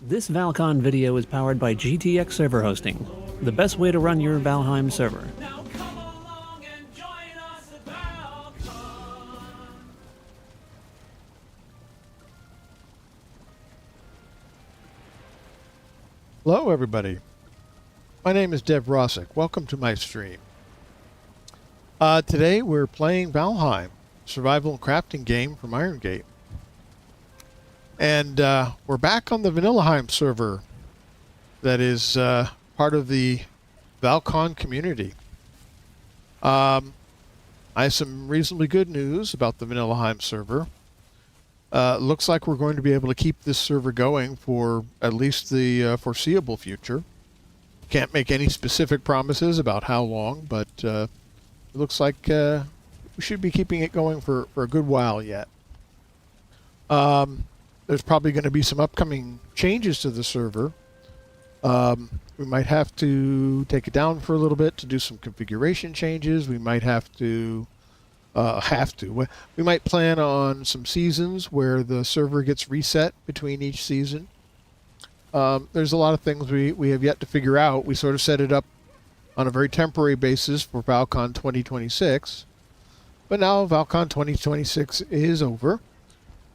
This Val-Con video is powered by GTX server hosting, the best way to run your Valheim server. Now come along and join us at Val-Con. Hello everybody, my name is Dev Rossick. Welcome to my stream. Today we're playing Valheim, survival and crafting game from Irongate. And we're back on the Vanillaheim server that is part of the Val-Con community. I have some reasonably good news about the Vanillaheim server. Looks like we're going to be able to keep this server going for at least the foreseeable future. Can't make any specific promises about how long, but it looks like we should be keeping it going for a good while yet. There's probably going to be some upcoming changes to the server. We might have to take it down for a little bit to do some configuration changes. We might have to... we might plan on some seasons where the server gets reset between each season. There's a lot of things we have yet to figure out. We sort of set it up on a very temporary basis for Val-Con 2026. But now Val-Con 2026 is over.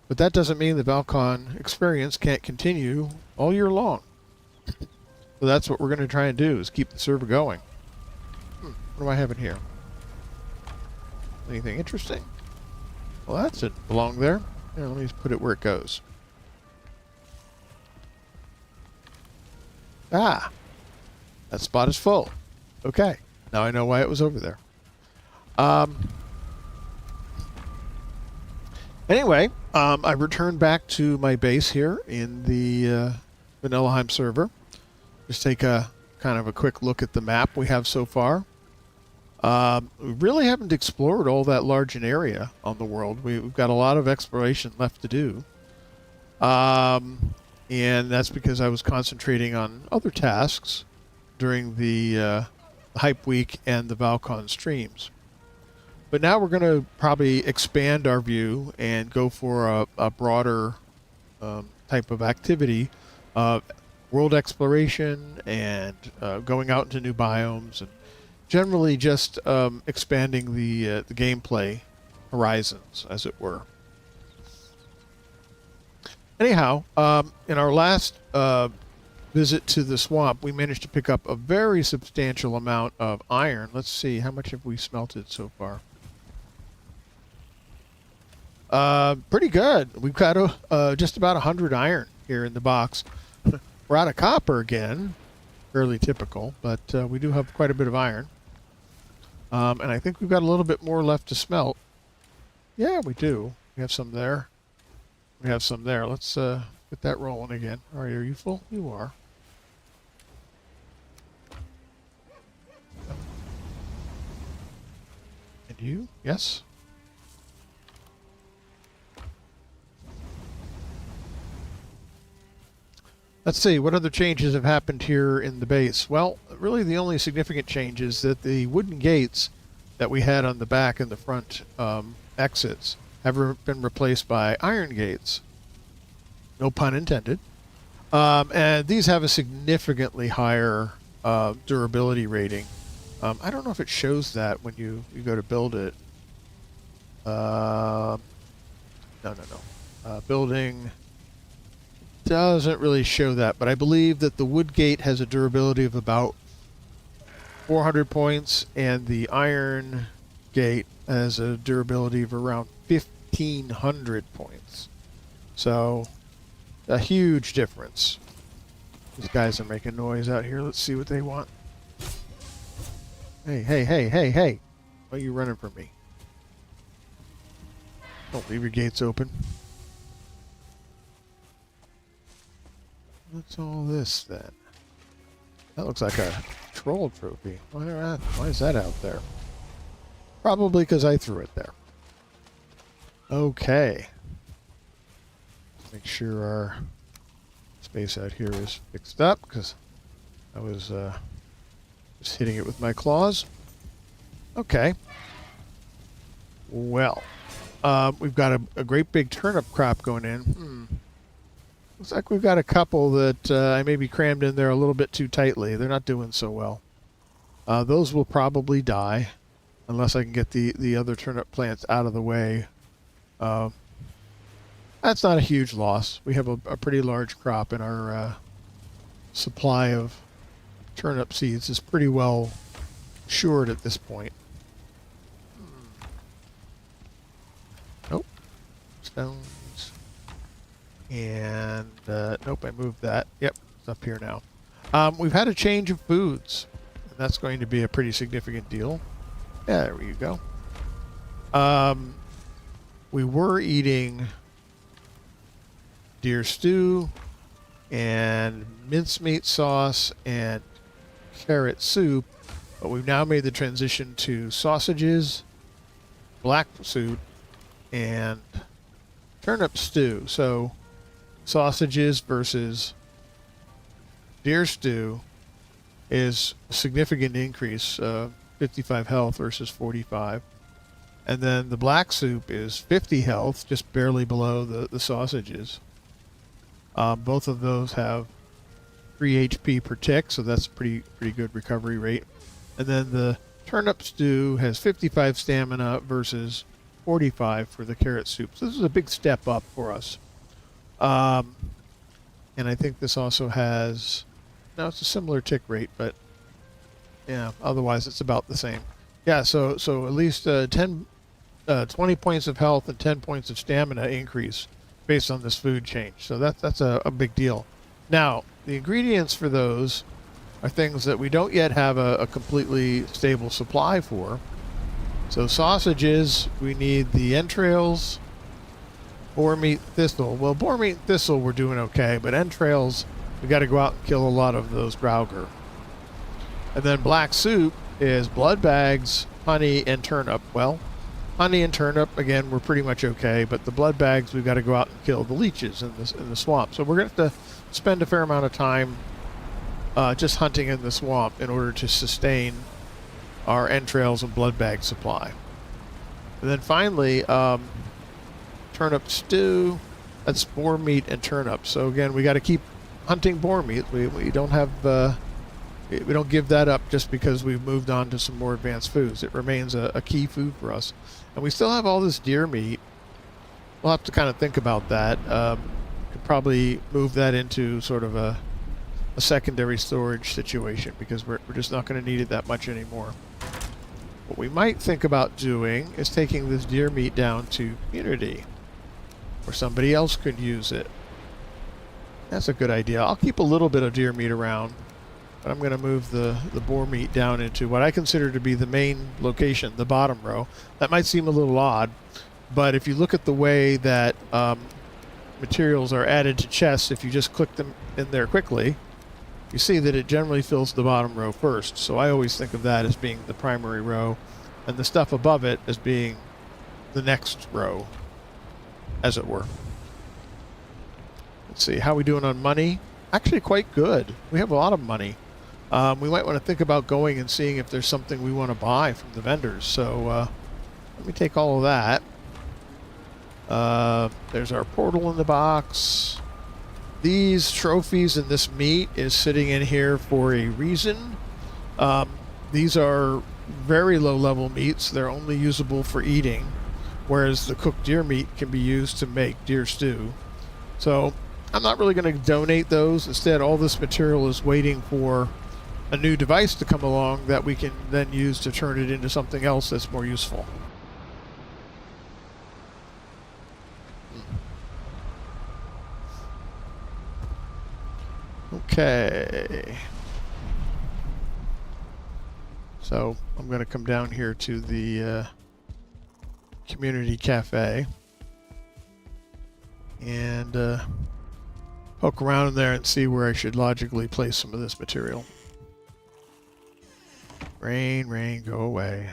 But that doesn't mean the Val-Con experience can't continue all year long. So that's what we're going to try and do, is keep the server going. What do I have in here? Anything interesting? Well, that's it. Belong there. Here, let me just put it where it goes. Ah! That spot is full. Okay. Now I know why it was over there. Anyway, I returned back to my base here in the Vanillaheim server. Just take a kind of a quick look at the map we have so far. We really haven't explored all that large an area on the world. We've got a lot of exploration left to do. And that's because I was concentrating on other tasks during the Hype Week and the Val-Con streams. But now we're going to probably expand our view and go for a broader type of activity. World exploration and going out into new biomes and generally just expanding the gameplay horizons, as it were. Anyhow, in our last visit to the swamp, we managed to pick up a very substantial amount of iron. Let's see, how much have we smelted so far? Pretty good. We've got just about 100 iron here in the box. We're out of copper again. Fairly typical, but we do have quite a bit of iron. And I think we've got a little bit more left to smelt. Yeah, we do. We have some there. We have some there. Let's get that rolling again. All right, are you full? You are. And you? Yes? Let's see, what other changes have happened here in the base? Well, really the only significant change is that the wooden gates that we had on the back and the front exits have been replaced by iron gates. No pun intended. And these have a significantly higher durability rating. I don't know if it shows that when you go to build it. No. Building... doesn't really show that, but I believe that the wood gate has a durability of about 400 points and the iron gate has a durability of around 1,500 points. So a huge difference. These guys are making noise out here. Let's see what they want. Hey. Why are you running from me? Don't leave your gates open. What's all this then? That looks like a troll trophy. Why is that out there? Probably because I threw it there. Okay. Make sure our space out here is fixed up because I was just hitting it with my claws. Okay. Well, we've got a great big turnip crop going in. Looks like we've got a couple that I maybe crammed in there a little bit too tightly. They're not doing so well. Those will probably die unless I can get the other turnip plants out of the way. That's not a huge loss. We have a pretty large crop, and our supply of turnip seeds is pretty well assured at this point. Nope. Stones. And nope, I moved that. Yep, it's up here now. We've had a change of foods, and that's going to be a pretty significant deal. Yeah, there you go. We were eating deer stew and mincemeat sauce and carrot soup, but we've now made the transition to sausages, black soup, and turnip stew. So sausages versus deer stew is a significant increase, 55 health versus 45. And then the black soup is 50 health, just barely below the sausages. Both of those have 3 HP per tick, so that's pretty good recovery rate. And then the turnip stew has 55 stamina versus 45 for the carrot soup. So this is a big step up for us. And I think this also has, no, it's a similar tick rate, but yeah, otherwise it's about the same. Yeah, so at least 20 points of health and 10 points of stamina increase based on this food change. So that's a big deal. Now, the ingredients for those are things that we don't yet have a completely stable supply for. So sausages, we need the entrails, boar meat, thistle. Well, boar meat and thistle we're doing okay, but entrails, we got to go out and kill a lot of those Grauger. And then black soup is blood bags, honey, and turnip. Well, honey and turnip, again, we're pretty much okay, but the blood bags, we've got to go out and kill the leeches in the swamp. So we're going to have to spend a fair amount of time just hunting in the swamp in order to sustain our entrails and blood bag supply. And then finally, turnip stew, that's boar meat and turnip. So again, we got to keep hunting boar meat. We don't have, we don't give that up just because we've moved on to some more advanced foods. It remains a key food for us. And we still have all this deer meat. We'll have to kind of think about that. Could probably move that into sort of a secondary storage situation because we're just not going to need it that much anymore. What we might think about doing is taking this deer meat down to community where somebody else could use it. That's a good idea. I'll keep a little bit of deer meat around, but I'm going to move the boar meat down into what I consider to be the main location, the bottom row. That might seem a little odd, but if you look at the way that materials are added to chests, if you just click them in there quickly, you see that it generally fills the bottom row first. So I always think of that as being the primary row, and the stuff above it as being the next row, as it were. Let's see, how are we doing on money? Actually quite good. We have a lot of money. We might want to think about going and seeing if there's something we want to buy from the vendors. So let me take all of that. There's our portal in the box. These trophies and this meat is sitting in here for a reason. These are very low level meats. They're only usable for eating, whereas the cooked deer meat can be used to make deer stew. So I'm not really going to donate those. Instead, all this material is waiting for a new device to come along that we can then use to turn it into something else that's more useful. Okay. So I'm going to come down here to the community cafe and poke around in there and see where I should logically place some of this material. Rain, rain, go away.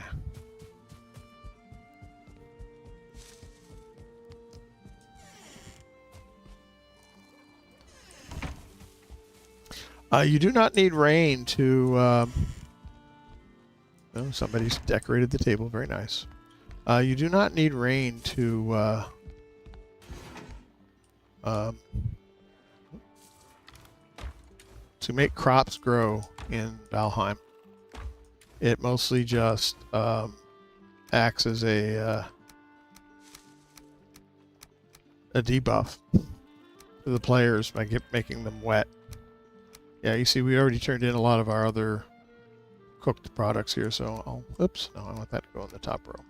You do not need rain to... oh, somebody's decorated the table. Very nice. You do not need rain to to make crops grow in Valheim. It mostly just acts as a debuff to the players by making them wet. Yeah, you see, we already turned in a lot of our other cooked products here, so I'll, oops, no, I want that to go in the top row.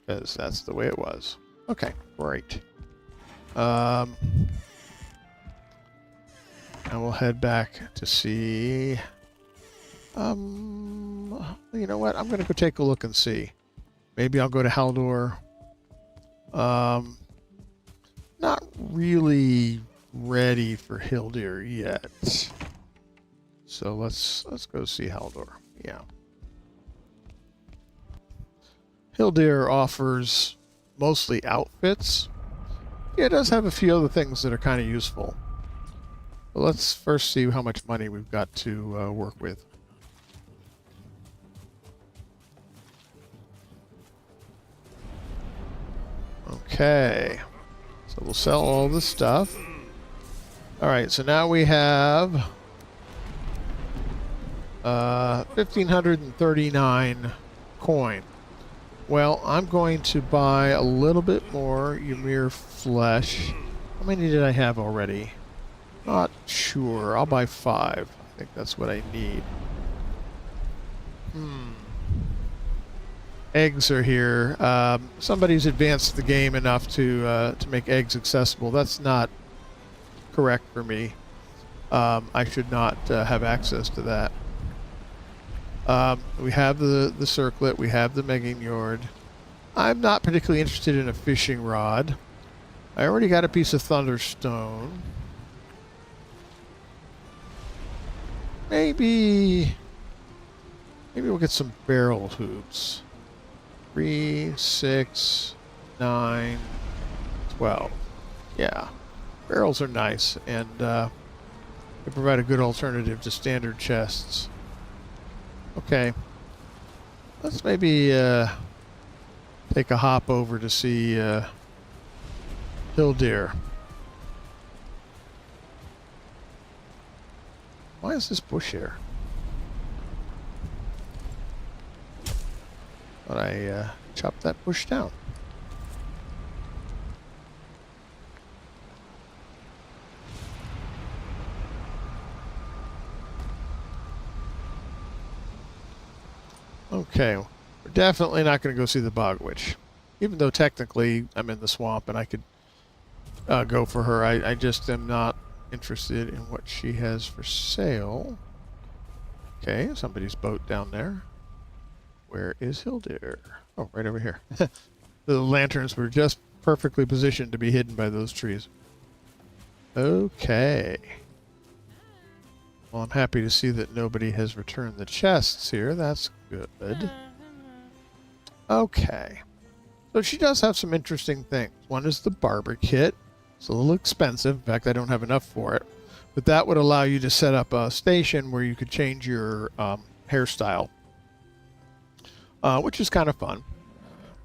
Because that's the way it was. Okay, great. I will head back to see... you know what? I'm going to go take a look and see. Maybe I'll go to Haldor. Not really ready for Hildir yet. So let's go see Haldor. Yeah. Hildir offers mostly outfits. Yeah, it does have a few other things that are kind of useful. But let's first see how much money we've got to work with. Okay. So we'll sell all this stuff. Alright, so now we have 1,539 coin. Well, I'm going to buy a little bit more Ymir flesh. How many did I have already? Not sure. I'll buy 5. I think that's what I need. Eggs are here. Somebody's advanced the game enough to make eggs accessible. That's not correct for me. I should not have access to that. We have the circlet. We have the Megingjord. I'm not particularly interested in a fishing rod. I already got a piece of thunderstone. Maybe we'll get some barrel hoops. 3, 6, 9, 12. Yeah, barrels are nice, and they provide a good alternative to standard chests. Okay, let's maybe take a hop over to see Hildir. Why is this bush here? Thought I chopped that bush down. Okay, we're definitely not going to go see the Bog Witch. Even though technically I'm in the swamp and I could go for her, I just am not interested in what she has for sale. Okay, somebody's boat down there. Where is Hildir? Oh, right over here. The lanterns were just perfectly positioned to be hidden by those trees. Okay. Well, I'm happy to see that nobody has returned the chests here. That's good. Okay. So she does have some interesting things. One is the barber kit. It's a little expensive. In fact, I don't have enough for it. But that would allow you to set up a station where you could change your hairstyle, which is kind of fun.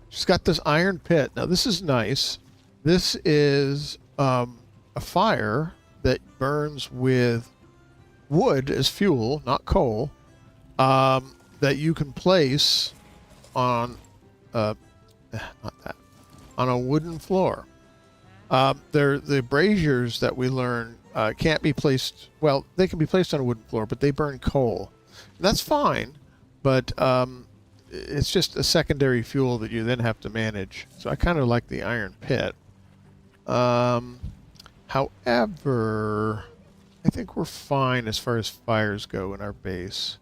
She's got this iron pit. Now, this is nice. This is a fire that burns with wood as fuel, not coal, that you can place on not that, on a wooden floor. The braziers that we learn can't be placed, well, they can be placed on a wooden floor, but they burn coal. And that's fine, but it's just a secondary fuel that you then have to manage. So I kind of like the iron pit. However, I think we're fine as far as fires go in our base.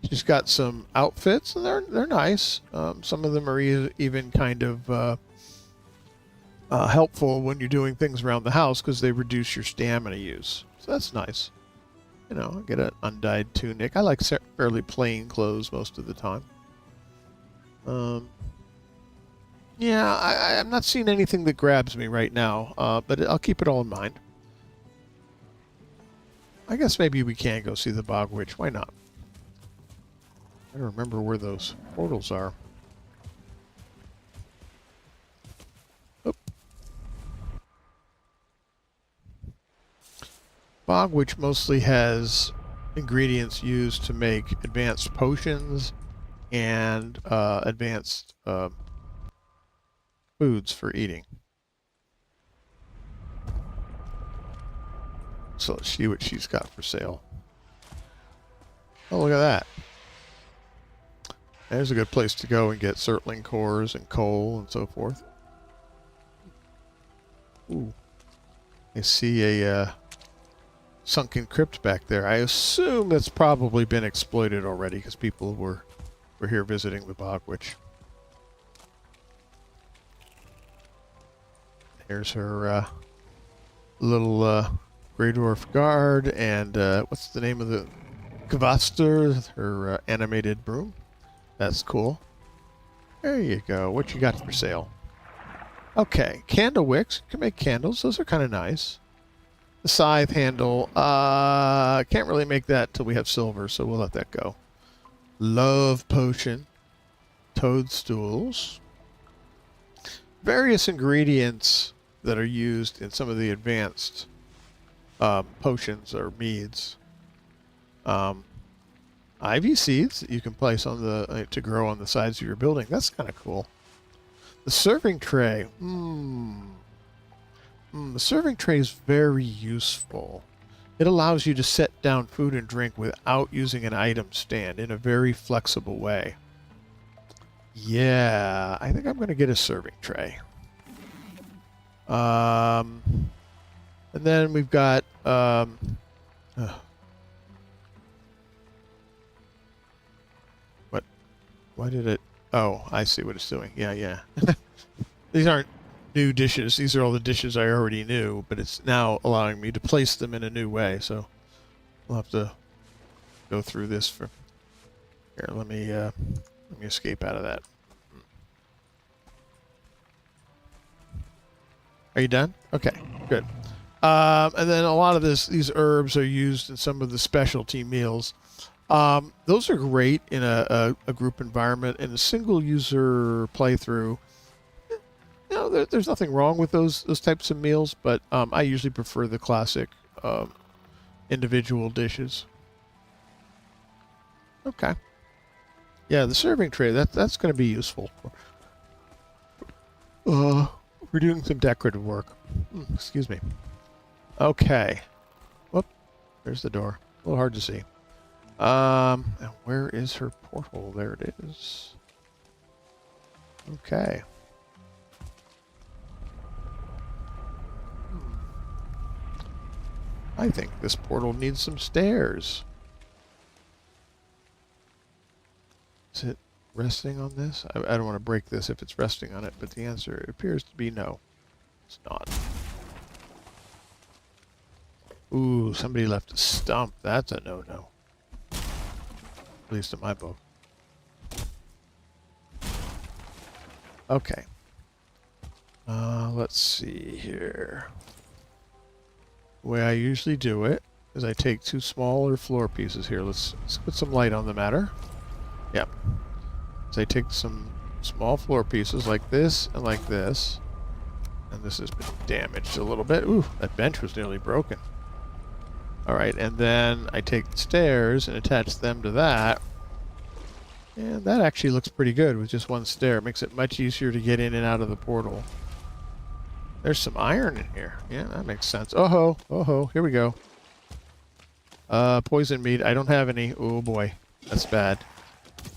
She's got some outfits, and they're nice. Some of them are even kind of helpful when you're doing things around the house because they reduce your stamina use. So that's nice. You know, I get an undyed tunic. I like fairly plain clothes most of the time. Yeah, I'm not seeing anything that grabs me right now, but I'll keep it all in mind. I guess maybe we can go see the Bog Witch. Why not? I don't remember where those portals are. Bog Witch mostly has ingredients used to make advanced potions and advanced foods for eating. So let's see what she's got for sale. Oh, look at that. There's a good place to go and get surtling cores and coal and so forth. Ooh. I see a sunken crypt back there. I assume that's probably been exploited already because people were here visiting the Bog Witch. Here's her little Grey Dwarf guard and what's the name of the Kvaster? Her animated broom. That's cool. There you go. What you got for sale? Okay, candle wicks. You can make candles. Those are kind of nice. The scythe handle. Can't really make that till we have silver, so we'll let that go. Love potion. Toadstools. Various ingredients that are used in some of the advanced potions or meads. Ivy seeds that you can place on the to grow on the sides of your building. That's kind of cool. The serving tray. The serving tray is very useful. It allows you to set down food and drink without using an item stand in a very flexible way. Yeah, I think I'm going to get a serving tray. And then we've got what? Why did it? Oh, I see what it's doing. Yeah. These aren't new dishes. These are all the dishes I already knew, but it's now allowing me to place them in a new way. So we'll have to go through this for. Here, let me escape out of that. Are you done? Okay, good. And then a lot of these herbs are used in some of the specialty meals. Those are great in a group environment. In a single user playthrough, there's nothing wrong with those types of meals, but I usually prefer the classic individual dishes. Okay. Yeah, the serving tray, that's going to be useful. We're doing some decorative work. Excuse me. Okay. Whoop. There's the door. A little hard to see. And where is her portal? There it is. Okay. I think this portal needs some stairs. Is it resting on this? I don't want to break this if it's resting on it, but the answer appears to be no. It's not. Ooh, somebody left a stump. That's a no-no. At least in my book. Okay. Let's see here. The way I usually do it is I take two smaller floor pieces here. Let's put some light on the matter. Yep. So I take some small floor pieces like this and like this. And this has been damaged a little bit. Ooh, that bench was nearly broken. Alright, and then I take the stairs and attach them to that. And that actually looks pretty good with just one stair. It makes it much easier to get in and out of the portal. There's some iron in here. Yeah, that makes sense. Oh-ho, here we go. Poison meat. I don't have any. Oh boy, that's bad.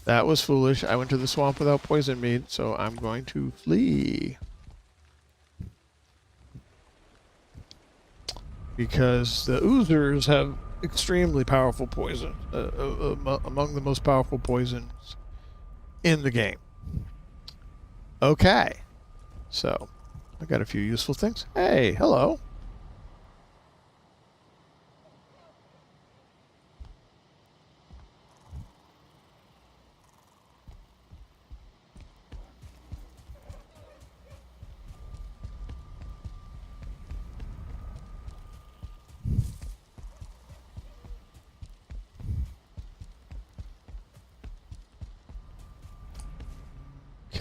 That was foolish. I went to the swamp without poison meat, so I'm going to flee. Because the oozers have extremely powerful poison. Among the most powerful poisons in the game. Okay. So, I got a few useful things. Hey, hello.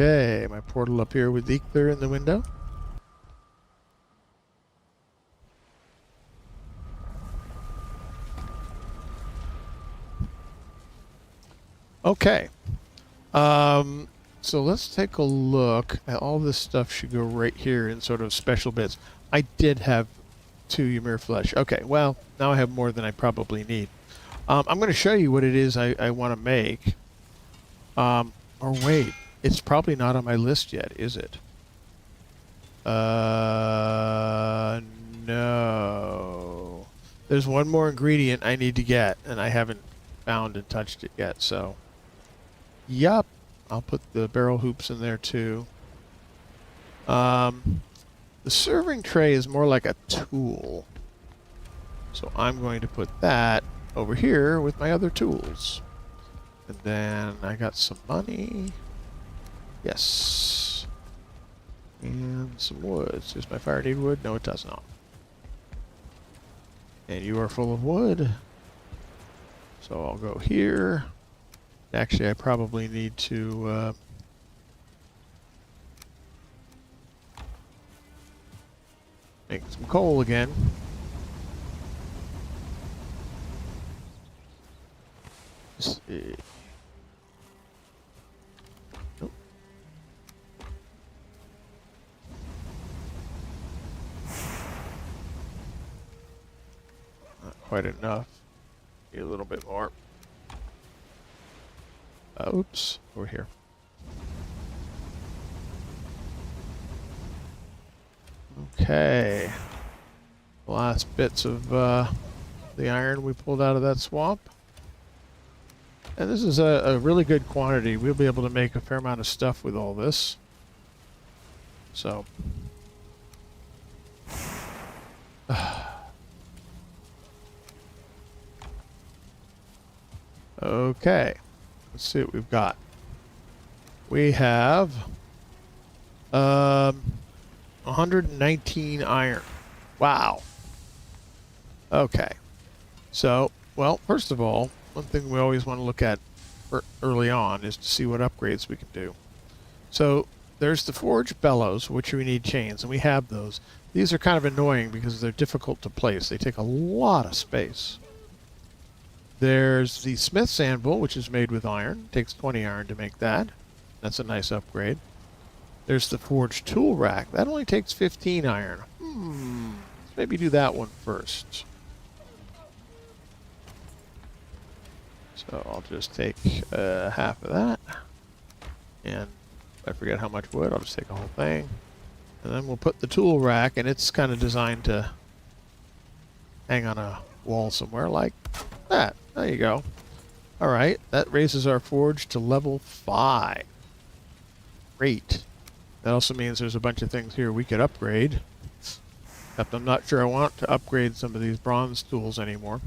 Okay, my portal up here with Ether in the window. Okay. So let's take a look at all this stuff should go right here in sort of special bits. I did have 2 Ymir flesh. Okay, well, now I have more than I probably need. I'm going to show you what it is I want to make. Or wait, it's probably not on my list yet, is it? No. There's one more ingredient I need to get, and I haven't found and touched it yet, so... Yup. I'll put the barrel hoops in there, too. The serving tray is more like a tool. So I'm going to put that over here with my other tools. And then I got some money. Yes. And some wood. Does my fire need wood? No, it does not. And you are full of wood. So I'll go here. Actually, I probably need to... make some coal again. Let's see. Nope. Not quite enough. Need a little bit more. Oops, over here. Okay. Last bits of the iron we pulled out of that swamp. And this is a really good quantity. We'll be able to make a fair amount of stuff with all this. So. Okay. Let's see what we've got. We have 119 iron. Wow. Okay. So, well, first of all, one thing we always want to look at early on is to see what upgrades we can do. So, there's the forge bellows, which we need chains, and we have those. These are kind of annoying because they're difficult to place. They take a lot of space. There's the smith's anvil, which is made with iron. It takes 20 iron to make that. That's a nice upgrade. There's the forged tool rack. That only takes 15 iron. Let's maybe do that one first. So I'll just take half of that. And if I forget how much wood, I'll just take a whole thing. And then we'll put the tool rack, and it's kind of designed to hang on a wall somewhere like that. There you go. Alright, that raises our forge to level 5. Great. That also means there's a bunch of things here we could upgrade. Except I'm not sure I want to upgrade some of these bronze tools anymore.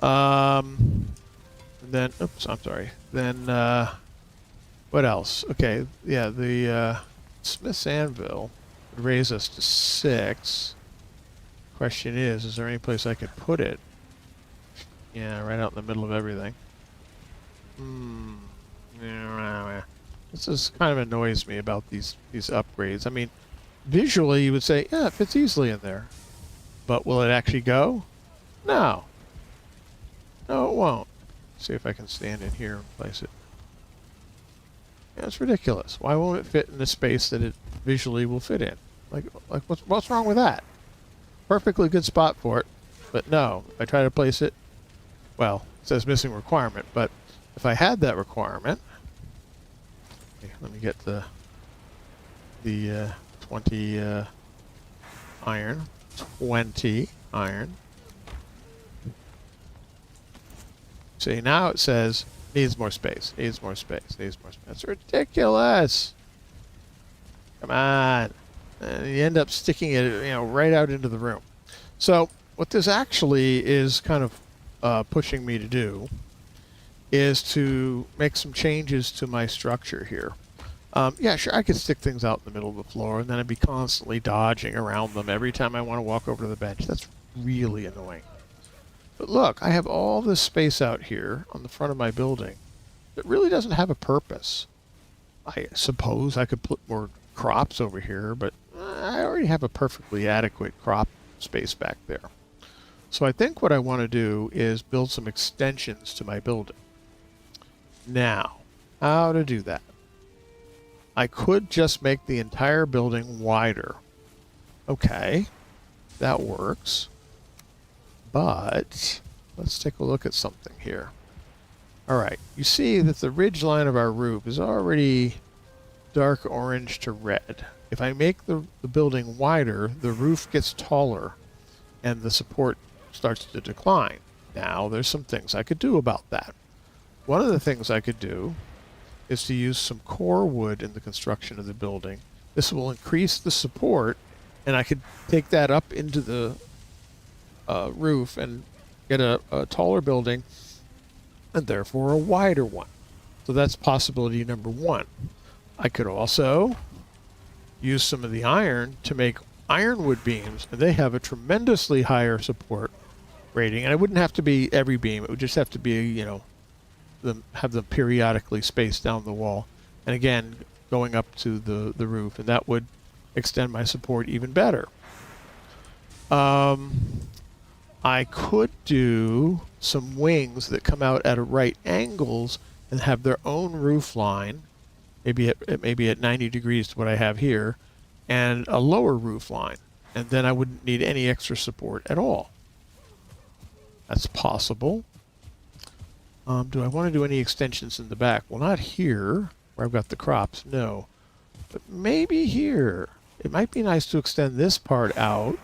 And then, oops, I'm sorry. Then, what else? Okay, yeah, the smith's anvil would raise us to 6. Question is there any place I could put it? Yeah, right out in the middle of everything. This is kind of annoys me about these upgrades. I mean, visually you would say, yeah, it fits easily in there. But will it actually go? No. No, it won't. See if I can stand in here and place it. Yeah, it's ridiculous. Why won't it fit in the space that it visually will fit in? Like what's wrong with that? Perfectly good spot for it, but no. If I try to place it, well, it says missing requirement, but if I had that requirement, let me get the 20 iron. 20 iron. See, now it says needs more space, needs more space, needs more space. That's ridiculous. Come on. And you end up sticking it, right out into the room. So what this actually is kind of pushing me to do is to make some changes to my structure here. Yeah, sure, I could stick things out in the middle of the floor, and then I'd be constantly dodging around them every time I want to walk over to the bench. That's really annoying. But look, I have all this space out here on the front of my building that really doesn't have a purpose. I suppose I could put more crops over here, but I already have a perfectly adequate crop space back there. So I think what I want to do is build some extensions to my building. Now, how to do that? I could just make the entire building wider. Okay, that works. But let's take a look at something here. All right, you see that the ridge line of our roof is already dark orange to red. If I make the building wider, the roof gets taller and the support starts to decline. Now, there's some things I could do about that. One of the things I could do is to use some core wood in the construction of the building. This will increase the support, and I could take that up into the roof and get a taller building and therefore a wider one. So that's possibility number one. I could also use some of the iron to make ironwood beams, and they have a tremendously higher support rating. And it wouldn't have to be every beam. It would just have to be, you know, have them periodically spaced down the wall. And again, going up to the roof, and that would extend my support even better. I could do some wings that come out at right angles and have their own roof line, maybe at 90 degrees to what I have here, and a lower roof line. And then I wouldn't need any extra support at all. That's possible. Do I want to do any extensions in the back? Well, not here, where I've got the crops, no. But maybe here. It might be nice to extend this part out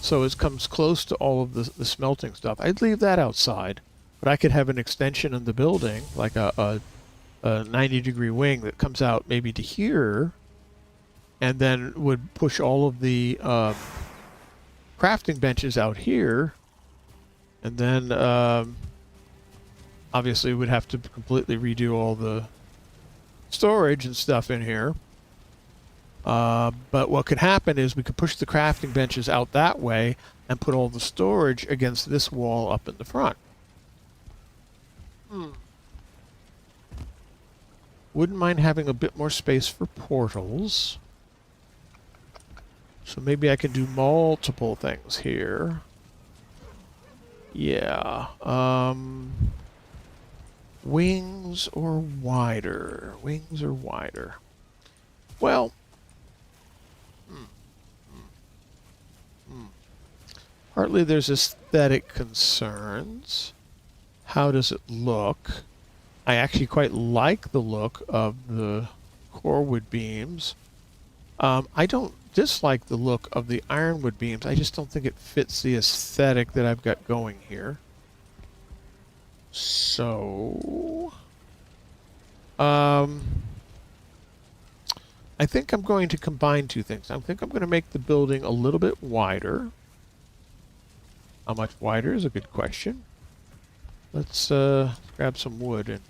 so it comes close to all of the smelting stuff. I'd leave that outside, but I could have an extension in the building, like a 90-degree wing that comes out maybe to here, and then would push all of the crafting benches out here, and then obviously would have to completely redo all the storage and stuff in here. But what could happen is we could push the crafting benches out that way and put all the storage against this wall up in the front. Wouldn't mind having a bit more space for portals. So maybe I can do multiple things here. Yeah. Wings or wider? Wings or wider? Well, partly there's aesthetic concerns. How does it look? I actually quite like the look of the core wood beams. I don't dislike the look of the ironwood beams. I just don't think it fits the aesthetic that I've got going here. So, I think I'm going to combine two things. I think I'm going to make the building a little bit wider. How much wider is a good question. Let's grab some wood and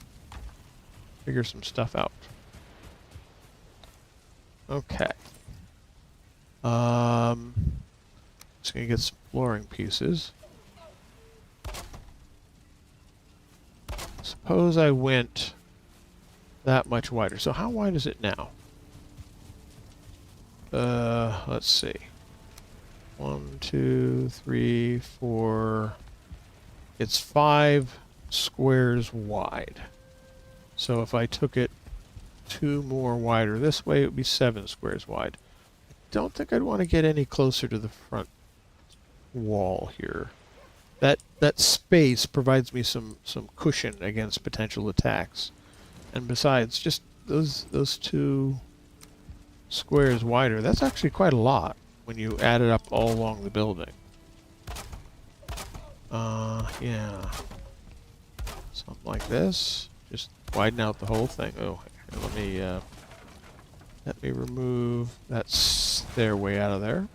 figure some stuff out. Okay. Just gonna get some flooring pieces. Suppose I went that much wider. So how wide is it now? Let's see. 1, 2, 3, 4. It's 5 squares wide. So if I took it 2 more wider this way, it would be 7 squares wide. I don't think I'd want to get any closer to the front wall here. That space provides me some cushion against potential attacks. And besides, just those 2 squares wider, that's actually quite a lot when you add it up all along the building. Yeah. Something like this. Just widen out the whole thing. Oh, here, let me remove that stairway out of there.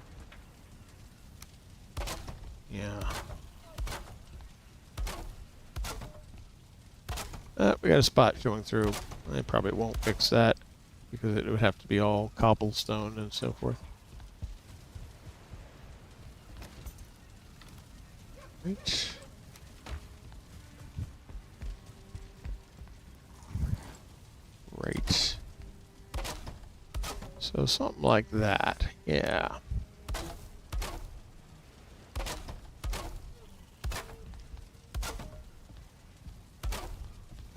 Yeah. We got a spot showing through. I probably won't fix that because it would have to be all cobblestone and so forth. Right. Right. So something like that. Yeah.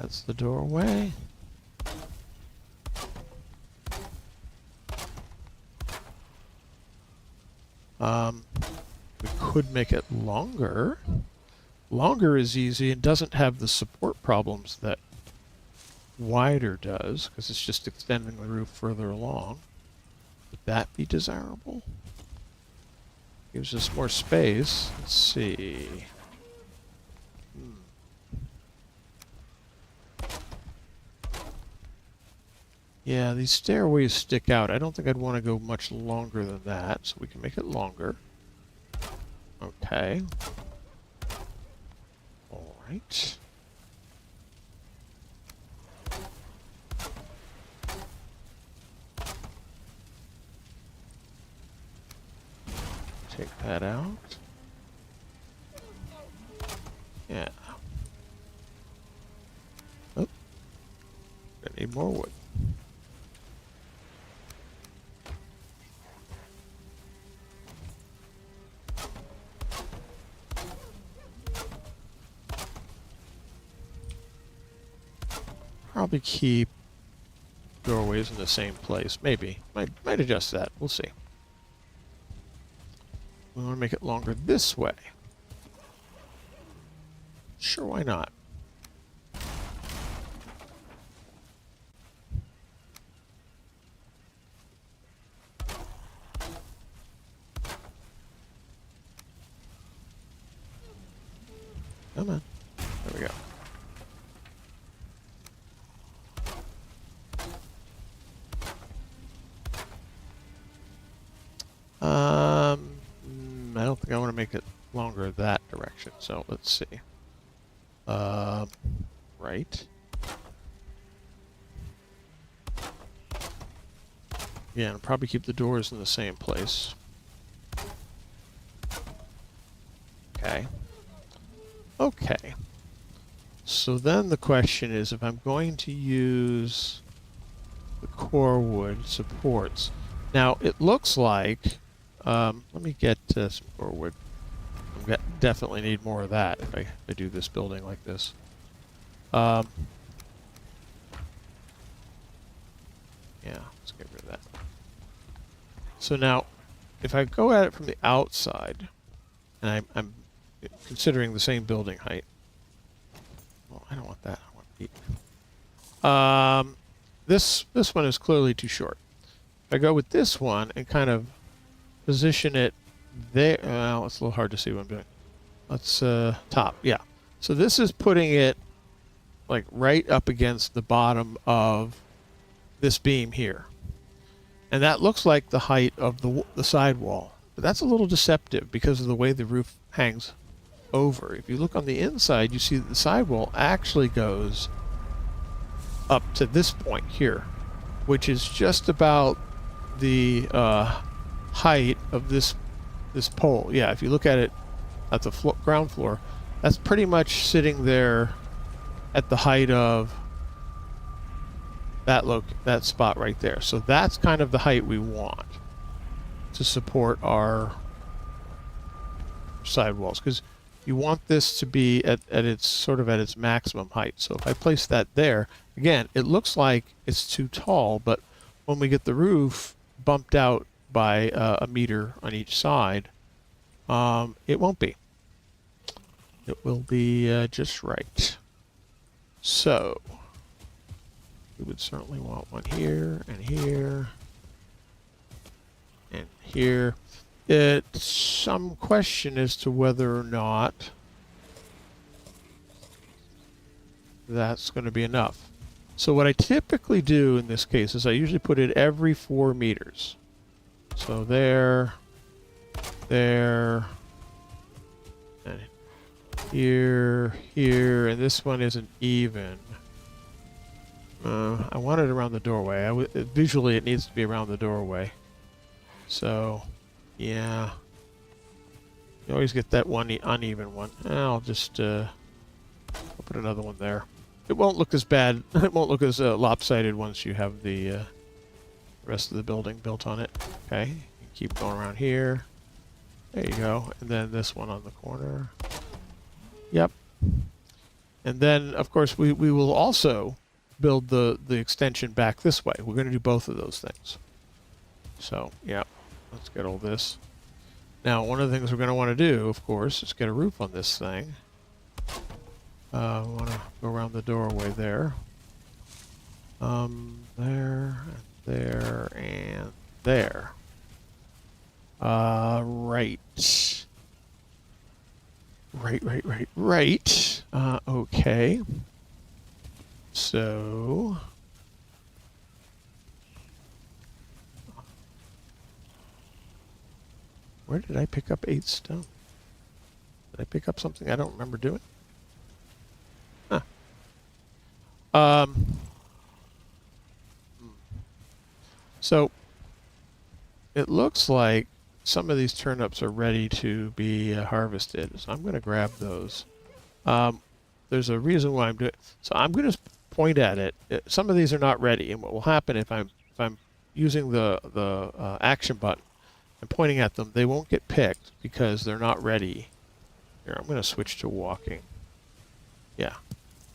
That's the doorway. We could make it longer. Longer is easy and doesn't have the support problems that wider does, because it's just extending the roof further along. Would that be desirable? Gives us more space. Let's see. Yeah, these stairways stick out. I don't think I'd want to go much longer than that, so we can make it longer. Okay. All right. Take that out. Yeah. Oh. I need more wood. Probably keep doorways in the same place. Maybe. Might adjust that. We'll see. We want to make it longer this way. Sure, why not? Come on. There we go. I don't think I want to make it longer that direction, so let's see. Right. Yeah, and probably keep the doors in the same place. Okay. Okay. So then the question is, if I'm going to use the core wood supports. Now, it looks like... let me get some core wood. I definitely need more of that if I do this building like this. Yeah, let's get rid of that. So now, if I go at it from the outside, and I'm considering the same building height. Well, I don't want that. I want this one is clearly too short. If I go with this one and kind of position it there, well, it's a little hard to see what I'm doing. Let's top, yeah. So this is putting it like right up against the bottom of this beam here, and that looks like the height of the sidewall. But that's a little deceptive because of the way the roof hangs over. If you look on the inside, you see that the sidewall actually goes up to this point here, which is just about the height of this pole. Yeah, if you look at it at the ground floor, that's pretty much sitting there at the height of that spot right there. So that's kind of the height we want to support our sidewalls, because you want this to be at its sort of at its maximum height. So if I place that there, again, it looks like it's too tall, but when we get the roof bumped out by a meter on each side, it won't be. It will be just right. So we would certainly want one here and here and here. It's some question as to whether or not that's going to be enough. So what I typically do in this case is I usually put it every 4 meters. So there, and here, and this one isn't even. I want it around the doorway. Visually, it needs to be around the doorway. So, yeah. You always get that one uneven one. I'll just I'll put another one there. It won't look as bad. It won't look as lopsided once you have the rest of the building built on it. Okay, you keep going around here. There you go. And then this one on the corner. Yep. And then, of course, we will also build the extension back this way. We're going to do both of those things. So, yeah, let's get all this. Now, one of the things we're going to want to do, of course, is get a roof on this thing. We want to go around the doorway there. There, there, and there. Right. Right. Okay. So... where did I pick up 8 stone? Did I pick up something I don't remember doing? Huh. So, it looks like some of these turnips are ready to be harvested. So I'm going to grab those. There's a reason why I'm doing it. So I'm going to point at it. Some of these are not ready, and what will happen if I'm using the action button and pointing at them, they won't get picked because they're not ready. Here, I'm going to switch to walking. Yeah.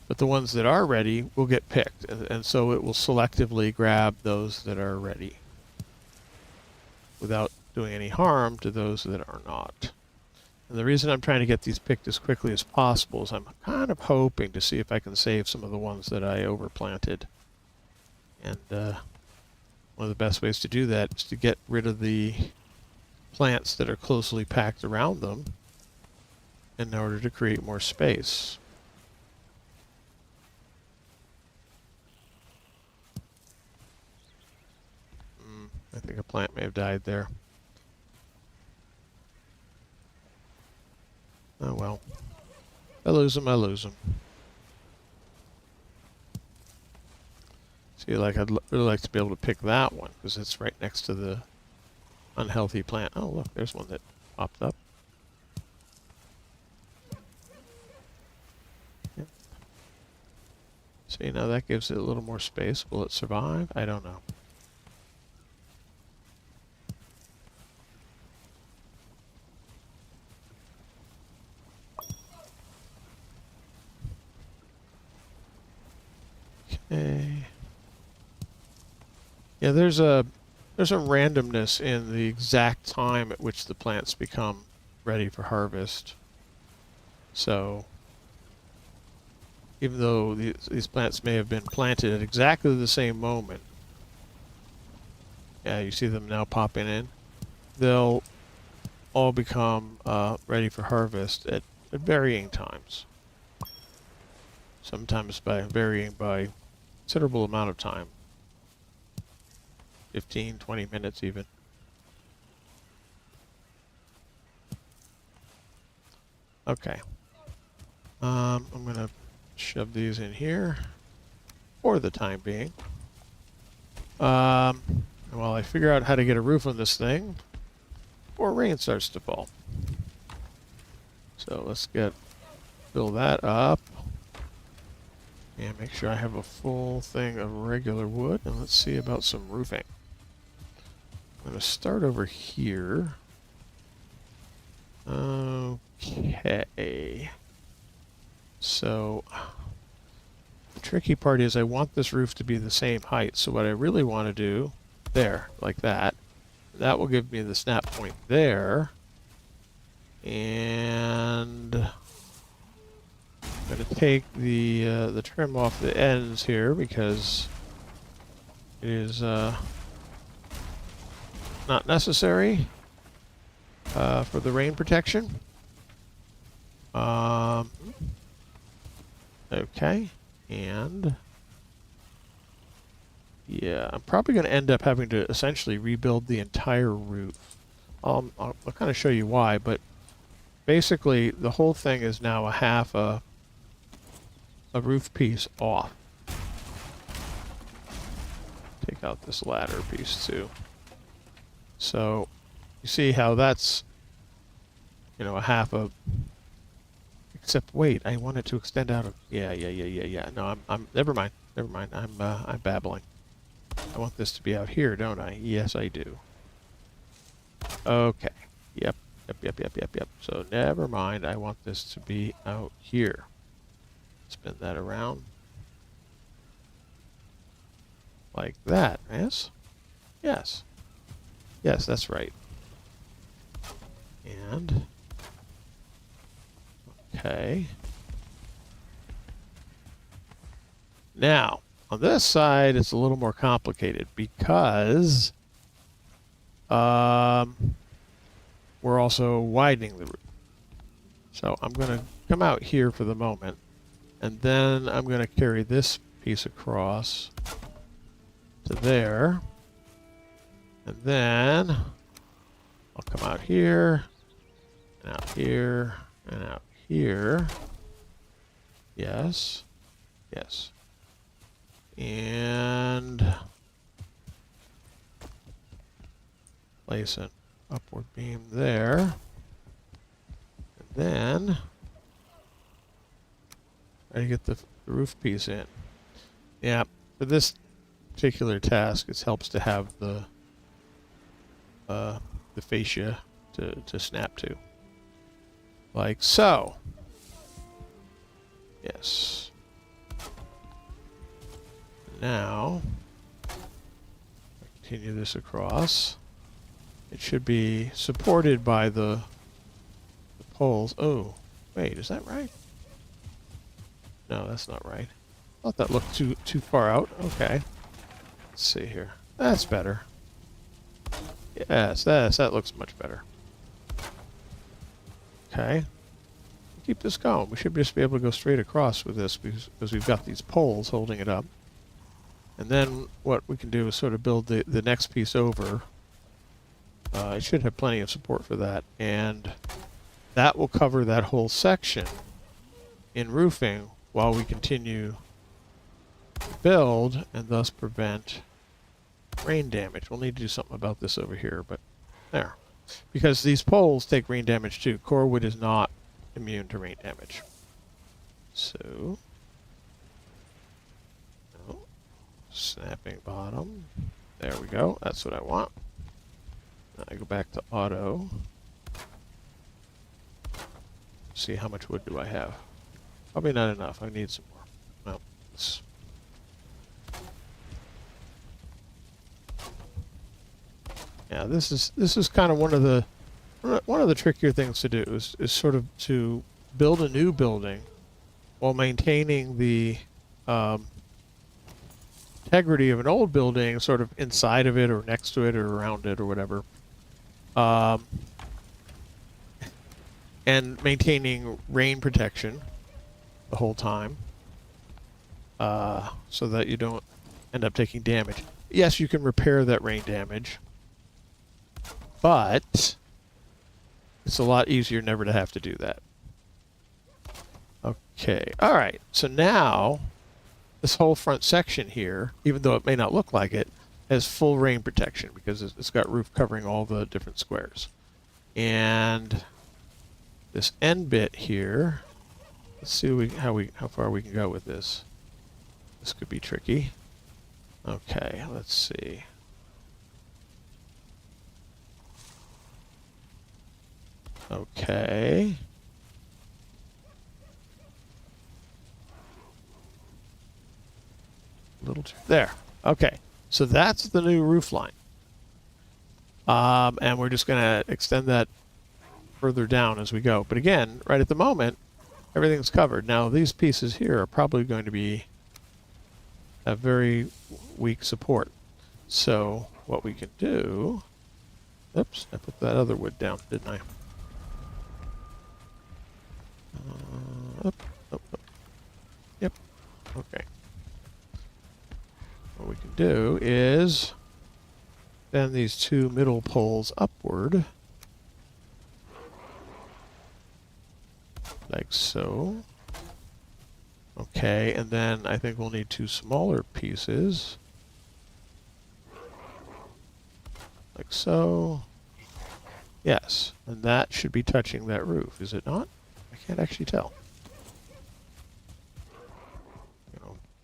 But the ones that are ready will get picked, and so it will selectively grab those that are ready without doing any harm to those that are not. And the reason I'm trying to get these picked as quickly as possible is I'm kind of hoping to see if I can save some of the ones that I overplanted. And one of the best ways to do that is to get rid of the plants that are closely packed around them in order to create more space. I think a plant may have died there. Oh well. I lose them, I lose them. See, like, I'd really like to be able to pick that one because it's right next to the unhealthy plant. Oh, look, there's one that popped up. Yep. See, now that gives it a little more space. Will it survive? I don't know. Okay. Yeah, there's a randomness in the exact time at which the plants become ready for harvest. So, even though these plants may have been planted at exactly the same moment, yeah, you see them now popping in, they'll all become ready for harvest at varying times. Sometimes varying by considerable amount of time. 15, 20 minutes even. Okay. I'm going to shove these in here for the time being. While I figure out how to get a roof on this thing before rain starts to fall. So let's fill that up. And make sure I have a full thing of regular wood. And let's see about some roofing. I'm going to start over here. Okay. So, the tricky part is I want this roof to be the same height. So what I really want to do, there, like that. That will give me the snap point there. And I'm going to take the trim off the ends here because it is not necessary for the rain protection. Okay, and yeah, I'm probably going to end up having to essentially rebuild the entire roof. I'll kind of show you why, but basically the whole thing is now a half a roof piece off. Take out this ladder piece too. So you see how that's, you know, a half a. Except wait, I want it to extend out of. Yeah. No, I'm. Never mind. I'm babbling. I want this to be out here, don't I? Yes, I do. Okay. Yep. So never mind. I want this to be out here. Spin that around. Like that, yes? Yes. Yes, that's right. And... okay. Now, on this side, it's a little more complicated because we're also widening the roof. So I'm going to come out here for the moment, and then I'm going to carry this piece across to there, and then I'll come out here, and out here, and out here. Yes. Yes. And place an upward beam there. And then try to get the roof piece in. Yeah, for this particular task, it helps to have the fascia to snap to. Like so. Yes. Now, continue this across. It should be supported by the poles. Oh, wait, is that right? No, that's not right. I thought that looked too far out. Okay. Let's see here. That's better. Yes, that looks much better. Okay. Keep this going. We should just be able to go straight across with this because we've got these poles holding it up. And then what we can do is sort of build the next piece over. It should have plenty of support for that. And that will cover that whole section in roofing while we continue to build and thus prevent rain damage. We'll need to do something about this over here, but there. Because these poles take rain damage too. Core wood is not immune to rain damage. So... snapping bottom. There we go. That's what I want. Now I go back to auto. See how much wood do I have. Probably not enough. I need some more. Well, yeah, this is kind of one of the trickier things to do is sort of to build a new building while maintaining the integrity of an old building sort of inside of it or next to it or around it or whatever. And maintaining rain protection the whole time so that you don't end up taking damage. Yes, you can repair that rain damage, but it's a lot easier never to have to do that. Okay, all right, so now this whole front section here, even though it may not look like it, has full rain protection because it's got roof covering all the different squares. And this end bit here, let's see how far we can go with this. This could be tricky. Okay, let's see. Okay. There. Okay. So that's the new roof line. And we're just going to extend that further down as we go. But again, right at the moment, everything's covered. Now, these pieces here are probably going to be a very weak support. So what we can do... Oops, I put that other wood down, didn't I? Up. Yep. Okay. What we can do is bend these two middle poles upward, like so. Okay, and then I think we'll need two smaller pieces, like so. Yes, and that should be touching that roof, is it not? I can't actually tell.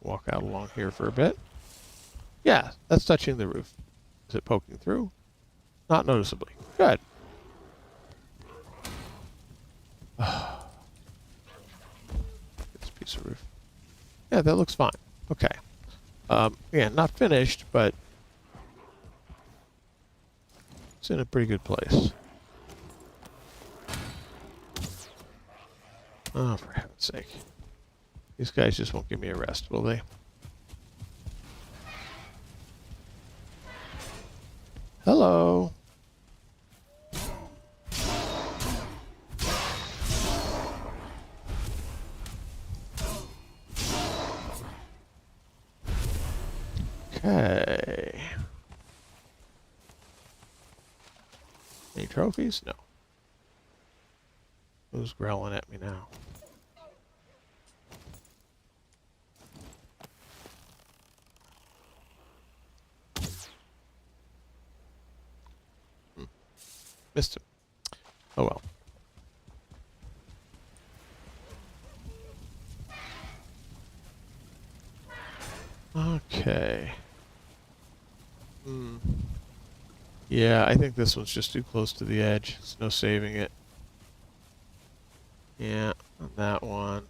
Walk out along here for a bit. Yeah, that's touching the roof. Is it poking through? Not noticeably. Good. This piece of roof. Yeah, that looks fine. Okay. Yeah, not finished, but it's in a pretty good place. Oh, for heaven's sake. These guys just won't give me a rest, will they? Hello. Okay. Any trophies? No. Who's growling at me now? Missed him. Oh well. Okay. Yeah, I think this one's just too close to the edge. There's no saving it. Yeah, on that one.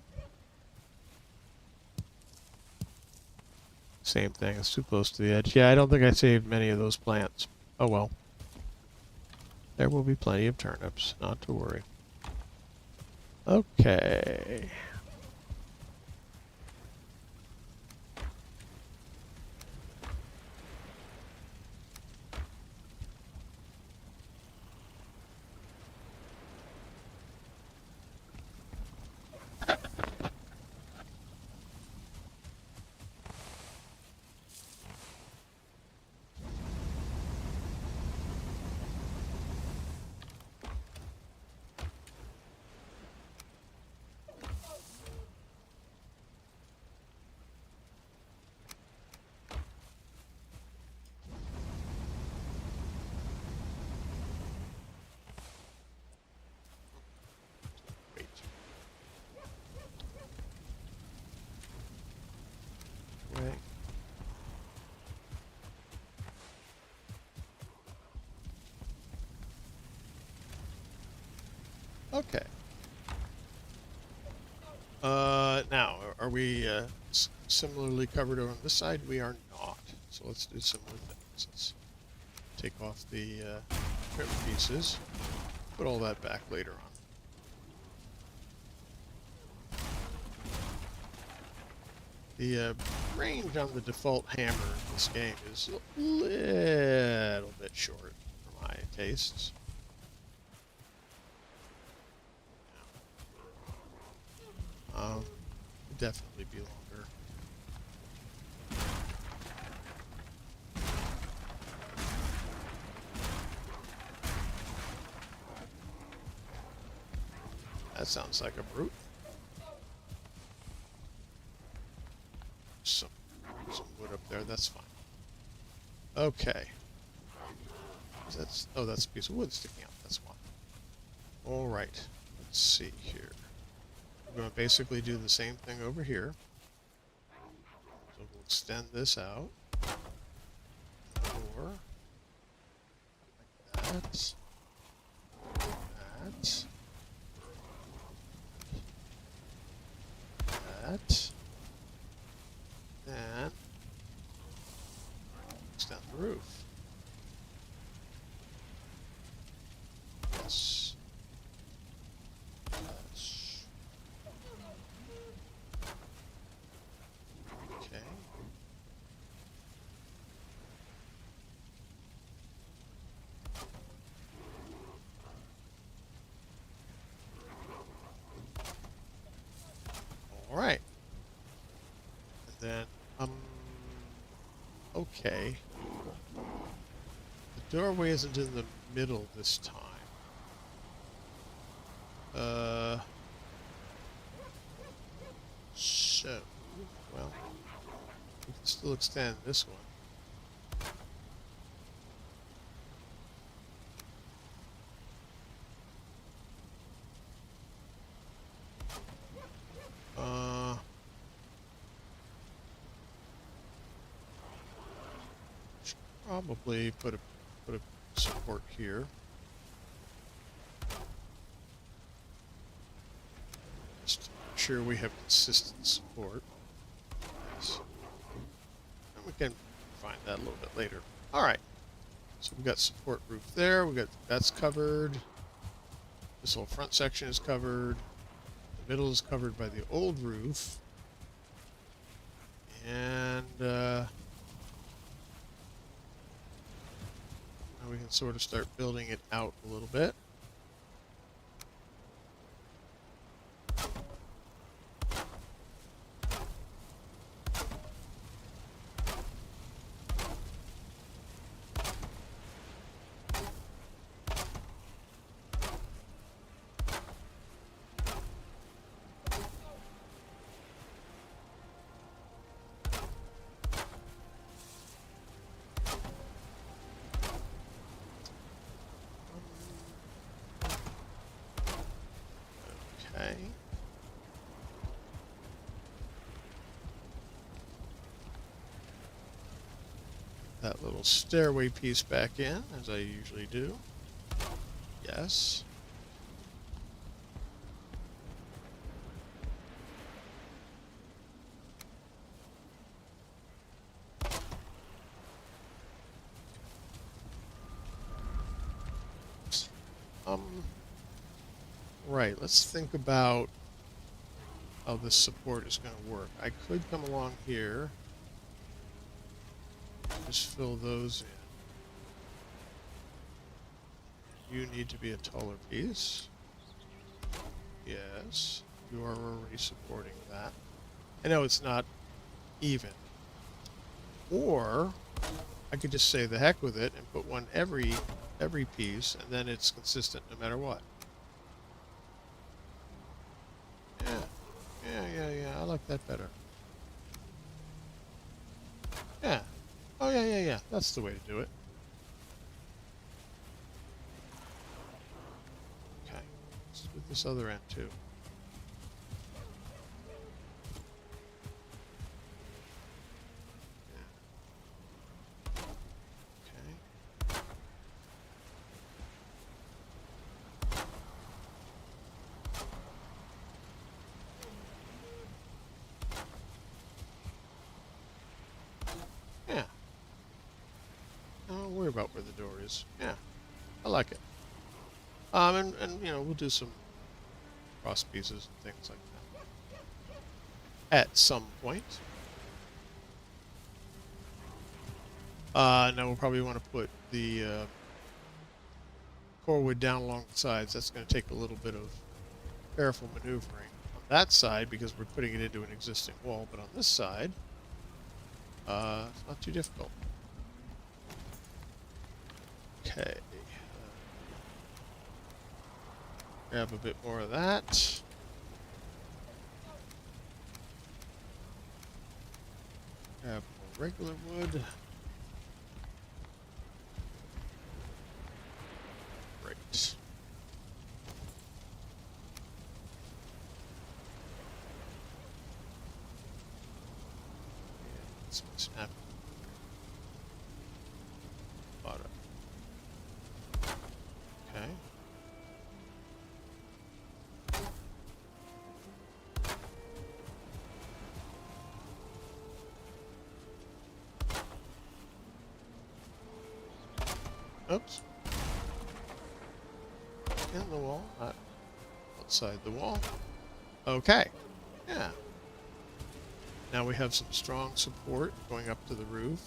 Same thing, it's too close to the edge. Yeah, I don't think I saved many of those plants. Oh well. There will be plenty of turnips, not to worry. Okay. Wait. Right. Okay. Now, are we similarly covered on this side? We are not. So let's do similar things. Let's take off the trim pieces. Put all that back later on. The range on the default hammer in this game is a little bit short for my tastes. Definitely be longer. That sounds like a brute. Some wood up there, that's fine. Okay. That's a piece of wood sticking out, that's one. Alright, let's see here. We're going to basically do the same thing over here. So we'll extend this out. More. Like that. That. That. And extend the roof. Yes. Yes. Okay. All right. And then, okay. The doorway isn't in the middle this time. So, well, we can still extend this one. Should probably put a support here. Just to make sure we have consistent support. can find that a little bit later. All right. So we've got support roof there. That's covered. This whole front section is covered. The middle is covered by the old roof. And now we can sort of start building it out a little bit. Okay. That little stairway piece back in, as I usually do. Yes. Right, let's think about how this support is going to work. I could come along here, just fill those in. You need to be a taller piece. Yes, you are already supporting that. I know it's not even. Or I could just say the heck with it and put one every piece, and then it's consistent no matter what. Yeah, I like that better. Yeah. Oh, yeah. That's the way to do it. Okay. Let's do this other end, too. Don't worry about where the door is. Yeah, I like it. And you know, we'll do some cross pieces and things like that at some point. Now we'll probably want to put the core wood down along the sides. That's going to take a little bit of careful maneuvering on that side because we're putting it into an existing wall. But on this side, it's not too difficult. Okay. Grab a bit more of that. Grab more regular wood. Right. Let's snap. Bottom. Okay. Oops. In the wall, not outside the wall. Okay. Yeah. Now we have some strong support going up to the roof,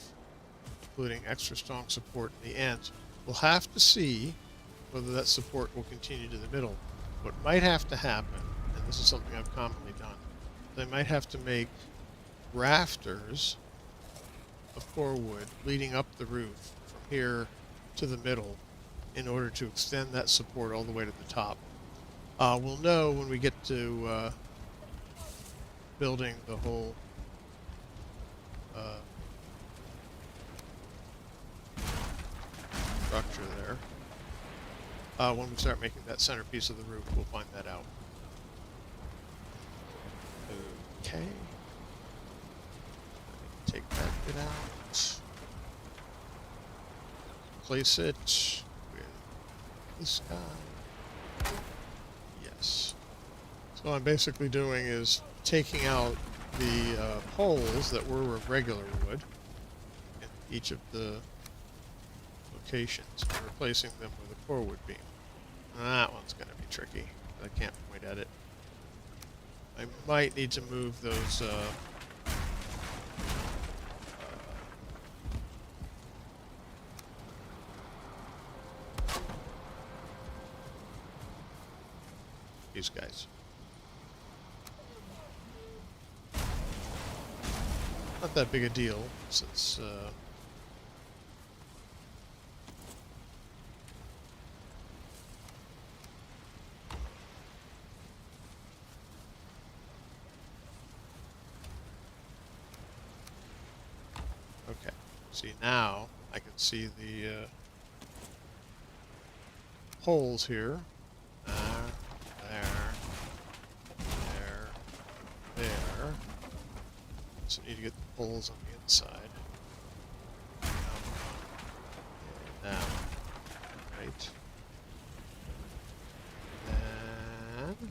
including extra strong support in the ends. We'll have to see whether that support will continue to the middle. What might have to happen, and this is something I've commonly done, they might have to make rafters of core wood leading up the roof from here to the middle in order to extend that support all the way to the top. We'll know when we get to building the whole structure there. When we start making that centerpiece of the roof, we'll find that out. Okay. Take that bit out. Place it with this guy. Yes. So what I'm basically doing is taking out the poles that were of regular wood each of the locations and replacing them with a forward beam. That one's going to be tricky. I can't point at it. I might need to move those these guys. Not that big a deal, since okay. See, now I can see the holes here. There. So I need to get the holes on the inside. Now. Right. And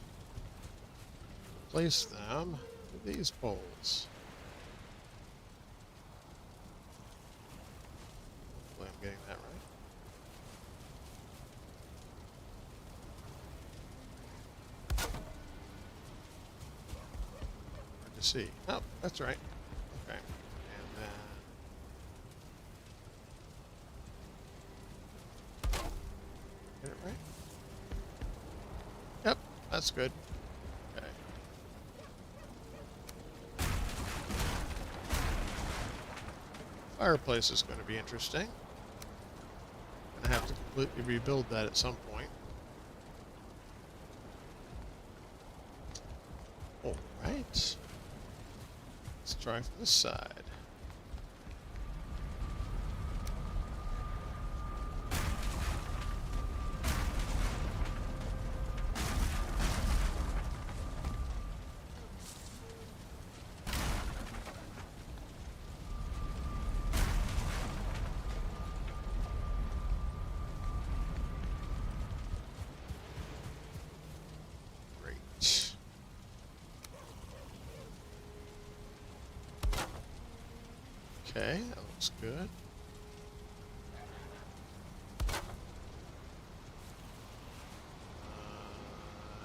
place them with these poles. Hopefully I'm getting that right. To see. Oh, that's right. Okay. And then get it right? Yep, that's good. Okay. Fireplace is going to be interesting. Gonna have to completely rebuild that at some point. All right. Let's try from this side. Great. Okay, that looks good.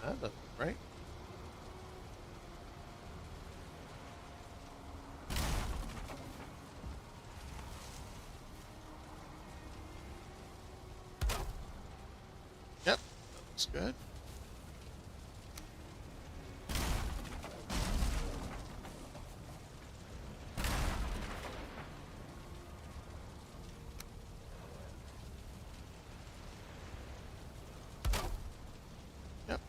That doesn't look right. Yep, that looks good. Yep.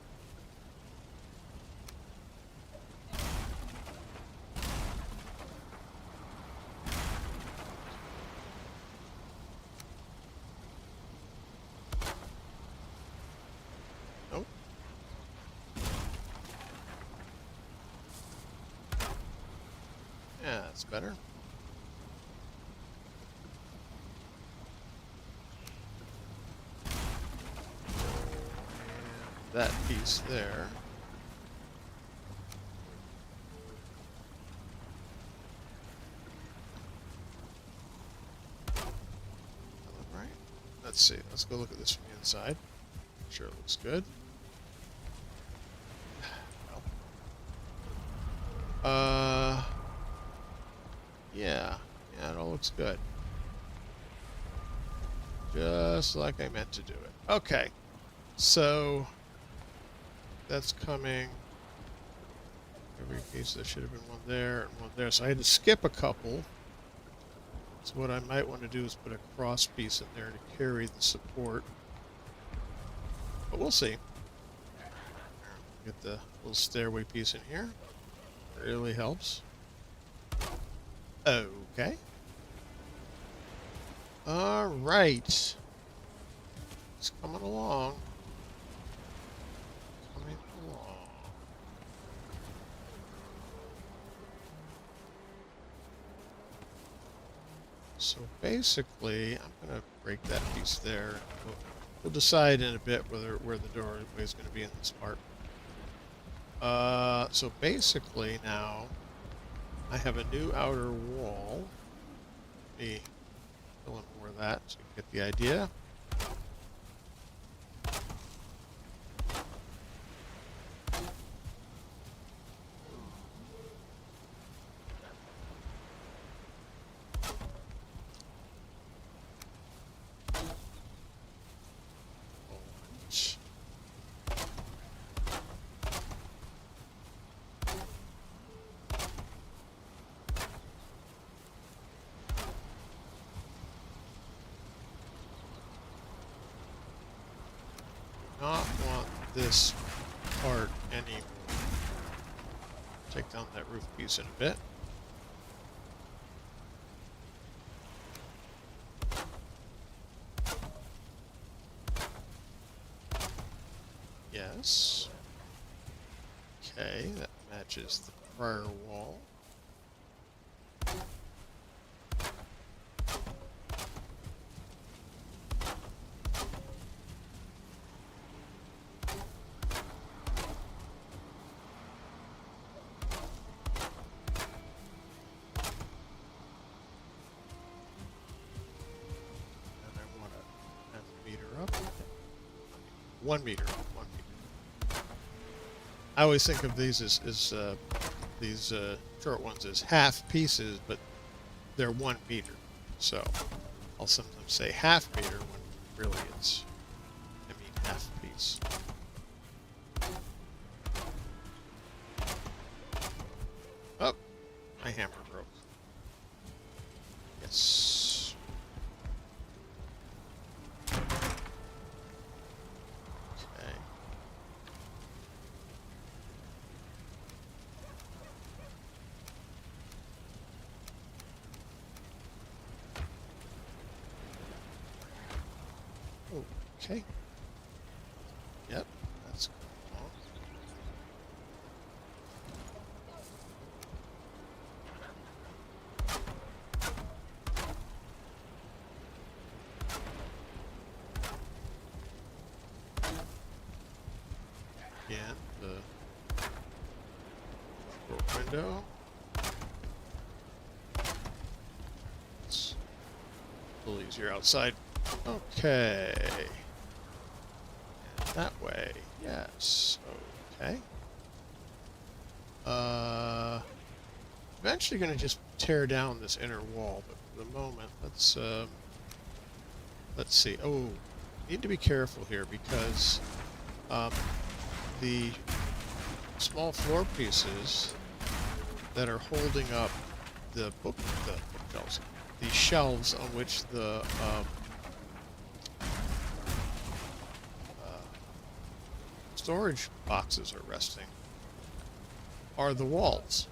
Nope. Yeah, that's better. And that piece there. That look right? Let's see. Let's go look at this from the inside. Make sure it looks good. Well. Yeah, it all looks good. Just like I meant to do it. Okay, so that's coming. Every piece, there should have been one there and one there. So I had to skip a couple. So what I might want to do is put a cross piece in there to carry the support. But we'll see. Get the little stairway piece in here. Really helps. Okay. All right. It's coming along. Coming along. So basically, I'm gonna break that piece there. We'll decide in a bit where the doorway is going to be in this part. So basically now, I have a new outer wall. Let me Fill in more of that so you get the idea. Not want this part anymore. Take down that roof piece in a bit. Yes. Okay, that matches the prior wall. And I want to have the meter up. 1 meter up, 1 meter. I always think of these as these short ones as half pieces, but they're 1 meter. So I'll sometimes say half meter when really I mean half piece. Oh, my hammer broke. Yes. Okay. Okay. Yep, that's good. Again, the short window. It's a little easier outside. Okay. And that way, yes. Okay. Eventually going to just tear down this inner wall, but for the moment, let's see. Oh, need to be careful here because the small floor pieces that are holding up the bookshelves, the shelves on which the storage boxes are resting are the walls.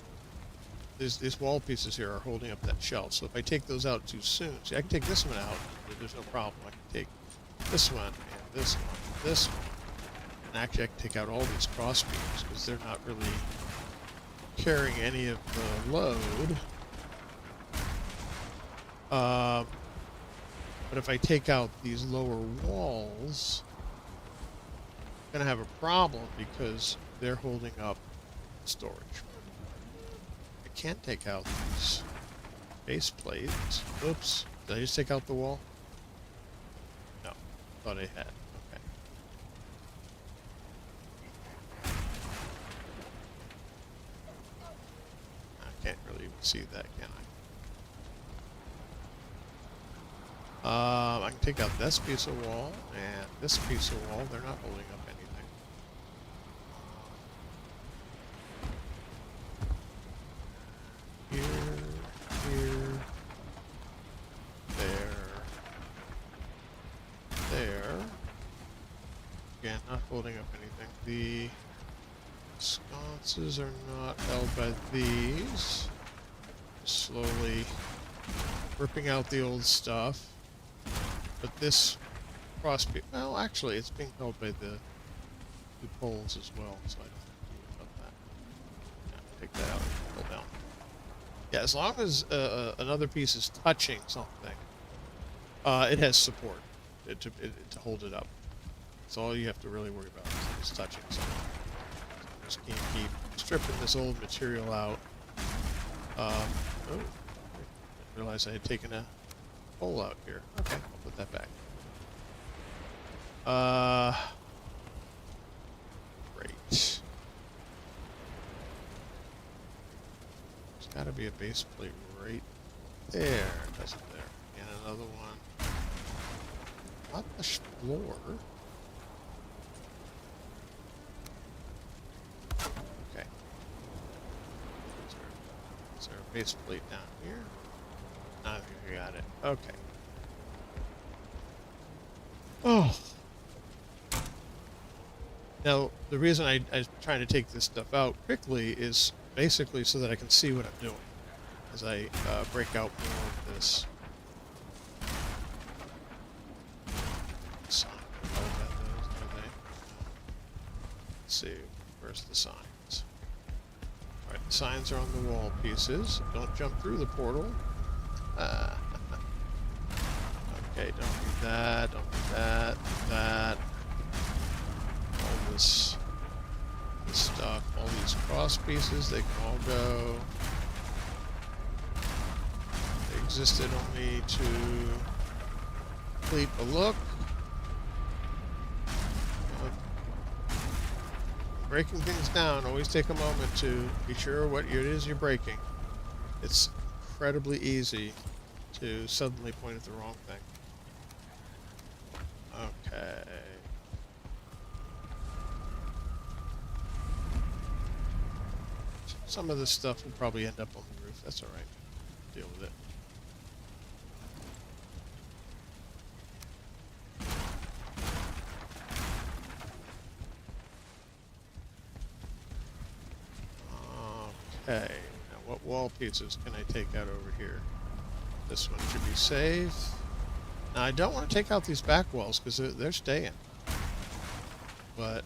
These wall pieces here are holding up that shelf. So if I take those out too soon, see, I can take this one out. There's no problem. I can take this one and this one and this one. And actually I can take out all these cross beams because they're not really carrying any of the load. But if I take out these lower walls, I'm going to have a problem because they're holding up storage. I can't take out these base plates. Oops. Did I just take out the wall? No. Thought I had. Okay. I can't really even see that, can I? I can take out this piece of wall and this piece of wall. They're not holding up anything. Here, there. Again, not holding up anything. The sconces are not held by these. Slowly ripping out the old stuff. But this crossbeam, well, actually, it's being held by the poles as well, so I don't have to worry about that. Yeah, take that out and pull down. Yeah, as long as another piece is touching something, it has support to hold it up. So all you have to really worry about is touching something. So just can't keep stripping this old material out. Oh, I didn't realize I had taken a hole out here. Okay, I'll put that back. Great. There's gotta be a base plate right there, doesn't there? And another one. Not the floor. Okay. Is there a base plate down here? I think I got it. Okay. Oh. Now, the reason I'm trying to take this stuff out quickly is basically so that I can see what I'm doing as I break out more of this. Sign. Oh, got those, are they? Let's see. Where's the signs? Alright, the signs are on the wall pieces. Don't jump through the portal. Okay, don't do that, don't do that, that. All this stuff, all these cross pieces, they can all go. They existed only to complete a look. Breaking things down, always take a moment to be sure what it is you're breaking. It's incredibly easy to suddenly point at the wrong thing. Okay. Some of this stuff will probably end up on the roof. That's alright. Deal with it. Okay. Now what wall pieces can I take out over here? This one should be safe. Now I don't want to take out these back walls because they're staying. But,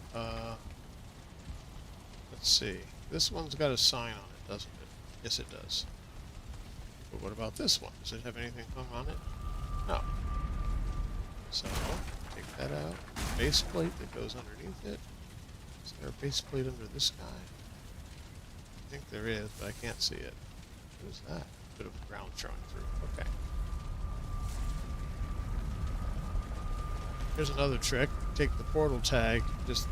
let's see. This one's got a sign on it, doesn't it? Yes, it does. But what about this one? Does it have anything hung on it? No. So, take that out. Base plate that goes underneath it. Is there a base plate under this guy? I think there is, but I can't see it. What is that? Bit of ground showing through. Okay. Here's another trick. Take the portal tag, just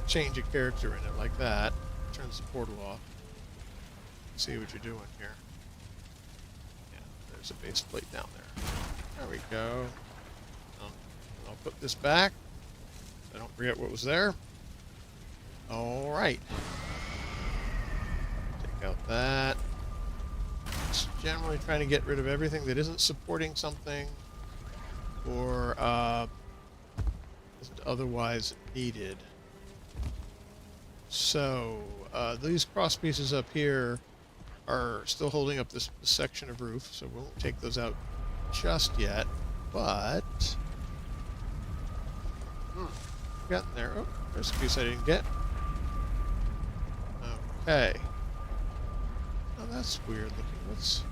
change a character in it like that. Turns the portal off. See what you're doing here. Yeah, there's a base plate down there. There we go. I'll put this back so I don't forget what was there. Alright. Take out that. Just generally trying to get rid of everything that isn't supporting something or isn't otherwise needed. So, these cross pieces up here are still holding up this section of roof, so we won't take those out just yet, but... got in there. Oh, there's a piece I didn't get. Okay. Oh, that's weird looking. What's...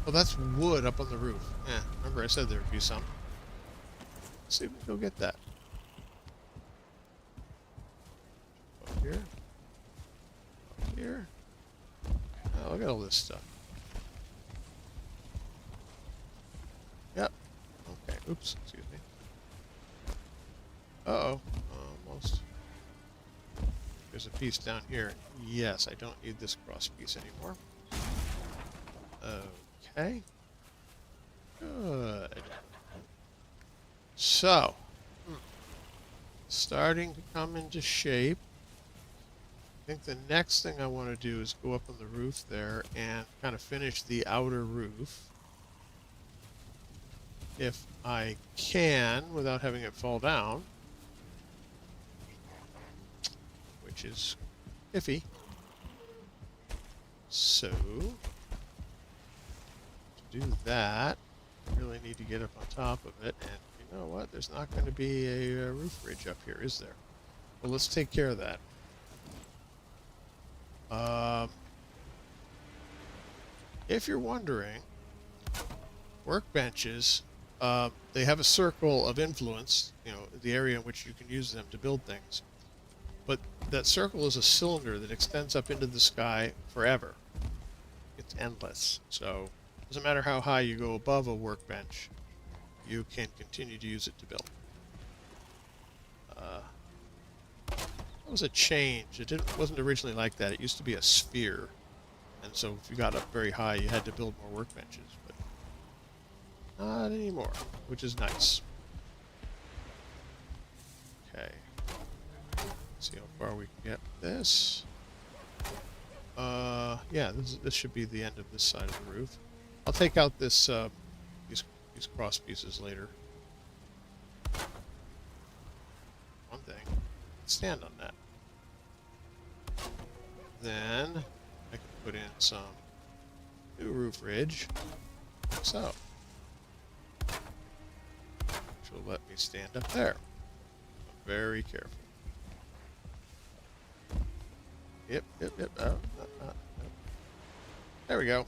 Oh, that's wood up on the roof. Yeah, remember I said there would be some. Let's see if we can go get that. Up here. Up here. Oh, look at all this stuff. Yep. Okay. Oops. Excuse me. Uh-oh. Almost. There's a piece down here. Yes, I don't need this cross piece anymore. Okay. Good. So, starting to come into shape. I think the next thing I want to do is go up on the roof there and kind of finish the outer roof. If I can, without having it fall down. Which is iffy. So, to do that, I really need to get up on top of it. And you know what? There's not going to be a roof ridge up here, is there? Well, let's take care of that. If you're wondering, workbenches, they have a circle of influence, you know, the area in which you can use them to build things. But that circle is a cylinder that extends up into the sky forever. It's endless. So Doesn't matter how high you go above a workbench, you can continue to use it to build. That was a change. It wasn't originally like that. It used to be a sphere. And so if you got up very high, you had to build more workbenches. But not anymore, which is nice. Okay. Let's see how far we can get with this. Yeah, this should be the end of this side of the roof. I'll take out this these cross pieces later. One thing, stand on that. Then I can put in some new roof ridge, like so, which will let me stand up there. Very careful. Yep. There we go.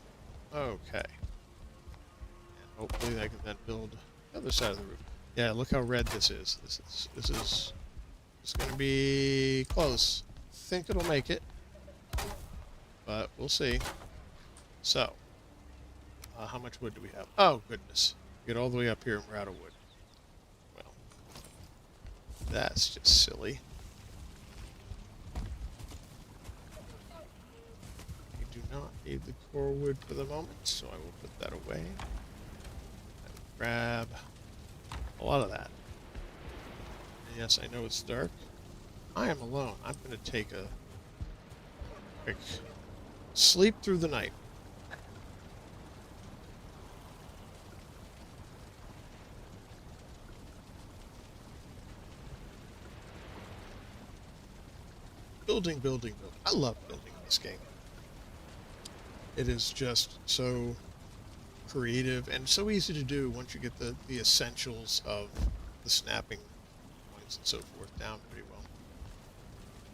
Okay. And hopefully I can then build the other side of the roof. Yeah, look how red this is. This is going to be close. I think it'll make it, but we'll see. So, how much wood do we have? Oh goodness, get all the way up here and we're out of wood. Well, that's just silly. Do not need the core wood for the moment, so I will put that away. I will grab a lot of that. And yes, I know it's dark. I am alone. I'm going to take a quick sleep through the night. Building. I love building in this game. It is just so creative and so easy to do once you get the essentials of the snapping points and so forth down pretty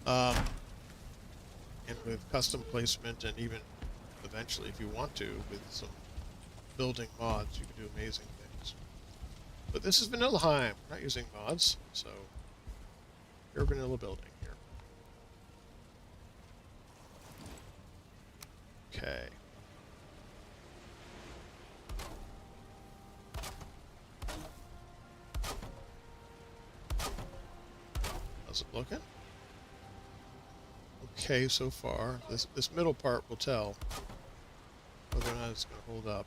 well. And with custom placement and even eventually, if you want to, with some building mods, you can do amazing things. But this is Vanillaheim. We're not using mods, so pure vanilla building here. Okay. How's it looking? Okay, so far. This middle part will tell whether or not it's going to hold up.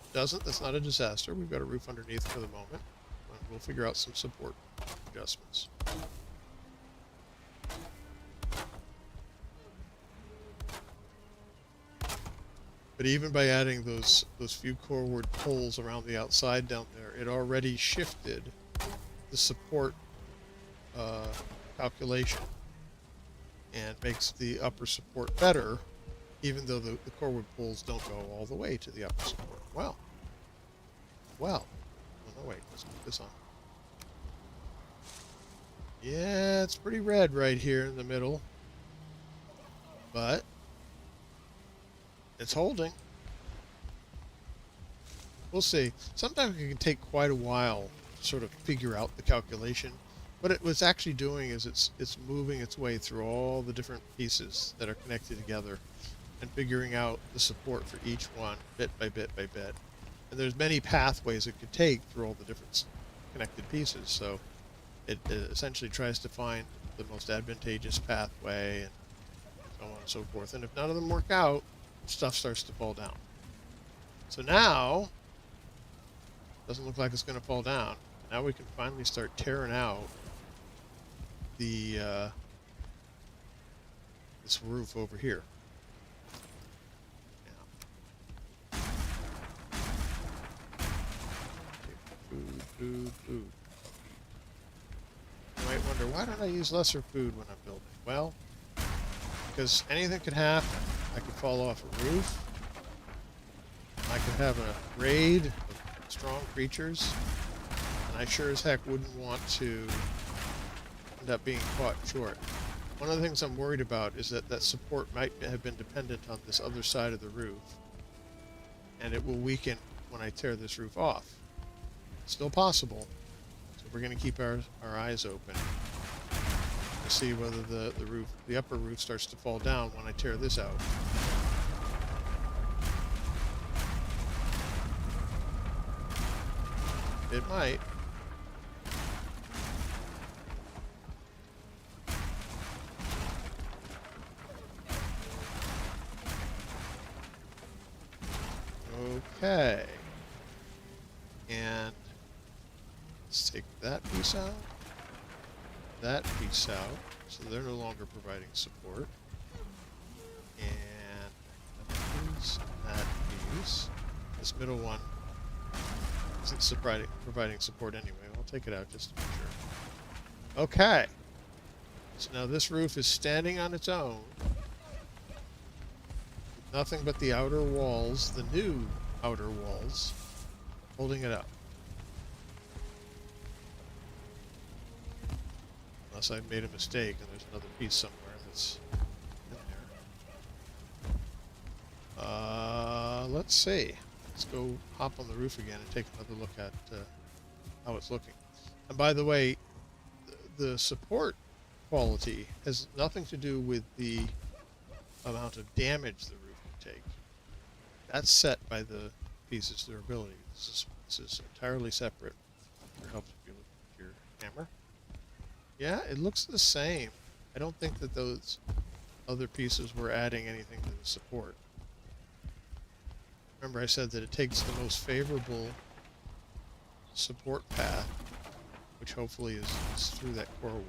If it doesn't, that's not a disaster. We've got a roof underneath for the moment. And we'll figure out some support adjustments. But even by adding those few core wood poles around the outside down there, it already shifted the support calculation and makes the upper support better, even though the core wood poles don't go all the way to the upper support. Well. Oh, no, wait. Let's put this on. Yeah, it's pretty red right here in the middle. But it's holding. We'll see. Sometimes it can take quite a while to sort of figure out the calculation. What it's actually doing is it's moving its way through all the different pieces that are connected together and figuring out the support for each one bit by bit by bit. And there's many pathways it could take through all the different connected pieces. So it essentially tries to find the most advantageous pathway and so on and so forth. And if none of them work out, stuff starts to fall down. So now, doesn't look like it's going to fall down. Now we can finally start tearing out the this roof over here. Yeah. Food. You might wonder, why don't I use lesser food when I'm building? Well, because anything could happen. I could fall off a roof. I could have a raid of strong creatures. And I sure as heck wouldn't want to end up being caught short. One of the things I'm worried about is that support might have been dependent on this other side of the roof. And it will weaken when I tear this roof off. Still possible. So we're going to keep our eyes open to see whether the upper roof starts to fall down when I tear this out. It might. Okay. And let's take that piece out. That piece out. So they're no longer providing support. And that piece. This middle one isn't providing support anyway. I'll take it out just to make sure. Okay. So now this roof is standing on its own. With nothing but the outer walls, the new outer walls, holding it up. Unless I made a mistake and there's another piece somewhere that's in there. Let's see. Let's go hop on the roof again and take another look at how it's looking. And by the way, the support quality has nothing to do with the amount of damage the roof can take. That's set by the piece's durability. This is entirely separate. It helps if you look at your camera. Yeah, it looks the same. I don't think that those other pieces were adding anything to the support. Remember I said that it takes the most favorable support path, which hopefully is through that core wood.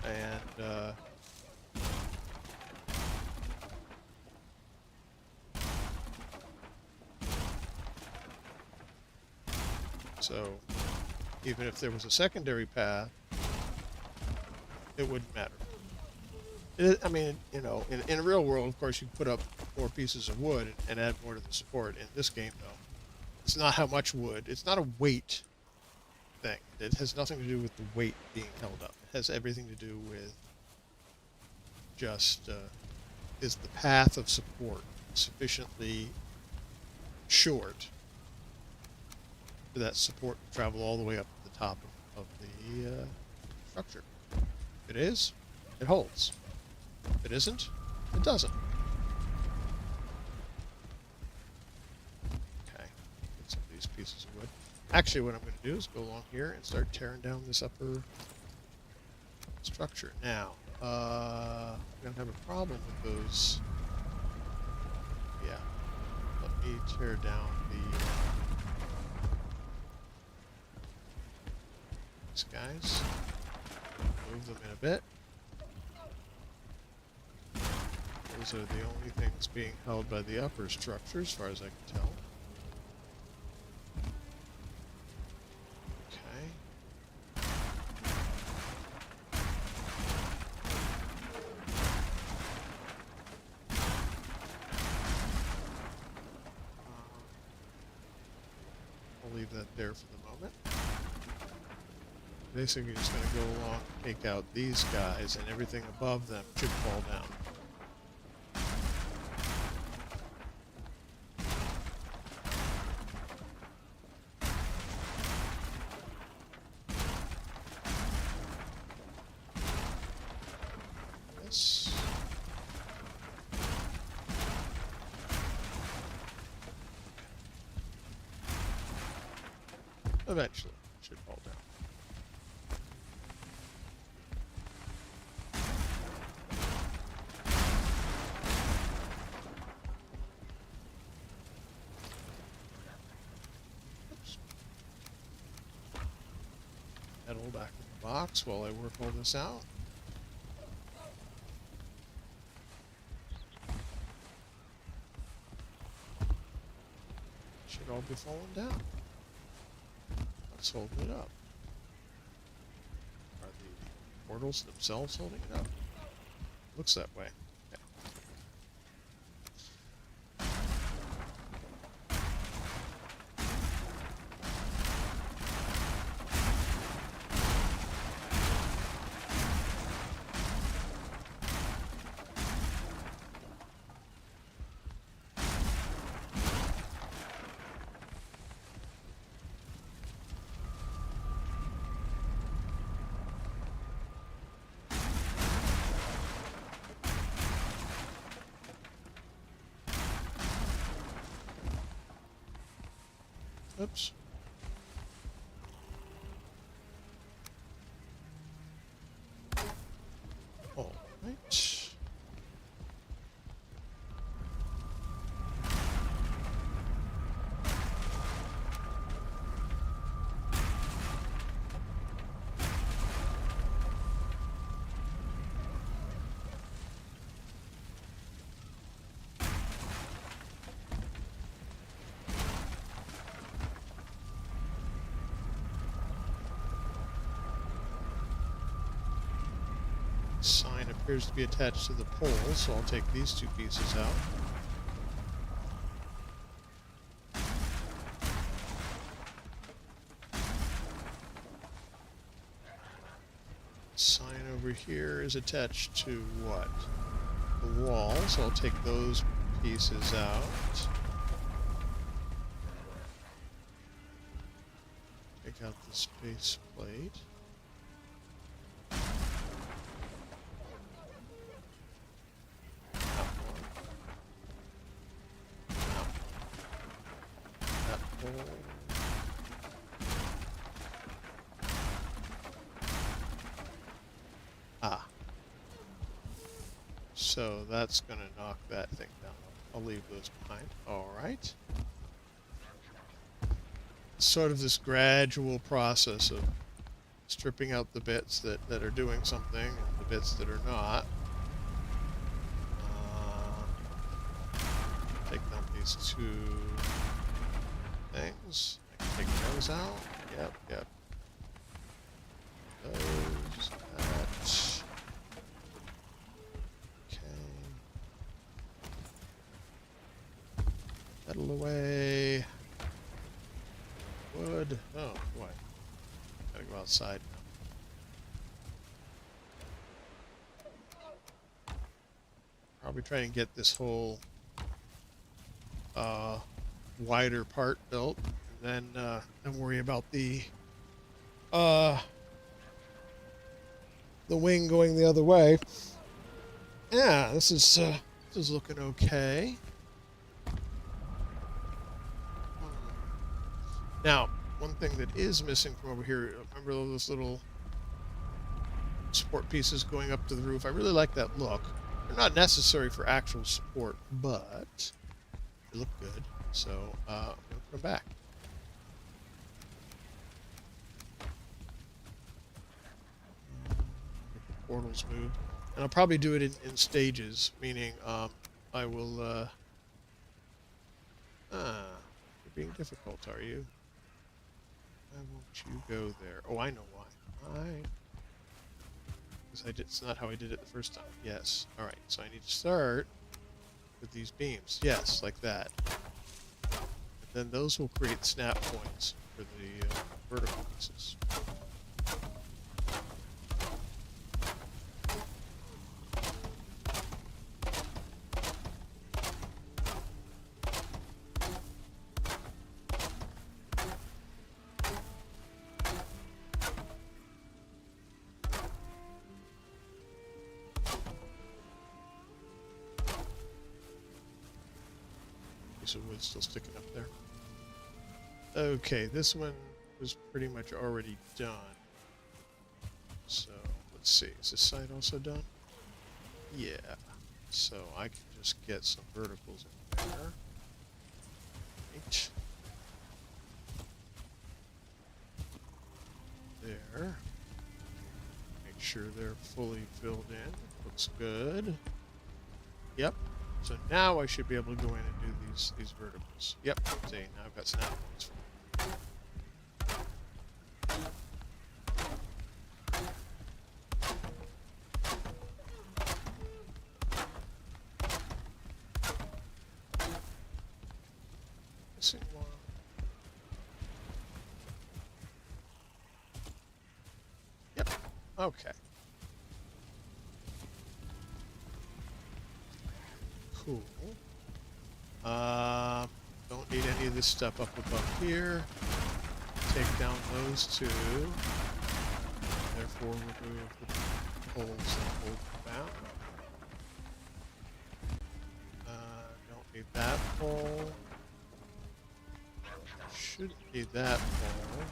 And so even if there was a secondary path, it wouldn't matter. I mean, you know, in a real world, of course, you put up more pieces of wood and add more to the support. In this game, though, it's not how much wood. It's not a weight thing. It has nothing to do with the weight being held up. It has everything to do with just is the path of support sufficiently short for that support to travel all the way up to the top of the structure. If it is, it holds. If it isn't, it doesn't. Okay, get some of these pieces of wood. Actually, what I'm going to do is go along here and start tearing down this upper structure. Now, we don't have a problem with those. Yeah, let me tear down these guys. Move them in a bit. Those are the only things being held by the upper structure, as far as I can tell. Okay. I'll leave that there for the moment. Basically, just going to go along, take out these guys, and everything above them should fall down. This. Eventually, it should fall down. Metal back in the box while I work all this out. Should all be falling down. What's holding it up? Are the portals themselves holding it up? Looks that way. Oops. All right. Sign appears to be attached to the pole, so I'll take these two pieces out. Sign over here is attached to what? The wall, so I'll take those pieces out. Take out the space plate. Ah. So that's going to knock that thing down. I'll leave those behind. Alright. Sort of this gradual process of stripping out the bits that are doing something and the bits that are not. Take down these two things. I can take those out. Yep. Those, that. Okay. Metal away. Wood. Oh, boy. Gotta go outside now. Probably try and get this whole wider part built, and then worry about the wing going the other way. Yeah, this is looking okay. Now, one thing that is missing from over here, remember those little support pieces going up to the roof? I really like that look. They're not necessary for actual support, but they look good. So, I'm going to put them back. Get the portals moved. And I'll probably do it in stages, meaning I will... you're being difficult, are you? Why won't you go there? Oh, I know why. Why? Because it's not how I did it the first time. Yes. Alright, so I need to start with these beams. Yes, like that. And then those will create snap points for the vertical pieces. Piece of wood still sticking up there. Okay, this one was pretty much already done. So, let's see. Is this side also done? Yeah. So, I can just get some verticals in there. Right. There. Make sure they're fully filled in. Looks good. Yep. So now I should be able to go in and do these verticals. Yep. See, now I've got snap points for them. Missing one. Yep. Okay. Cool. Don't need any of this stuff up above here. Take down those two. Therefore, remove the poles that hold them out. Don't need that pole. Shouldn't need that wall.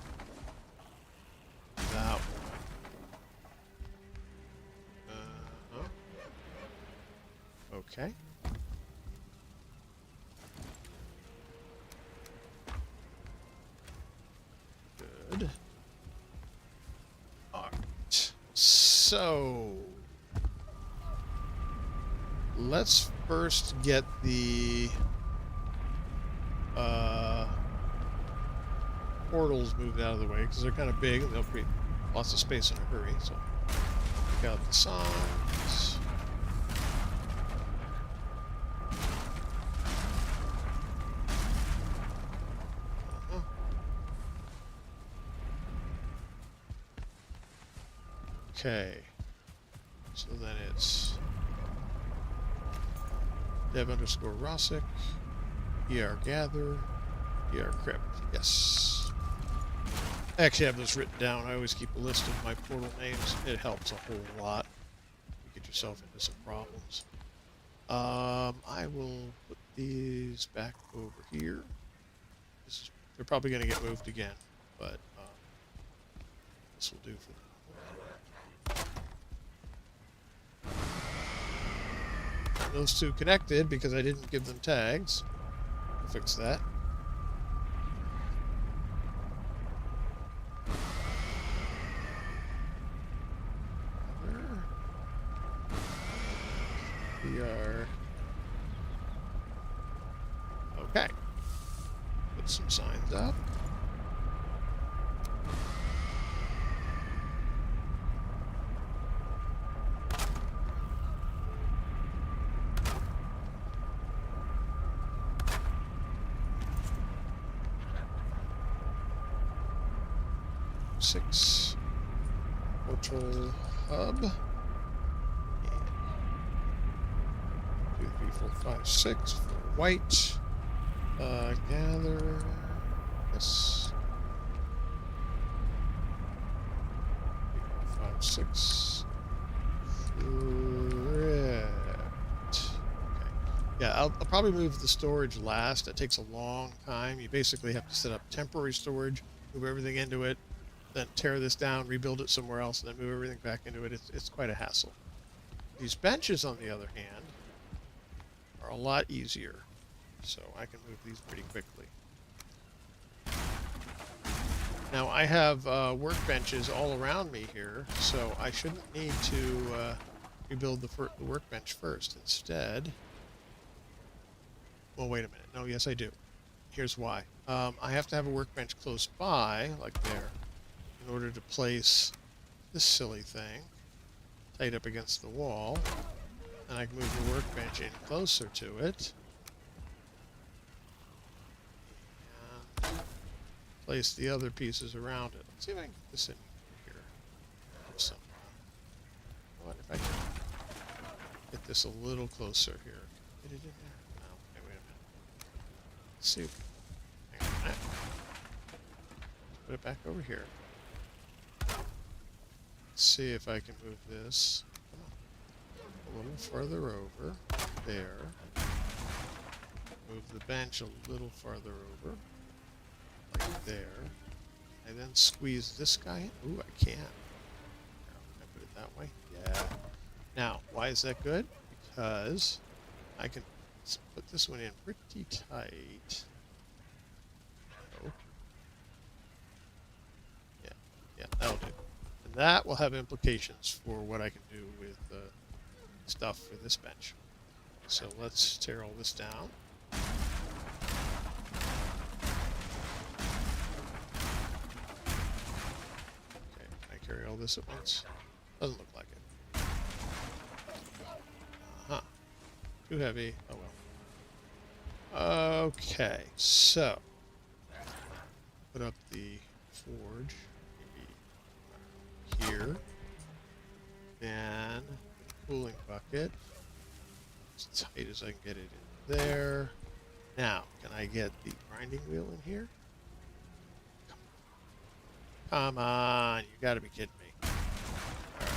That one. Okay. Good. Alright. So let's first get the portals moved out of the way because they're kind of big and they'll create lots of space in a hurry. So check out the signs. Okay, so then it's dev_Rosic, gather, crypt. Yes. I actually have those written down. I always keep a list of my portal names. It helps a whole lot. You get yourself into some problems. I will put these back over here. They're probably going to get moved again, but this will do for them. Those two connected because I didn't give them tags. I'll fix that. We are okay. Put some signs up. Six portal hub. 2, 3, 4, 5, 6 for white. Gather. Yes. 3, 4, 5, 6. Red. Okay. Yeah, I'll probably move the storage last. It takes a long time. You basically have to set up temporary storage, move everything into it, then tear this down, rebuild it somewhere else, and then move everything back into it. It's quite a hassle. These benches, on the other hand, are a lot easier, so I can move these pretty quickly. Now, I have workbenches all around me here, so I shouldn't need to rebuild the workbench first. Instead, well, wait a minute. No, yes, I do. Here's why. I have to have a workbench close by, like there, in order to place this silly thing tight up against the wall. And I can move the workbench in closer to it. And place the other pieces around it. Let's see if I can get this in here. What if I can get this a little closer here? Get it in there? No. Okay, wait a minute. Let's see. Hang on a minute. Put it back over here. See if I can move this a little further over there. Move the bench a little farther over right there. And then squeeze this guy in. Ooh, I can. Can I put it that way? Yeah. Now, why is that good? Because I can put this one in pretty tight. Oh. Yeah, that'll do. And that will have implications for what I can do with stuff for this bench. So let's tear all this down. Okay, can I carry all this at once? Doesn't look like it. Uh-huh. Too heavy. Oh well. Okay, so put up the forge. Here, and cooling bucket as tight as I can get it in there. Now, can I get the grinding wheel in here? Come on, you gotta be kidding me. All right.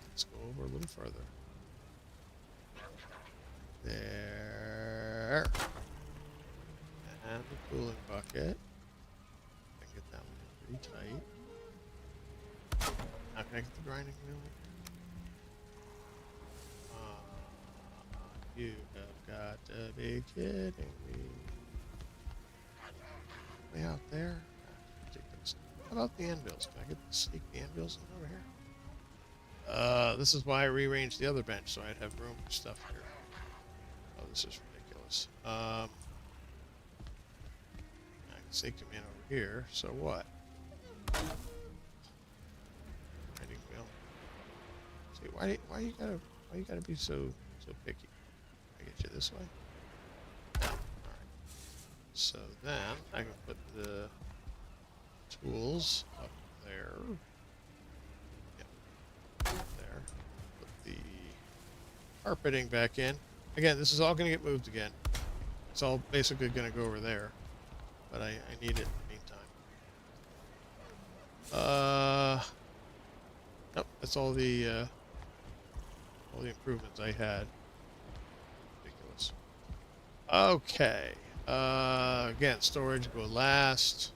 Let's go over a little further. there. And the cooling bucket. I can get that one in pretty tight. How can I get the grinding wheel? You have got to be kidding me. Way out there? That's ridiculous. How about the anvils? Can I get sneak the anvils in over here? This is why I rearranged the other bench, so I'd have room for stuff here. Oh, this is ridiculous. I can sneak them in over here, so what? Grinding wheel. See, why you gotta be so picky? Can I get you this way? No. Alright. So then I can put the tools up there. Yep. There. Put the carpeting back in. Again, this is all going to get moved again. It's all basically going to go over there. But I need it in the meantime. Nope, that's all the improvements I had. Ridiculous. Okay. Again, storage go last.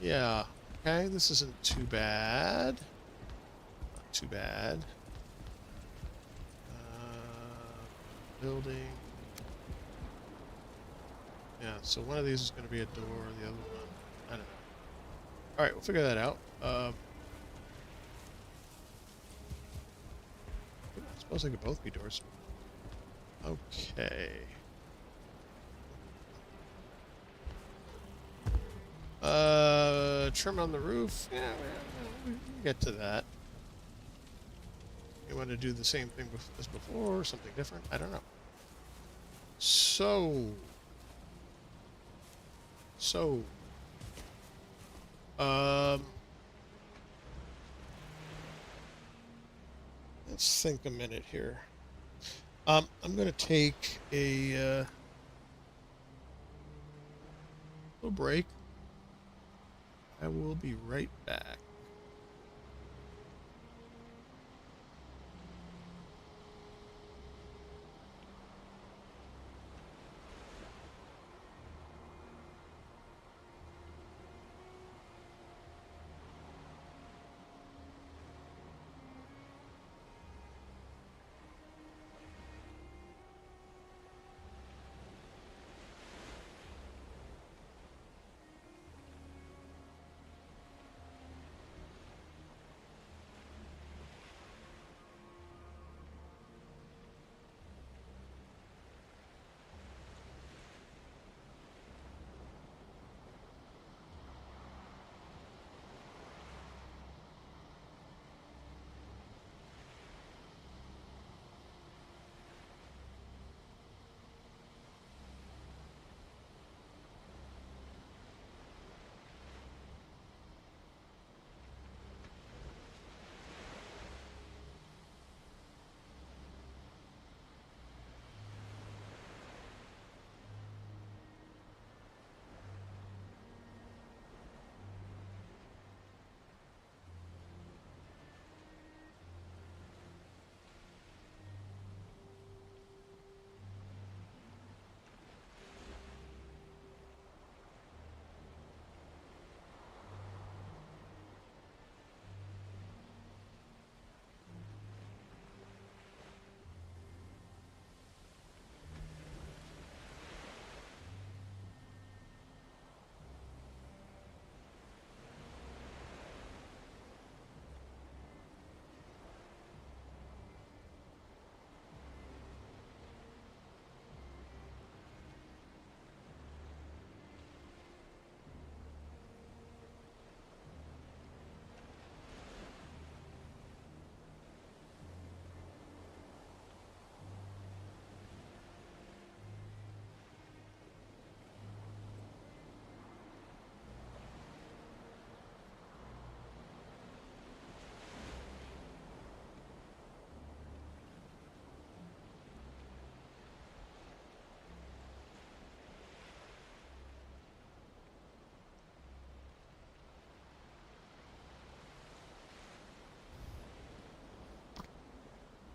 Yeah. Okay, this isn't too bad. Not too bad. Building. Yeah, so one of these is going to be a door, the other one, I don't know. Alright, we'll figure that out. I suppose they could both be doors. Okay. Trim on the roof. Yeah, we can get to that. You want to do the same thing as before, or something different? I don't know. So, let's think a minute here. I'm going to take a little break. I will be right back.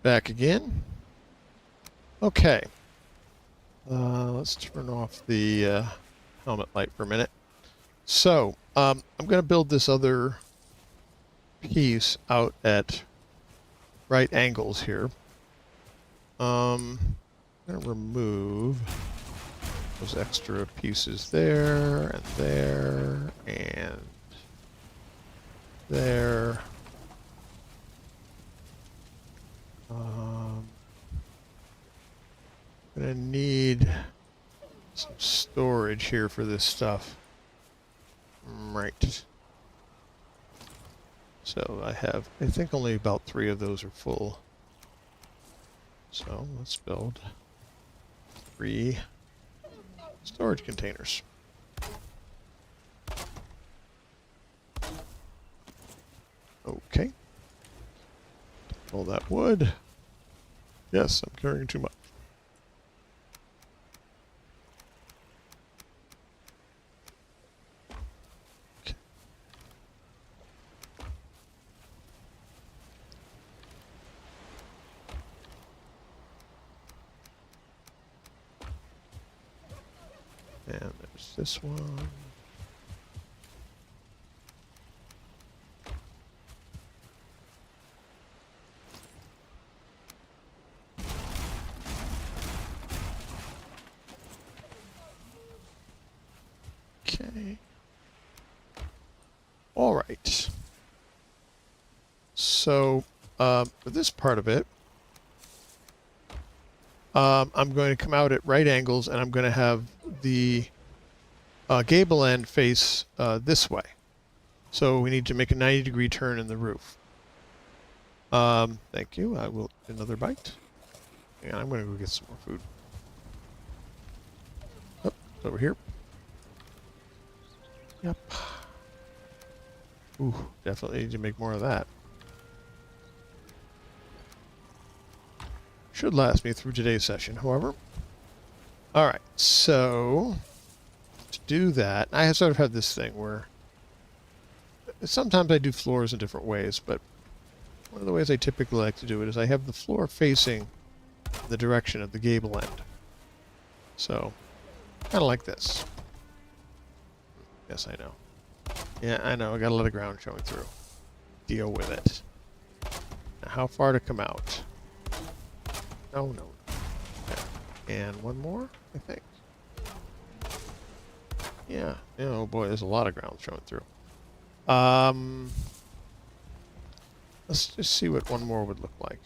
Back again. Okay. Let's turn off the helmet light for a minute. So, I'm going to build this other piece out at right angles here. I'm going to remove those extra pieces there and there and there. I'm going to need some storage here for this stuff. Right. So I think only about 3 of those are full. So let's build 3 storage containers. Okay. All that wood. Yes, I'm carrying too much. Okay. And there's this one. Okay. All right. So, for this part of it, I'm going to come out at right angles, and I'm going to have the gable end face this way. So we need to make a 90-degree turn in the roof. Thank you. I will eat another bite. And I'm going to go get some more food. Oh, it's over here. Yep. Ooh, definitely need to make more of that. Should last me through today's session, however. Alright, so to do that, I sort of have this thing where sometimes I do floors in different ways, but one of the ways I typically like to do it is I have the floor facing the direction of the gable end. So, kind of like this. Yes, I know. Yeah, I know. I got a lot of ground showing through. Deal with it. Now, how far to come out? No, no. Okay. And one more, I think. Yeah. Oh boy, there's a lot of ground showing through. Let's just see what one more would look like.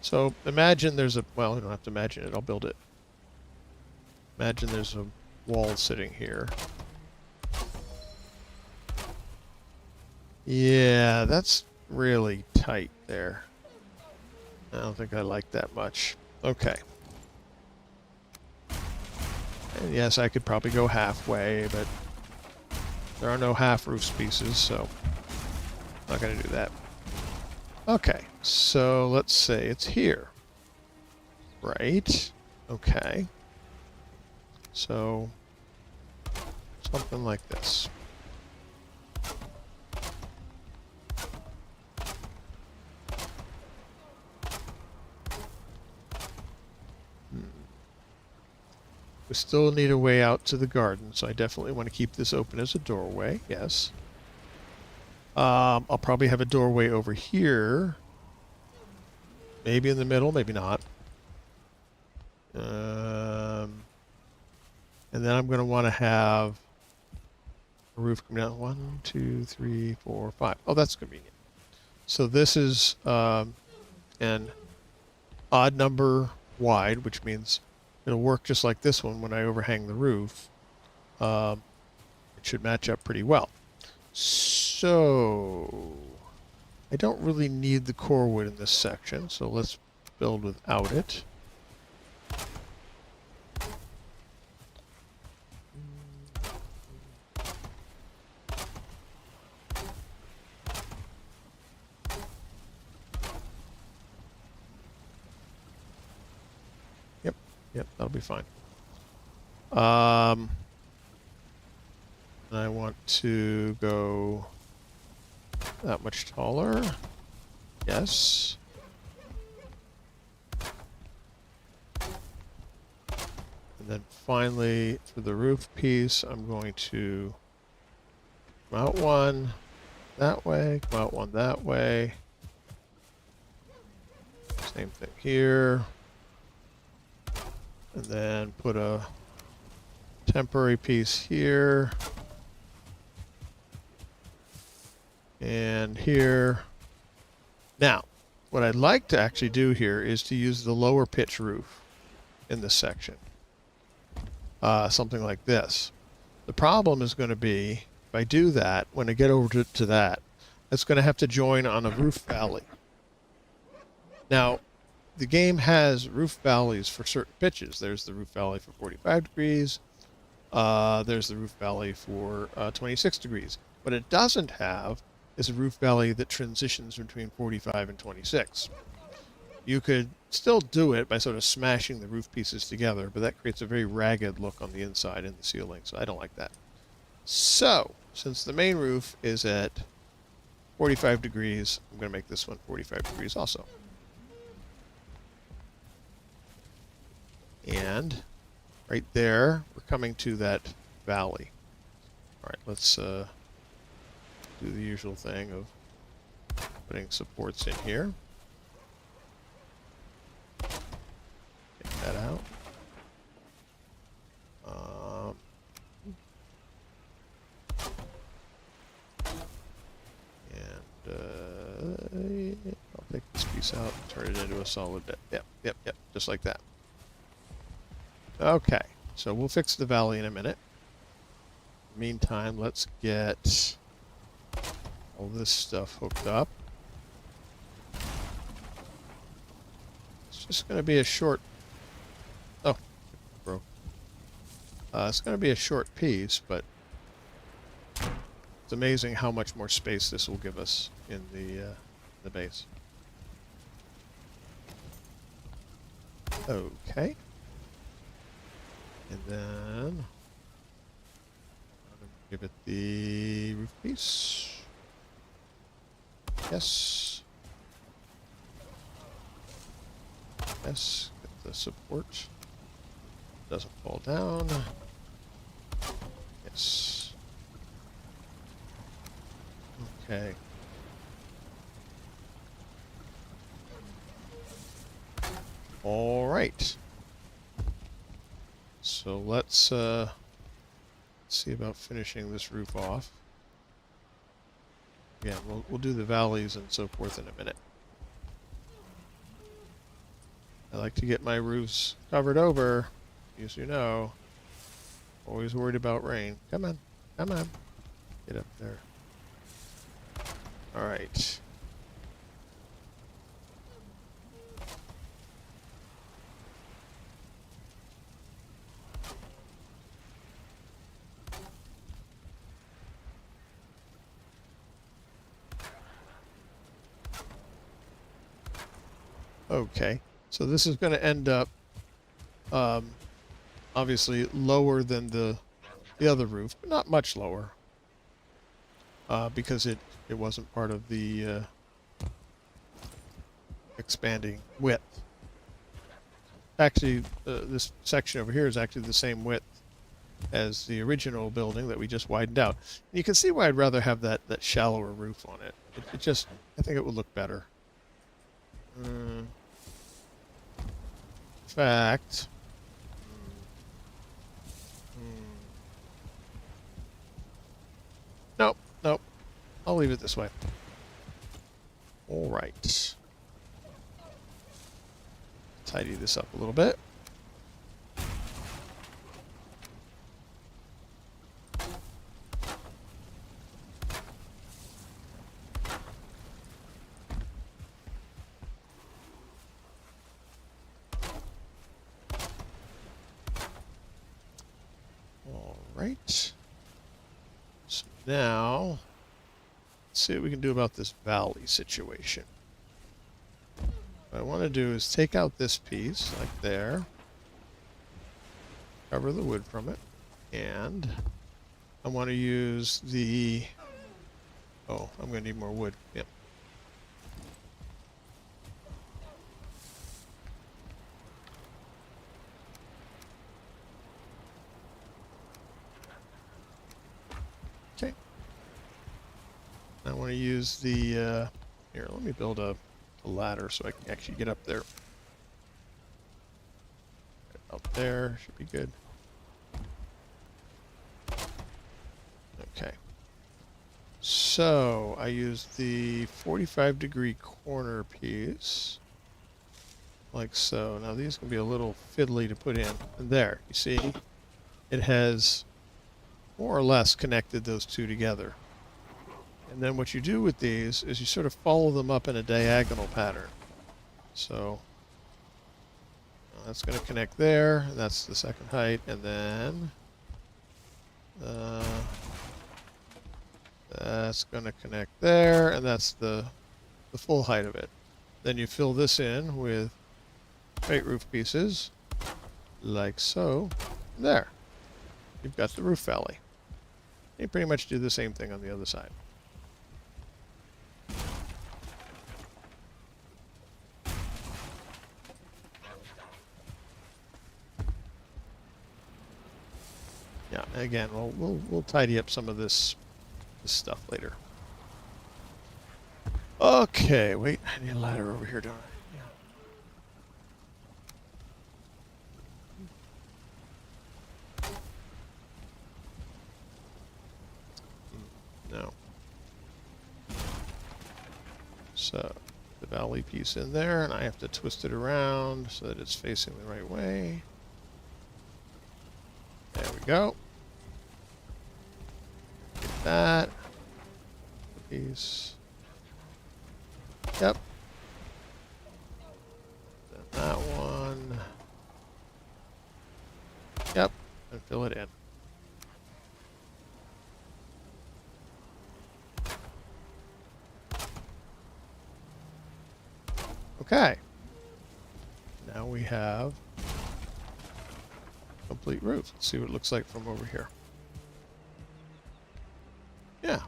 So imagine there's a, well, you don't have to imagine it, I'll build it. Imagine there's a wall sitting here. Yeah, that's really tight there. I don't think I like that much. Okay. And yes, I could probably go halfway, but there are no half roof pieces, so I'm not going to do that. Okay, so let's say it's here. Right. Okay. So, something like this. We still need a way out to the garden, so I definitely want to keep this open as a doorway, yes. I'll probably have a doorway over here. Maybe in the middle, maybe not. And then I'm going to want to have a roof coming down. 1, 2, 3, 4, 5. Oh, that's convenient. So this is an odd number wide, which means it'll work just like this one when I overhang the roof. It should match up pretty well. So I don't really need the core wood in this section, so let's build without it. Yep, that'll be fine. And I want to go that much taller. Yes. And then finally, for the roof piece, I'm going to come out one that way, come out one that way. Same thing here. And then put a temporary piece here. And here. Now, what I'd like to actually do here is to use the lower pitch roof in this section. Something like this. The problem is going to be, if I do that, when I get over to that, it's going to have to join on a roof valley. Now, the game has roof valleys for certain pitches. There's the roof valley for 45 degrees. There's the roof valley for 26 degrees. What it doesn't have is a roof valley that transitions between 45 and 26. You could still do it by sort of smashing the roof pieces together, but that creates a very ragged look on the inside and the ceiling, so I don't like that. So, since the main roof is at 45 degrees, I'm going to make this one 45 degrees also. And right there, we're coming to that valley. All right, let's do the usual thing of putting supports in here. Take that out. I'll take this piece out and turn it into a solid bit. Yep, just like that. Okay, so we'll fix the valley in a minute. Meantime, let's get all this stuff hooked up. It's just going to be a short... Oh, broke. It's going to be a short piece, but it's amazing how much more space this will give us in the base. Okay. And then give it the roof piece. Yes. Yes. Get the support. Doesn't fall down. Yes. Okay. All right. So let's see about finishing this roof off. Yeah, we'll do the valleys and so forth in a minute. I like to get my roofs covered over, as you know. Always worried about rain. Come on, come on. Get up there. All right. Okay, so this is going to end up obviously lower than the other roof, but not much lower because it wasn't part of the expanding width. Actually, this section over here is actually the same width as the original building that we just widened out. And you can see why I'd rather have that shallower roof on it. It just, I think it would look better. In fact, nope, I'll leave it this way. All right. Tidy this up a little bit. All right. So now, let's see what we can do about this valley situation. What I want to do is take out this piece, like there, cover the wood from it, and I want to use the... Oh, I'm going to need more wood. Yep. Okay. I want to use the... Here, let me build a ladder so I can actually get up there. Up there should be good. Okay. So I used the 45-degree corner piece, like so. Now these can be a little fiddly to put in. And there, you see, it has more or less connected those two together. And then what you do with these is you sort of follow them up in a diagonal pattern. So that's going to connect there. That's the second height, and then that's going to connect there, and that's the full height of it. Then you fill this in with straight roof pieces, like so. There, you've got the roof valley. You pretty much do the same thing on the other side. Yeah, again, we'll tidy up some of this stuff later. Okay, wait, I need a ladder over here, don't I? Yeah. No. So, the valley piece in there, and I have to twist it around so that it's facing the right way. There we go. Get that piece. Yep. Then that one. Yep. And fill it in. Okay. Now we have a complete roof. Let's see what it looks like from over here. Yeah.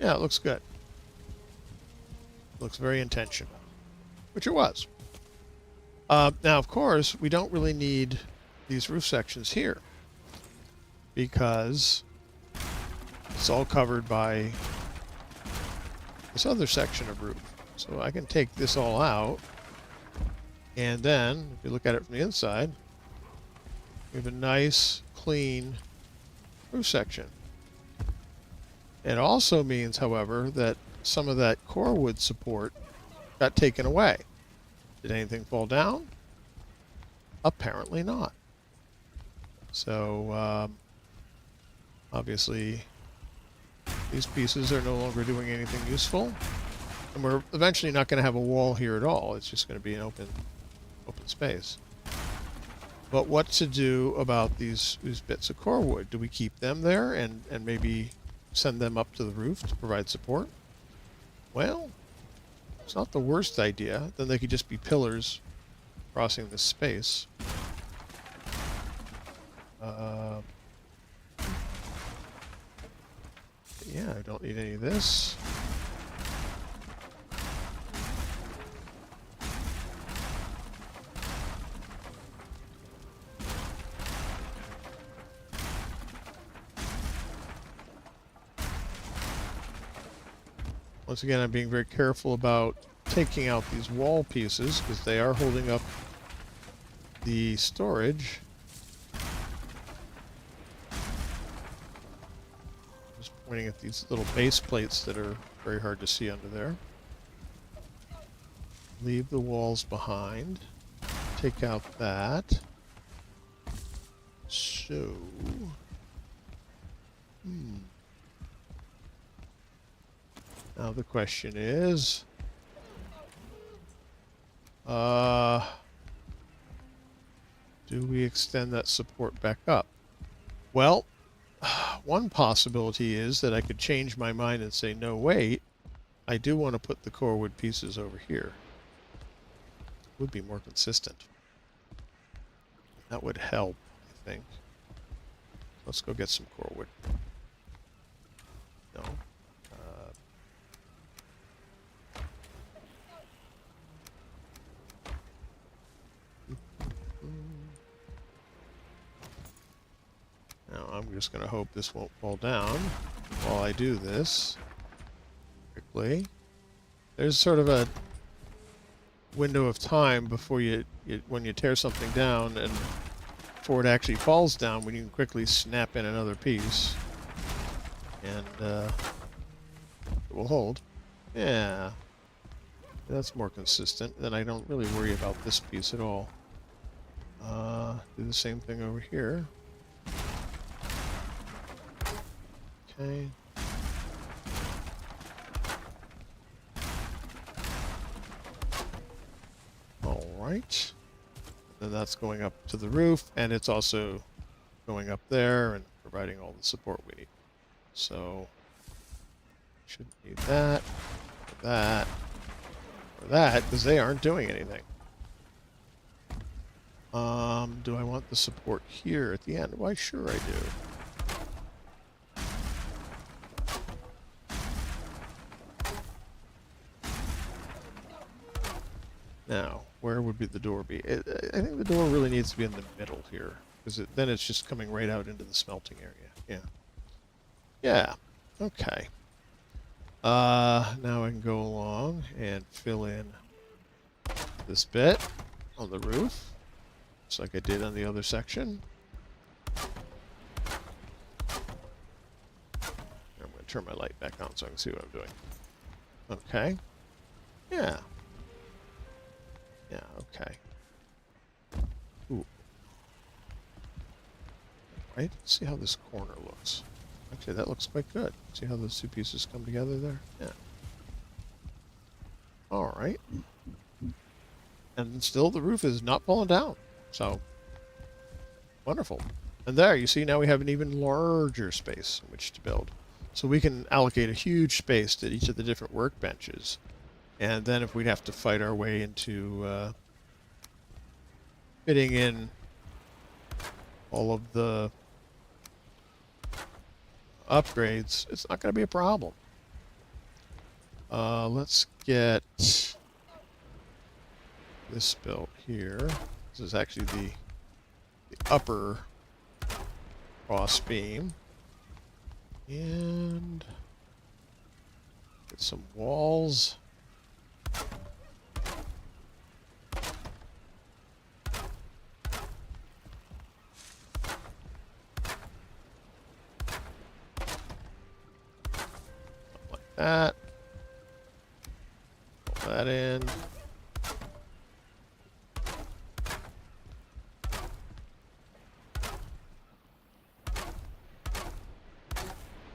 Yeah, it looks good. Looks very intentional, which it was. Now, of course, we don't really need these roof sections here because it's all covered by this other section of roof. So I can take this all out, and then, if you look at it from the inside, we have a nice, clean roof section. It also means, however, that some of that core wood support got taken away. Did anything fall down? Apparently not. So, obviously, these pieces are no longer doing anything useful. And we're eventually not going to have a wall here at all. It's just going to be an open space. But what to do about these bits of core wood? Do we keep them there and maybe send them up to the roof to provide support? Well, it's not the worst idea. Then they could just be pillars crossing this space. Yeah, I don't need any of this. Once again, I'm being very careful about taking out these wall pieces because they are holding up the storage. Just pointing at these little base plates that are very hard to see under there. Leave the walls behind. Take out that. So... Now the question is, do we extend that support back up? Well, one possibility is that I could change my mind and say, no, wait, I do want to put the core wood pieces over here. Would be more consistent. That would help, I think. Let's go get some core wood. No. Now I'm just going to hope this won't fall down while I do this quickly. There's sort of a window of time before when you tear something down and before it actually falls down, when you can quickly snap in another piece and it will hold. Yeah, that's more consistent. Then I don't really worry about this piece at all. Do the same thing over here. Okay. All right. Then that's going up to the roof, and it's also going up there and providing all the support we need. So, shouldn't need that, or that, or that, because they aren't doing anything. Do I want the support here at the end? Why, sure I do. Now, where would be the door be? I think the door really needs to be in the middle here, because then it's just coming right out into the smelting area. Yeah. Yeah. Okay. Now I can go along and fill in this bit on the roof, just like I did on the other section. I'm going to turn my light back on so I can see what I'm doing. Okay. Yeah. Yeah, okay. Ooh. Right? Let's see how this corner looks. Actually, that looks quite good. See how those two pieces come together there? Yeah. Alright. And still the roof is not falling down. So, wonderful. And there, you see, now we have an even larger space in which to build. So we can allocate a huge space to each of the different workbenches. And then if we'd have to fight our way into fitting in all of the upgrades, it's not going to be a problem. Let's get this built here. This is actually the upper cross beam. And get some walls. Like that. Pull that in.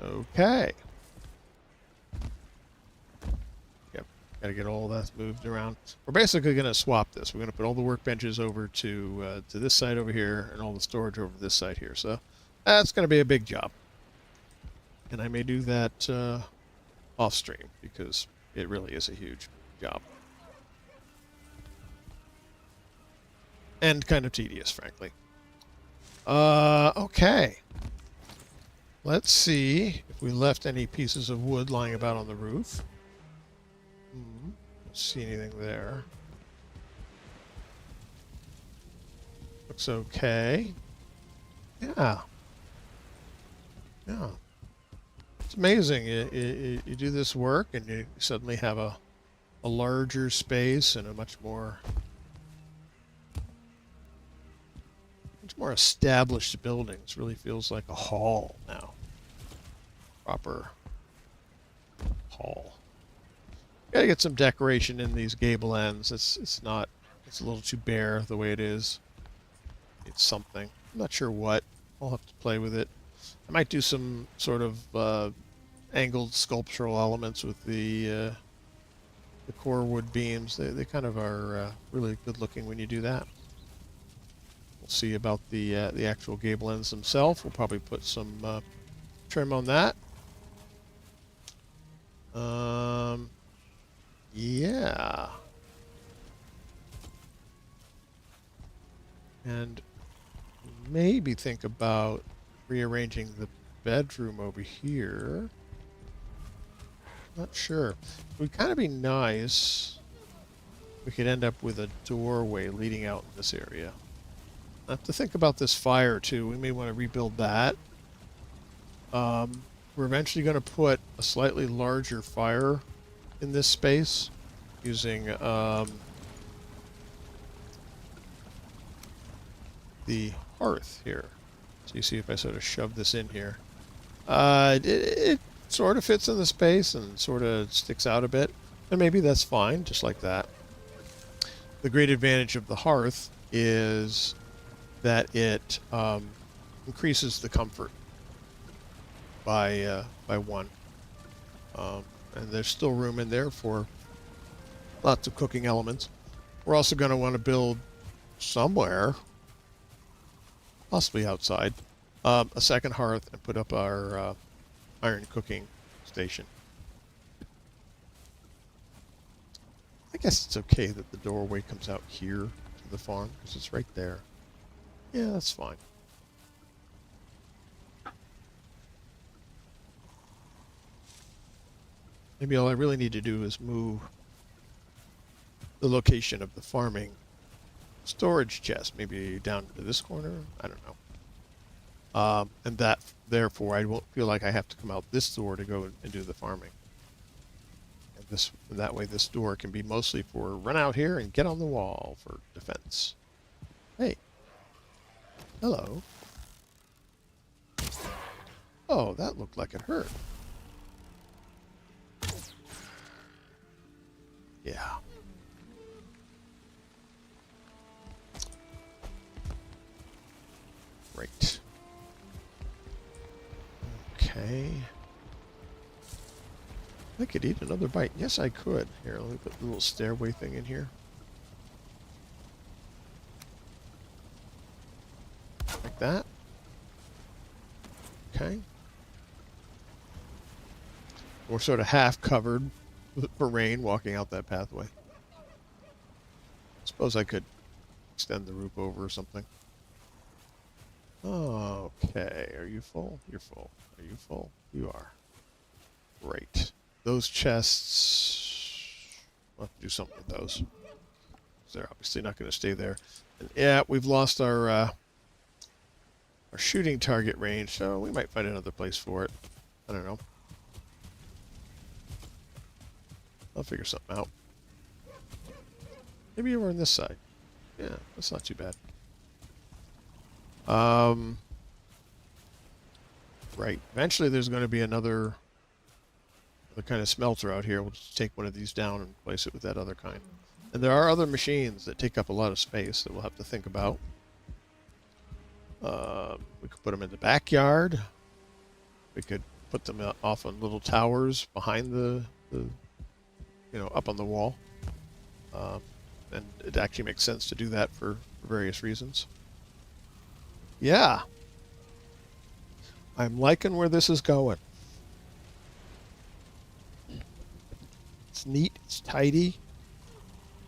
Okay. Yep. Got to get all that moved around. We're basically going to swap this. We're going to put all the workbenches over to this side over here and all the storage over this side here. So that's going to be a big job. And I may do that off stream because it really is a huge job. And kind of tedious, frankly. Okay. Let's see if we left any pieces of wood lying about on the roof. Don't see anything there. Looks okay. Yeah. Yeah. It's amazing. You do this work and you suddenly have a larger space and a much more established building. It really feels like a hall now. Proper hall. Gotta get some decoration in these gable ends. It's a little too bare the way it is. It's something. I'm not sure what. I'll have to play with it. I might do some sort of angled sculptural elements with the core wood beams. They kind of are really good looking when you do that. We'll see about the actual gable ends themselves. We'll probably put some trim on that. Yeah. And maybe think about rearranging the bedroom over here. Not sure. It would kind of be nice. We could end up with a doorway leading out in this area. I have to think about this fire too. We may want to rebuild that. We're eventually going to put a slightly larger fire in this space using the hearth here. So you see if I sort of shove this in here. It sort of fits in the space and sort of sticks out a bit. And maybe that's fine, just like that. The great advantage of the hearth is that it increases the comfort by one. And there's still room in there for lots of cooking elements. We're also going to want to build somewhere, possibly outside, a second hearth and put up our iron cooking station. I guess it's okay that the doorway comes out here to the farm because it's right there. Yeah, that's fine. Maybe all I really need to do is move the location of the farming storage chest, maybe down to this corner. I don't know. And that, therefore, I won't feel like I have to come out this door to go and do the farming. And that way, this door can be mostly for run out here and get on the wall for defense. Hey. Hello. Oh, that looked like it hurt. Yeah. Right. Okay. I could eat another bite. Yes, I could. Here, let me put the little stairway thing in here. Like that. Okay. We're sort of half covered for rain walking out that pathway. Suppose I could extend the roof over or something. Okay. Are you full? You're full. Are you full? You are. Great. Those chests, we'll have to do something with those. They're obviously not going to stay there. And yeah, we've lost our shooting target range, so we might find another place for it. I don't know. I'll figure something out. Maybe over on this side. Yeah, that's not too bad. Right. Eventually there's going to be another kind of smelter out here. We'll just take one of these down and place it with that other kind. And there are other machines that take up a lot of space that we'll have to think about. We could put them in the backyard. We could put them off on little towers behind the up on the wall. And it actually makes sense to do that for various reasons. Yeah. I'm liking where this is going. It's neat, it's tidy,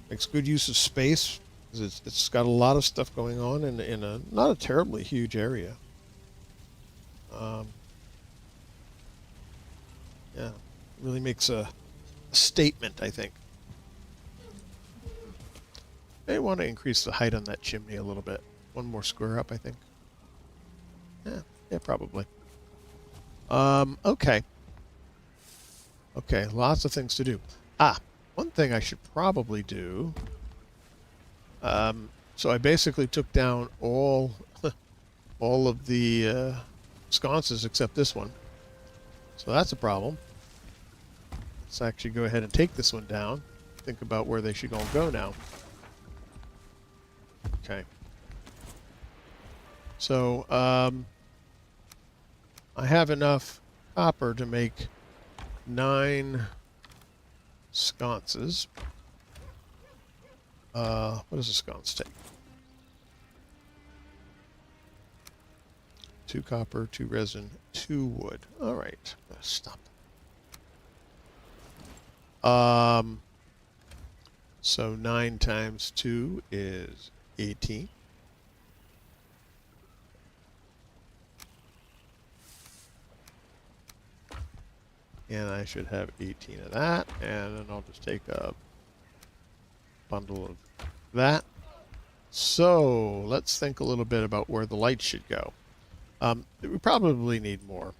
makes good use of space. It's got a lot of stuff going on in a not a terribly huge area. Yeah, really makes a statement, I think. May want to increase the height on that chimney a little bit. One more square up, I think. Yeah, probably. Okay. Okay, lots of things to do. One thing I should probably do. So I basically took down all of the sconces except this one. So that's a problem. Let's actually go ahead and take this one down. Think about where they should all go now. Okay. So I have enough copper to make 9 sconces. What does a sconce take? 2 copper, 2 resin, 2 wood. All right, stop. So 9 times 2 is 18. And I should have 18 of that. And then I'll just take a bundle of that. So let's think a little bit about where the lights should go. We probably need more,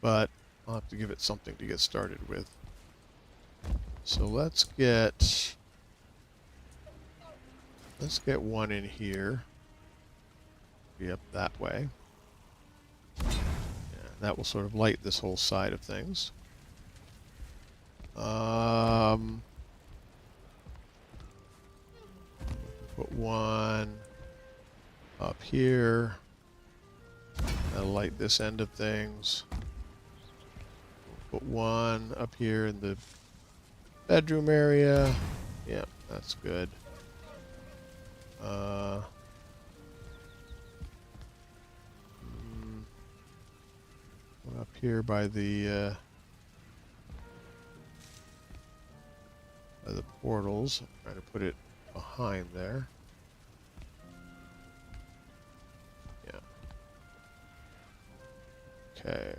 but I'll have to give it something to get started with. So let's get one in here. Be up that way. Yeah, that will sort of light this whole side of things. Put one up here. That'll light this end of things. Put one up here in the bedroom area. Yep, that's good. One up here by the portals. I'm trying to put it behind there. Yeah. Okay,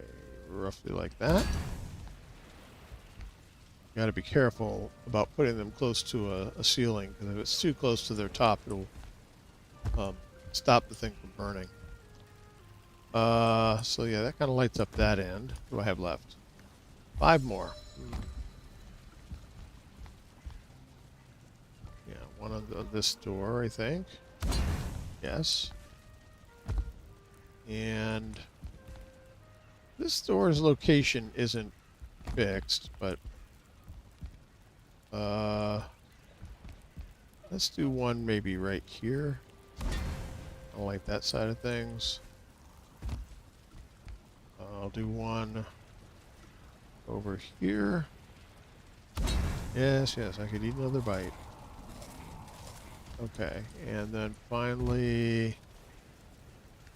roughly like that. Got to be careful about putting them close to a ceiling, because if it's too close to their top, it'll stop the thing from burning. So yeah, that kind of lights up that end. What do I have left? 5 more. Yeah, one on this door, I think. Yes. And this door's location isn't fixed, but let's do one maybe right here. I'll light that side of things. I'll do one over here. Yes, I could eat another bite. Okay, and then finally...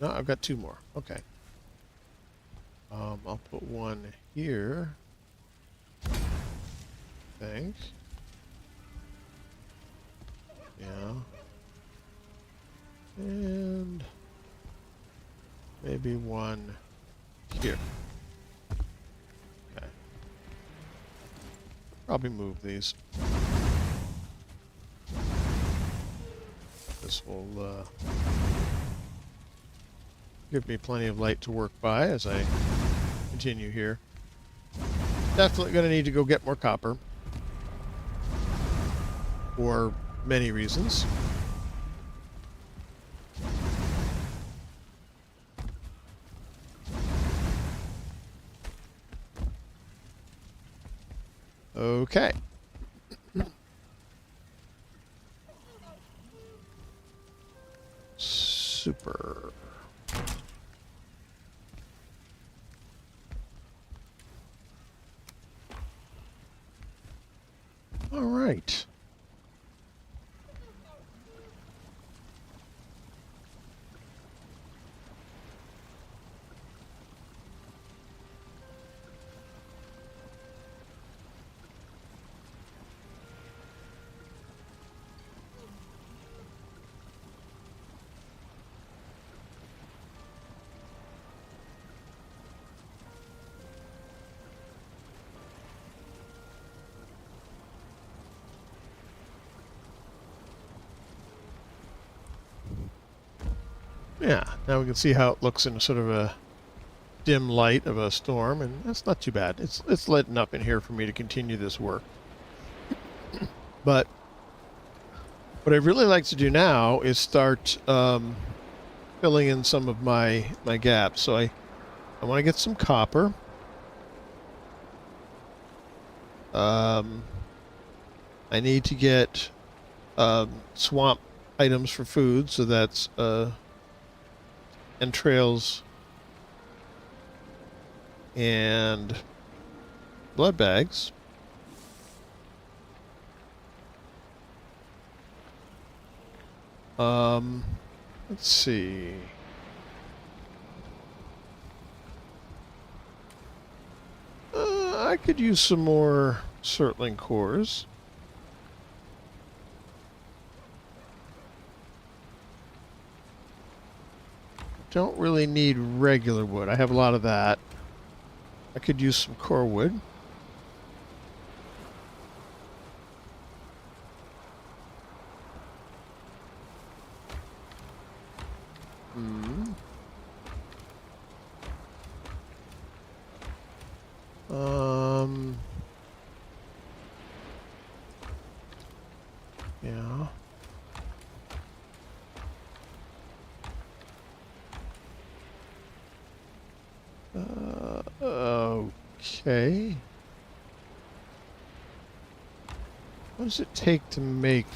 No, I've got 2 more. Okay. I'll put one here. I think. Yeah. And maybe one here. Okay. Probably move these. This will give me plenty of light to work by as I continue here. Definitely going to need to go get more copper. For many reasons. Okay. Super. All right. Yeah, now we can see how it looks in a sort of a dim light of a storm, and that's not too bad. It's lighting up in here for me to continue this work. But what I'd really like to do now is start filling in some of my gaps. So I want to get some copper. I need to get swamp items for food, so that's entrails and blood bags. Let's see. I could use some more Surtling cores. Don't really need regular wood. I have a lot of that. I could use some core wood. Hmm. Yeah. Okay. What does it take to make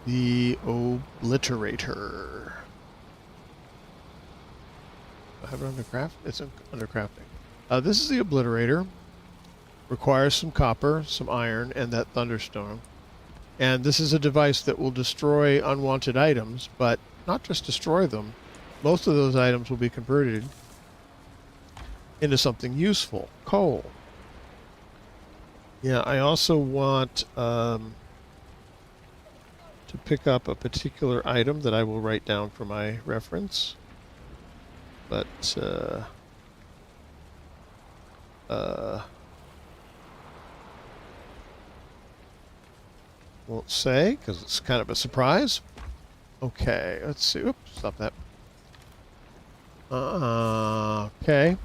the obliterator? I have it under craft? It's under crafting. This is the obliterator. Requires some copper, some iron, and that thunderstorm. And this is a device that will destroy unwanted items, but not just destroy them. Most of those items will be converted into something useful. Coal. Yeah, I also want to pick up a particular item that I will write down for my reference. But, won't say, because it's kind of a surprise. Okay, let's see. Oops, stop that. Okay.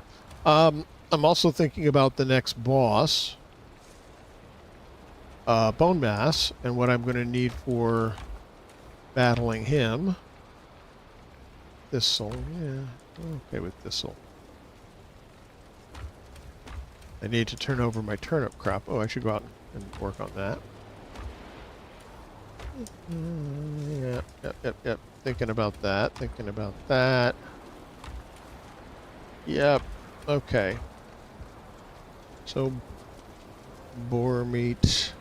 I'm also thinking about the next boss, Bone Mass, and what I'm going to need for battling him. Thistle, yeah. Okay with thistle. I need to turn over my turnip crop. Oh, I should go out and work on that. Yep. Thinking about that. Thinking about that. Yep. Okay. So, boar meat.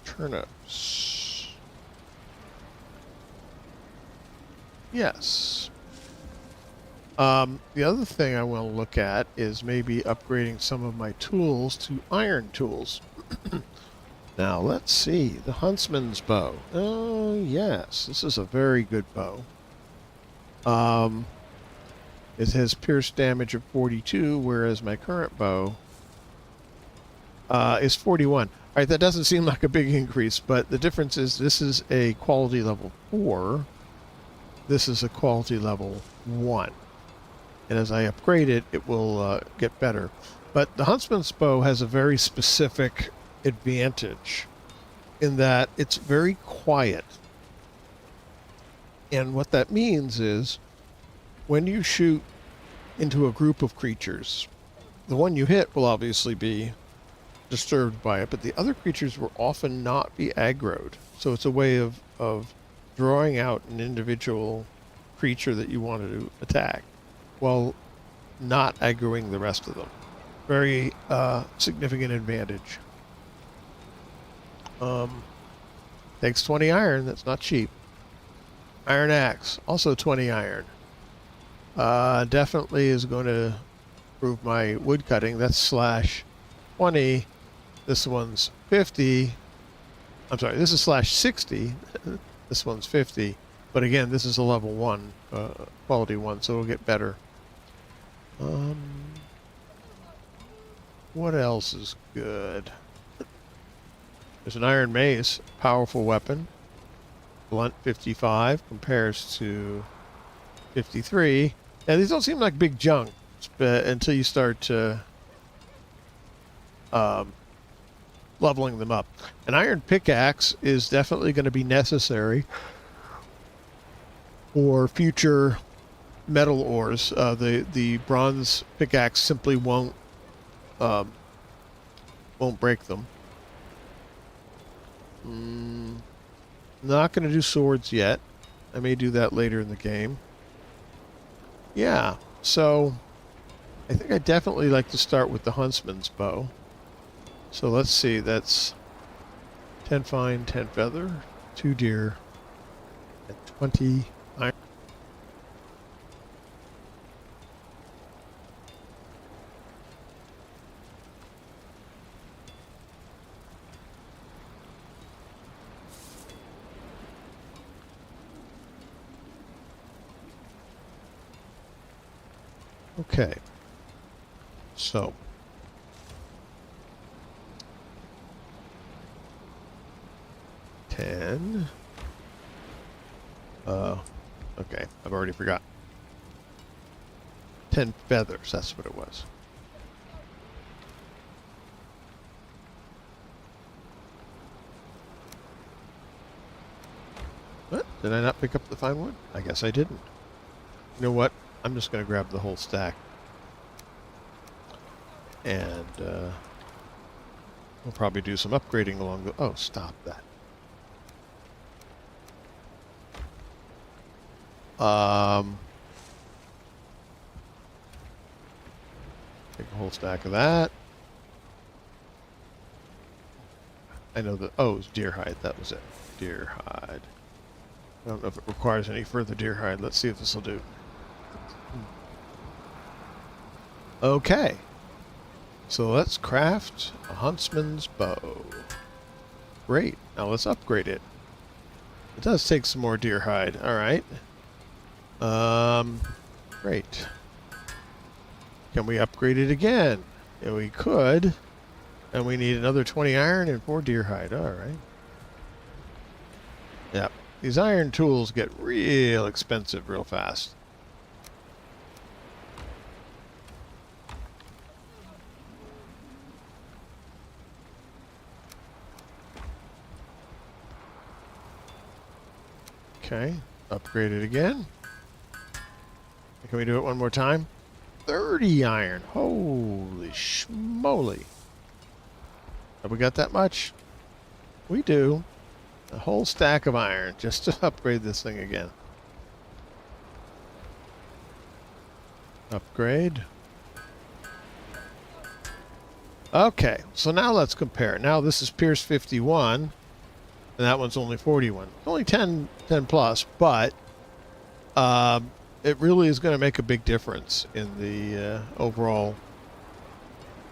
Turnips. Yes. The other thing I want to look at is maybe upgrading some of my tools to iron tools. Now, let's see. The Huntsman's bow. Oh, yes. This is a very good bow. It has pierce damage of 42, whereas my current bow is 41. All right, that doesn't seem like a big increase, but the difference is this is a quality level 4. This is a quality level 1. And as I upgrade it, it will get better. But the Huntsman's bow has a very specific advantage in that it's very quiet. And what that means is when you shoot into a group of creatures, the one you hit will obviously be disturbed by it, but the other creatures will often not be aggroed. So it's a way of drawing out an individual creature that you want to attack while not aggroing the rest of them. Very significant advantage. Takes 20 iron. That's not cheap. Iron axe, also 20 iron. Definitely is going to improve my wood cutting. That's slash 20. This one's 50. I'm sorry, this is slash 60. This one's 50. But again, this is a level 1, quality 1, so it'll get better. What else is good? There's an iron mace, powerful weapon. Blunt 55 compares to 53. Now these don't seem like big junk until you start leveling them up. An iron pickaxe is definitely going to be necessary for future metal ores. The bronze pickaxe simply won't break them. Not going to do swords yet. I may do that later in the game. Yeah, so I think I'd definitely like to start with the Huntsman's bow. So let's see, that's 10 fine, 10 feather, 2 deer, and 20 iron. Okay. So. Ten. Okay. I've already forgot. 10 feathers. That's what it was. What? Did I not pick up the fine wood? I guess I didn't. You know what? I'm just going to grab the whole stack. And we'll probably do some upgrading along the... Oh, stop that. Take a whole stack of that. I know that... Oh, it was deer hide. That was it. Deer hide. I don't know if it requires any further deer hide. Let's see if this will do. Okay. So let's craft a huntsman's bow. Great. Now let's upgrade it. It does take some more deer hide. Alright. Great. Can we upgrade it again? Yeah, we could. And we need another 20 iron and 4 deer hide. Alright. Yep. These iron tools get real expensive real fast. Okay. Upgrade it again. Can we do it one more time? 30 iron. Holy schmoly. Have we got that much? We do. A whole stack of iron just to upgrade this thing again. Upgrade. Okay, so now let's compare. Now this is Pierce 51, and that one's only 41. Only 10 plus, but it really is going to make a big difference in the overall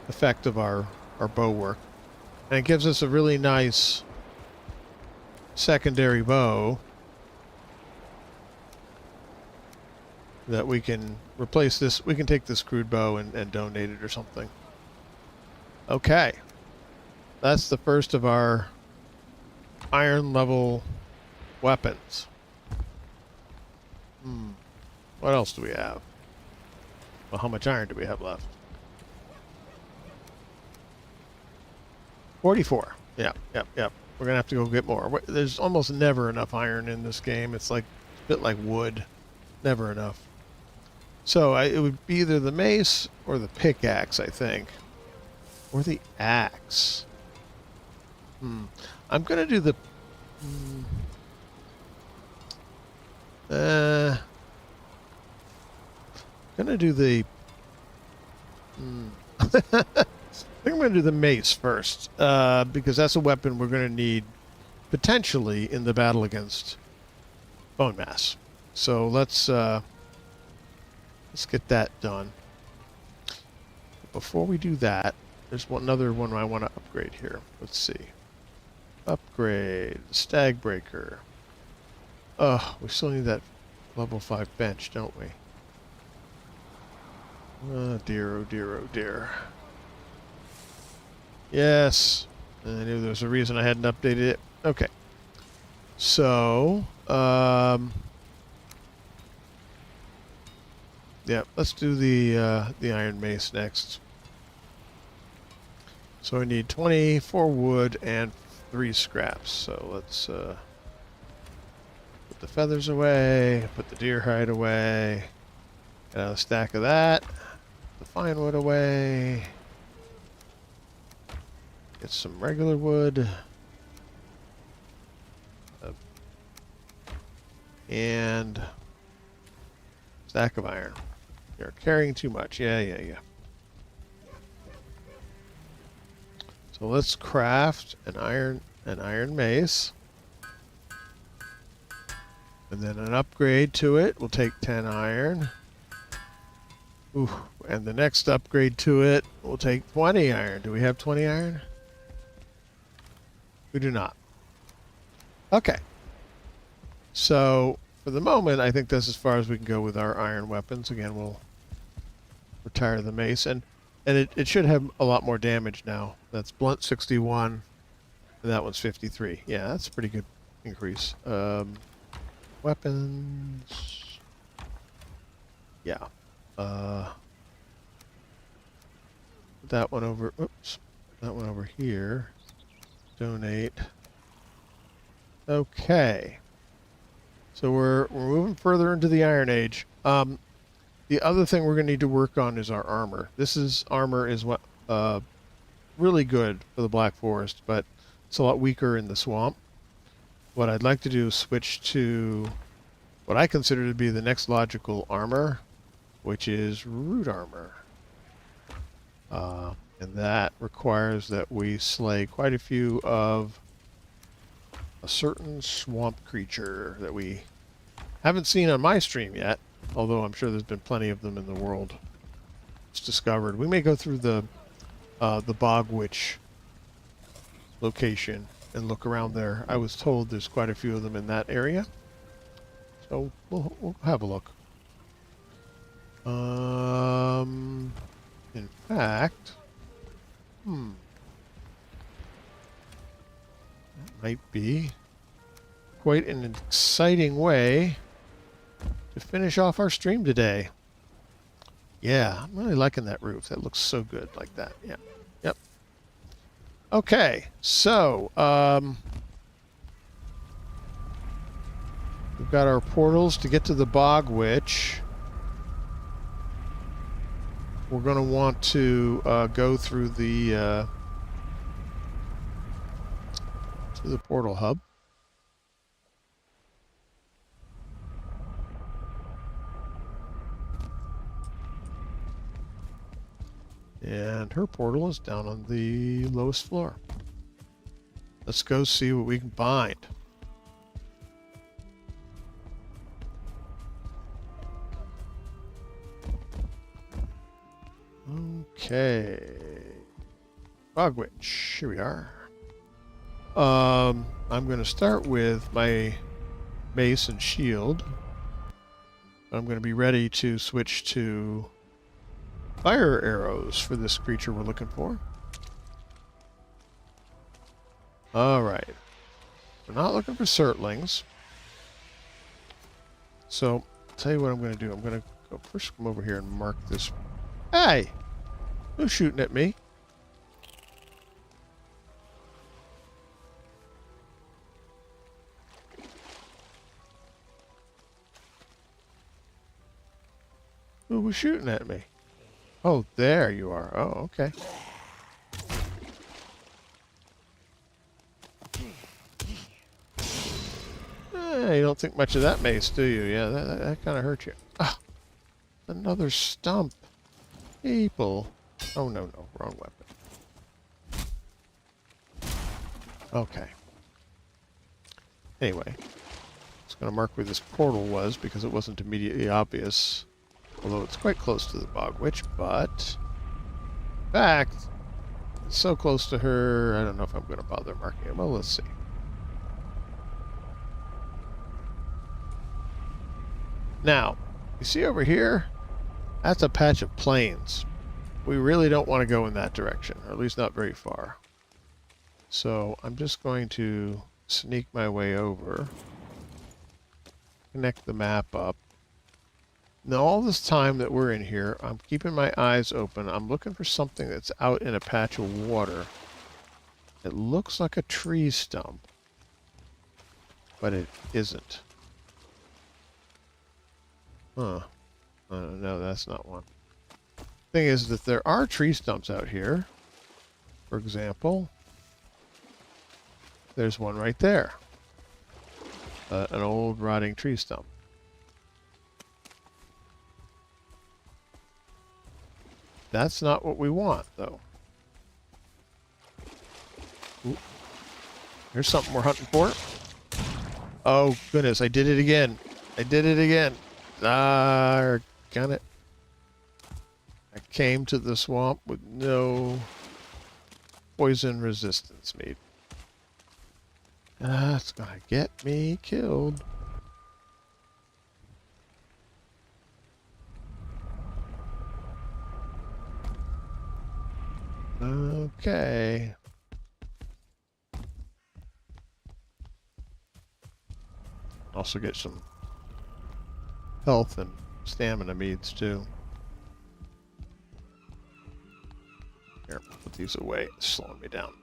effect of our bow work. And it gives us a really nice secondary bow that we can replace this. We can take this crude bow and donate it or something. Okay. That's the first of our iron level weapons. What else do we have? Well, how much iron do we have left? 44. Yep. We're going to have to go get more. There's almost never enough iron in this game. It's like a bit like wood. Never enough. So it would be either the mace or the pickaxe, I think. Or the axe. I'm going to do the... gonna do the... I think I'm gonna do the mace first, because that's a weapon we're gonna need potentially in the battle against bone mass. So let's get that done. Before we do that, there's another one I want to upgrade here. Let's see. Upgrade stag breaker. Oh, we still need that level 5 bench, don't we? Oh dear, oh dear, oh dear. Yes. I knew there was a reason I hadn't updated it. Okay. So, yeah, let's do the iron mace next. So we need 24 wood and 3 scraps. So let's put the feathers away, put the deer hide away, get out a stack of that, the fine wood away, get some regular wood, and stack of iron. You're carrying too much. Yeah. So let's craft an iron mace. And then an upgrade to it will take 10 iron. Ooh, and the next upgrade to it will take 20 iron. Do we have 20 iron? We do not. Okay. So, for the moment, I think that's as far as we can go with our iron weapons. Again, we'll retire the mace, and it should have a lot more damage now. That's blunt 61, and that one's 53. Yeah, that's a pretty good increase. Weapons. Yeah. Put that one over. Oops. That one over here. Donate. Okay. So we're moving further into the Iron Age. The other thing we're going to need to work on is our armor. Armor is what really good for the Black Forest, but it's a lot weaker in the swamp. What I'd like to do is switch to what I consider to be the next logical armor, which is root armor. And that requires that we slay quite a few of a certain swamp creature that we haven't seen on my stream yet, although I'm sure there's been plenty of them in the world. It's discovered. We may go through the Bog Witch location and look around there. I was told there's quite a few of them in that area, so we'll have a look. In fact, that might be quite an exciting way to finish off our stream today. Yeah, I'm really liking that roof. That looks so good like that. Yeah. Yep. Okay, so we've got our portals to get to the Bog Witch. We're going to want to go through the to the portal hub. And her portal is down on the lowest floor. Let's go see what we can find. Okay. Bog Witch, here we are. I'm going to start with my mace and shield. I'm going to be ready to switch to fire arrows for this creature we're looking for. Alright. We're not looking for Surtlings. So, I'll tell you what I'm going to do. I'm going to go first come over here and mark this. Hey! Who's shooting at me? Who was shooting at me? Oh, there you are. Oh, okay. You don't think much of that mace, do you? Yeah, that kind of hurt you. Ah, another stump. People. Oh, no, wrong weapon. Okay. Anyway, I was going to mark where this portal was because it wasn't immediately obvious. Although it's quite close to the Bog Witch, but in fact, it's so close to her, I don't know if I'm going to bother marking it. Well, let's see. Now, you see over here? That's a patch of plains. We really don't want to go in that direction, or at least not very far. So I'm just going to sneak my way over, connect the map up. Now, all this time that we're in here, I'm keeping my eyes open. I'm looking for something that's out in a patch of water. It looks like a tree stump, but it isn't. Huh. No, that's not one. Thing is that there are tree stumps out here. For example, there's one right there. An old rotting tree stump. That's not what we want, though. Ooh. Here's something we're hunting for. Oh, goodness, I did it again. I did it again. Got it. I came to the swamp with no poison resistance meat. That's gonna get me killed. Okay. Also get some health and stamina meads too. Here, put these away. It's slowing me down.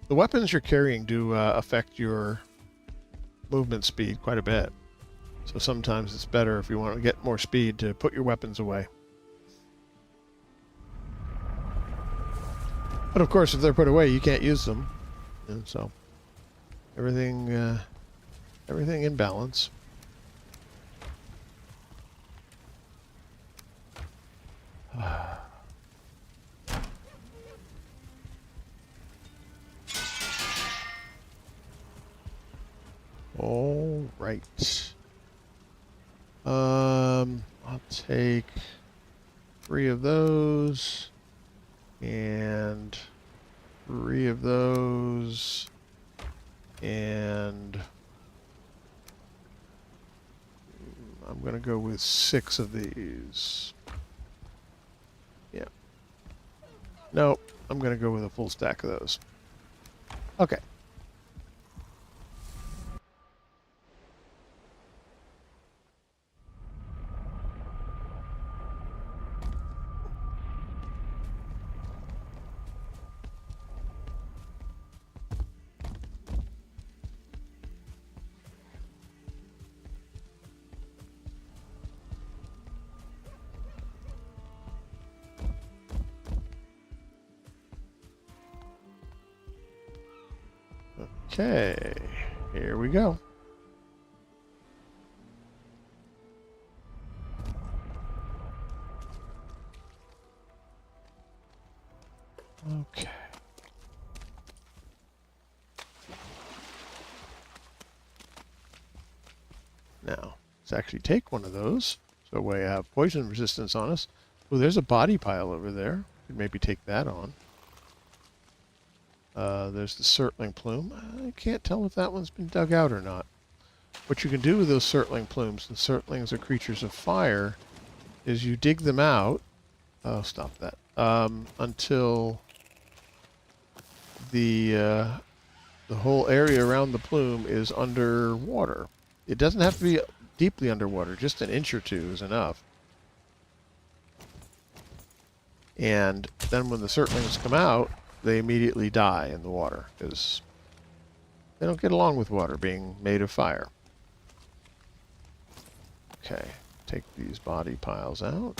The weapons you're carrying do affect your movement speed quite a bit. So sometimes it's better if you want to get more speed to put your weapons away. But of course, if they're put away, you can't use them. And so everything in balance. All right. I'll take 3 of those and 3 of those and I'm going to go with 6 of these. Yeah. Nope. I'm going to go with a full stack of those. Okay. Okay, here we go. Okay. Now, let's actually take one of those. So we have poison resistance on us. Oh, there's a body pile over there. Could maybe take that on. There's the Surtling plume. I can't tell if that one's been dug out or not. What you can do with those Surtling plumes, the Surtlings are creatures of fire, is you dig them out. Oh, stop that. Until the whole area around the plume is underwater. It doesn't have to be deeply underwater. Just an inch or two is enough. And then when the Surtlings come out, they immediately die in the water because they don't get along with water being made of fire. Okay, take these body piles out.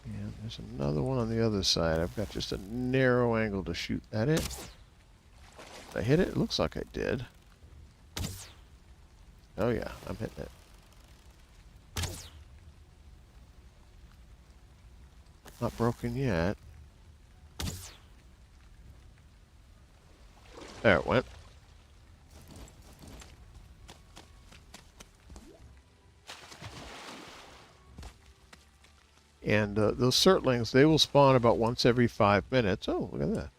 And there's another one on the other side. I've got just a narrow angle to shoot at it. Did I hit it? It looks like I did. Oh yeah, I'm hitting it. Not broken yet. There it went. And those Surtlings, they will spawn about once every 5 minutes. Oh, look at that.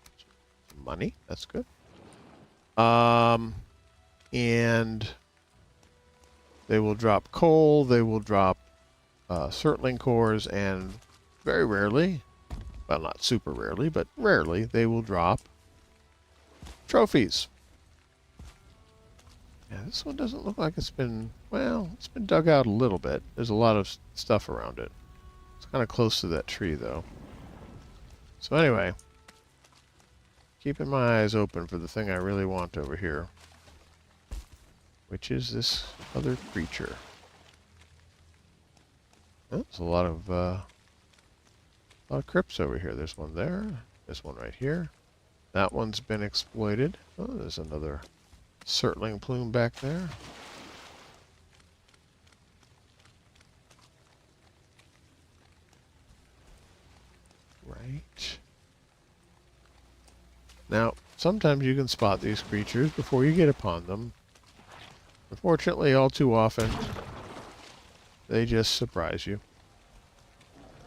Some money. That's good. And they will drop coal. They will drop Surtling cores, and very rarely, well, not super rarely, but rarely, they will drop trophies. Yeah, this one doesn't look like it's been, well, it's been dug out a little bit. There's a lot of stuff around it. It's kind of close to that tree, though. So anyway, keeping my eyes open for the thing I really want over here, which is this other creature. Oh, there's a lot of crypts over here. There's one there. There's one right here. That one's been exploited. Oh, there's another Surtling plume back there. Right. Now, sometimes you can spot these creatures before you get upon them. Unfortunately, all too often, they just surprise you.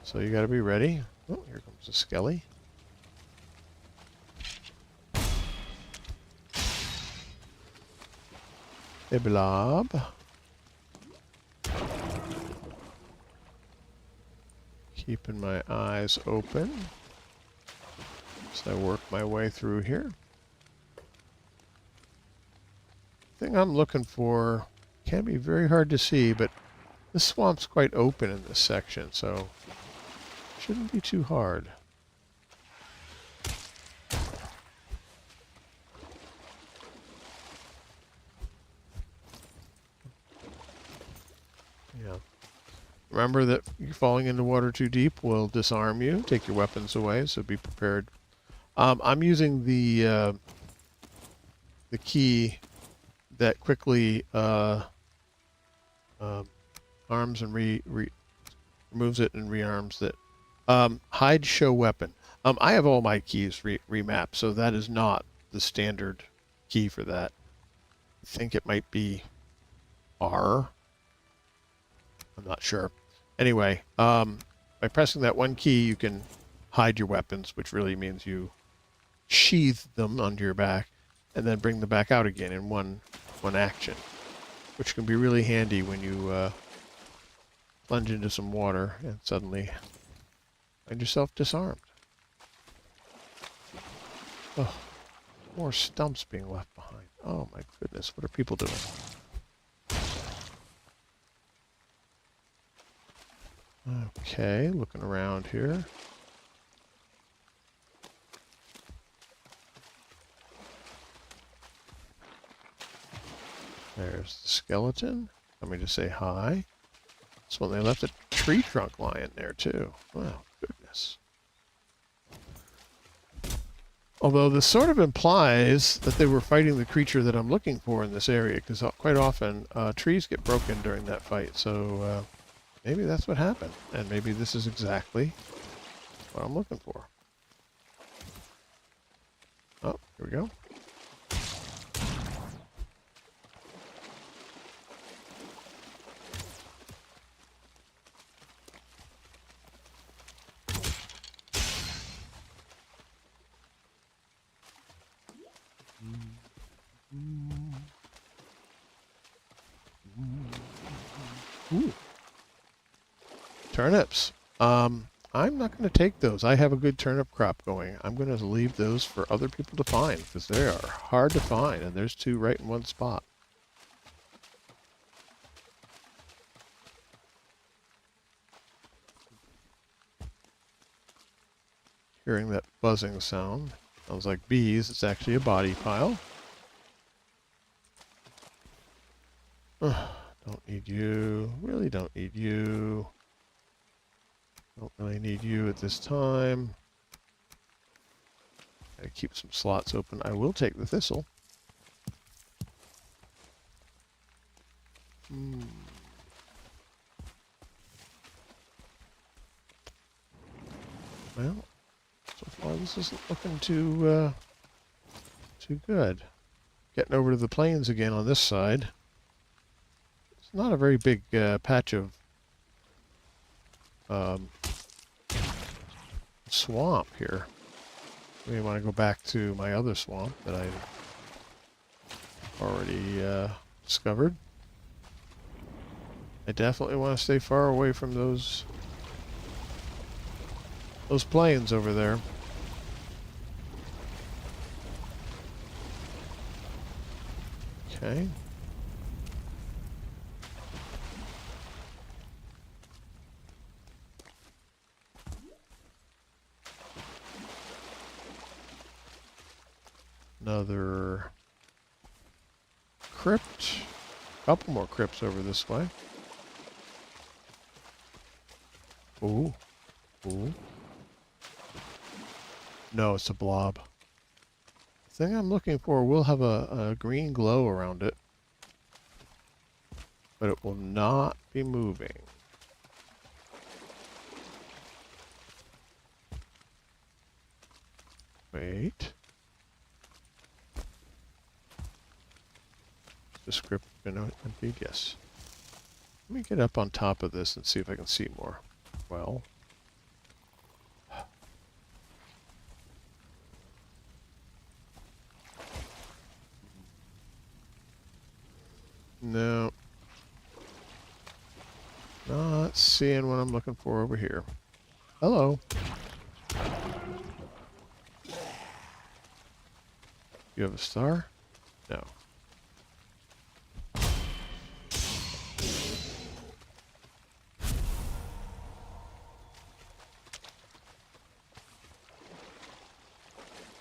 So you gotta be ready. Oh, here comes a skelly. a blob. Keeping my eyes open as I work my way through here. Thing I'm looking for can be very hard to see, but this swamp's quite open in this section, so shouldn't be too hard. Yeah. Remember that falling into water too deep will disarm you, take your weapons away, so be prepared. I'm using the key that quickly arms and removes it and rearms it. Hide show weapon. I have all my keys remapped, so that is not the standard key for that. I think it might be R. I'm not sure. Anyway, by pressing that one key, you can hide your weapons, which really means you sheathe them onto your back and then bring them back out again in one action, which can be really handy when you plunge into some water and suddenly find yourself disarmed. Oh, more stumps being left behind. Oh my goodness, what are people doing? Okay, looking around here. There's the skeleton coming to say hi. This one, they left a tree trunk lying there too. Wow, goodness. Although this sort of implies that they were fighting the creature that I'm looking for in this area, because quite often trees get broken during that fight, so maybe that's what happened. And maybe this is exactly what I'm looking for. Oh, here we go. Ooh. Turnips. I'm not going to take those. I have a good turnip crop going. I'm going to leave those for other people to find because they are hard to find, and there's two right in one spot. Hearing that buzzing sound. Sounds like bees. It's actually a body pile. Don't need you. Really don't need you. Don't really need you at this time. Gotta keep some slots open. I will take the thistle. Well, so far this isn't looking too good. Getting over to the plains again on this side. It's not a very big patch of swamp here. Maybe I want to go back to my other swamp that I already discovered. I definitely want to stay far away from those plains over there. Okay. Another crypt. A couple more crypts over this way. Ooh. Ooh. No, it's a blob. The thing I'm looking for will have a green glow around it. But it will not be moving. Wait. The script been emptied? Yes. Let me get up on top of this and see if I can see more. Well. seeing what I'm looking for over here. Hello. You have a star? No.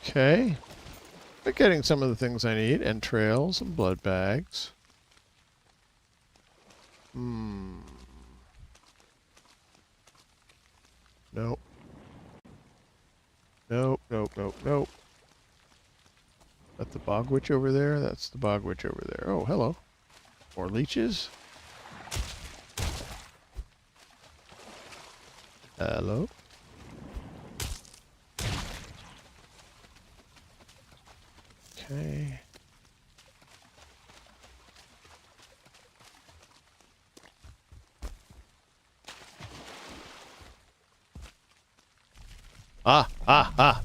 Okay. But getting some of the things I need. Entrails and blood bags. Nope. Nope, nope, nope, nope. That the bog witch over there? That's the bog witch over there. Oh, hello. More leeches. Hello. Okay.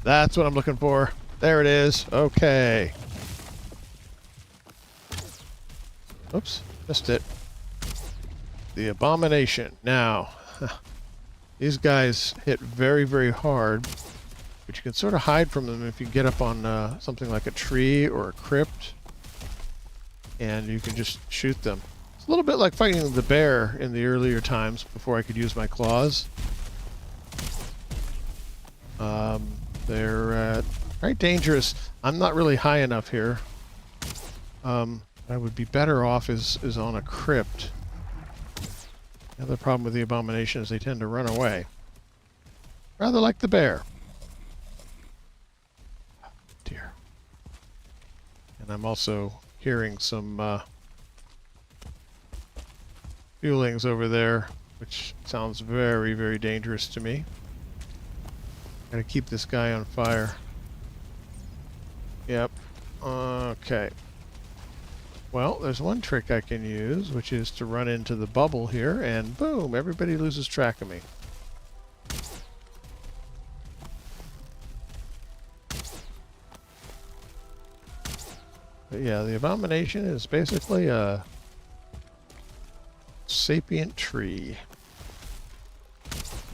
That's what I'm looking for. There it is. Okay. Oops, missed it. The abomination. Now, these guys hit very, very hard, but you can sort of hide from them if you get up on something like a tree or a crypt, and you can just shoot them. It's a little bit like fighting the bear in the earlier times before I could use my claws. They're very dangerous. I'm not really high enough here. I would be better off is on a crypt. The other problem with the abomination is they tend to run away. Rather like the bear. Dear. And I'm also hearing some fuelings over there, which sounds very, very dangerous to me. Gotta keep this guy on fire. Yep. Okay. Well, there's one trick I can use, which is to run into the bubble here, and boom, everybody loses track of me. But yeah, the abomination is basically a sapient tree.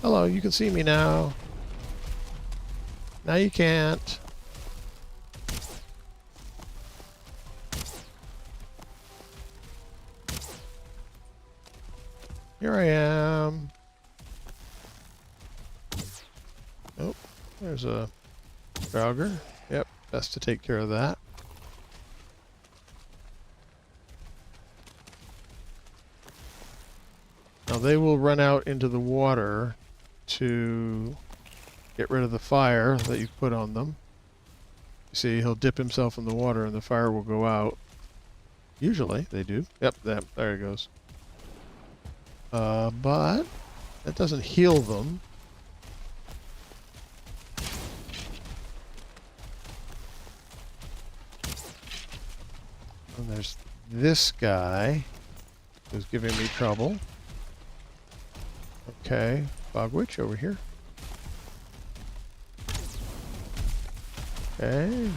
Hello, you can see me now. Now you can't. Here I am. Oh, there's a Draugr. Yep, best to take care of that. Now they will run out into the water to get rid of the fire that you put on them. You see, he'll dip himself in the water and the fire will go out. Usually they do. Yep, there he goes. But that doesn't heal them. And there's this guy who's giving me trouble. Okay, Bog Witch over here. Okay.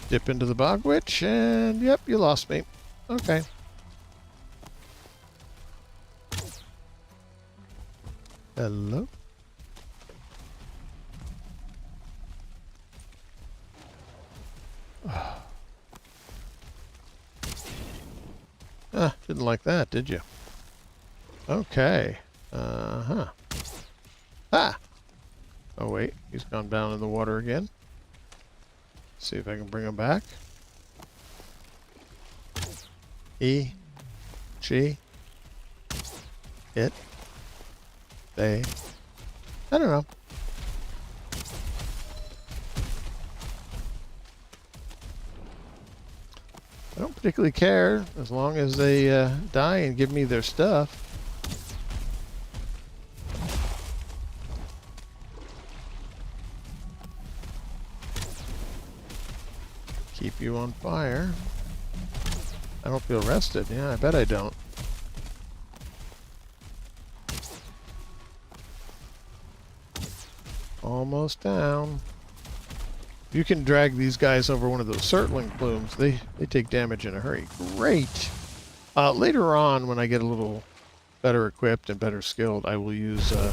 Dip into the Bog Witch, and yep, you lost me. Okay. Hello? Didn't like that, did you? Okay. Uh-huh. Ah! Oh, wait. He's gone down in the water again. See if I can bring him back. E. G. It. They. I don't know. I don't particularly care as long as they die and give me their stuff. Keep you on fire. I don't feel rested. Yeah, I bet I don't. Almost down. You can drag these guys over one of those circling plumes. They take damage in a hurry. Great. Later on, when I get a little better equipped and better skilled, I will use an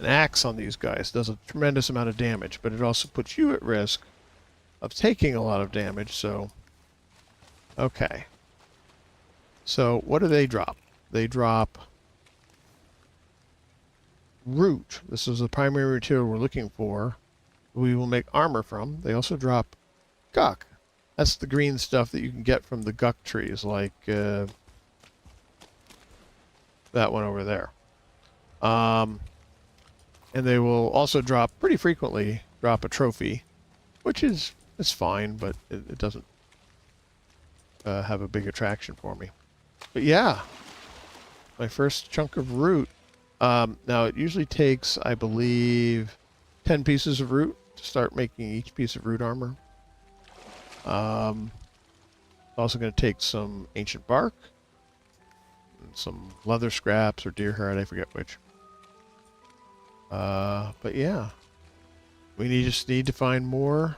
axe on these guys. It does a tremendous amount of damage, but it also puts you at risk of taking a lot of damage, so... Okay. So, what do they drop? They drop root. This is the primary material we're looking for. We will make armor from. They also drop guck. That's the green stuff that you can get from the guck trees, like that one over there. And they will also drop, pretty frequently, drop a trophy, which is fine, but it doesn't have a big attraction for me. But yeah, my first chunk of root. Now, it usually takes, I believe, 10 pieces of root to start making each piece of root armor. Also going to take some ancient bark, and some leather scraps or deer hide, I forget which. But yeah, we just need to find more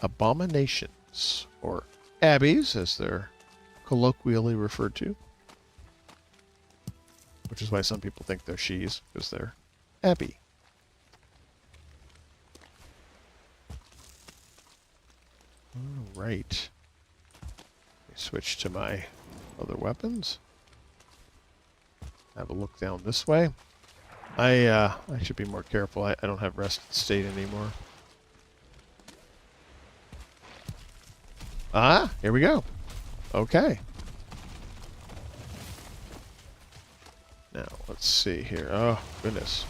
abominations, or abbeys, as they're colloquially referred to. Which is why some people think they're she's, because they're abbey. Alright. Switch to my other weapons. Have a look down this way. I should be more careful. I don't have rested state anymore. Ah, here we go. Okay. Now, let's see here. Oh, goodness.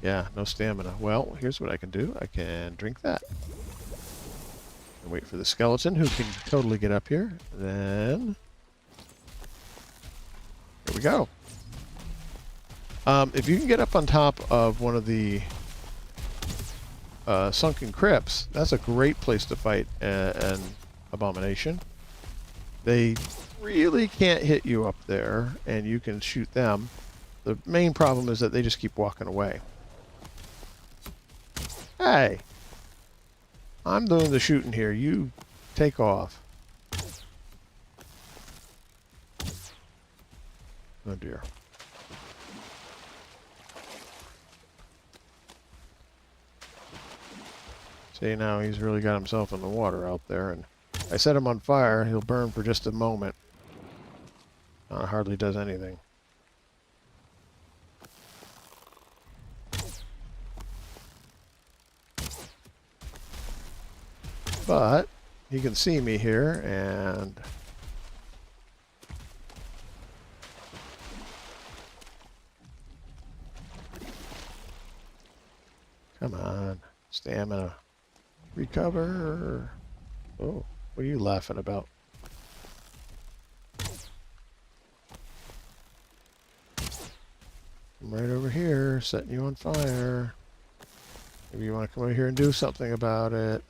Yeah, no stamina. Well, here's what I can do. I can drink that. And wait for the skeleton, who can totally get up here. Then... here we go. If you can get up on top of one of the sunken crypts, that's a great place to fight an abomination. They really can't hit you up there, and you can shoot them. The main problem is that they just keep walking away. Hey! I'm doing the shooting here. You take off. Oh dear. See, now he's really got himself in the water out there, and I set him on fire, he'll burn for just a moment. Hardly does anything. But he can see me here, and come on, stamina. Recover. Oh, what are you laughing about? I'm right over here, setting you on fire. Maybe you want to come over here and do something about it.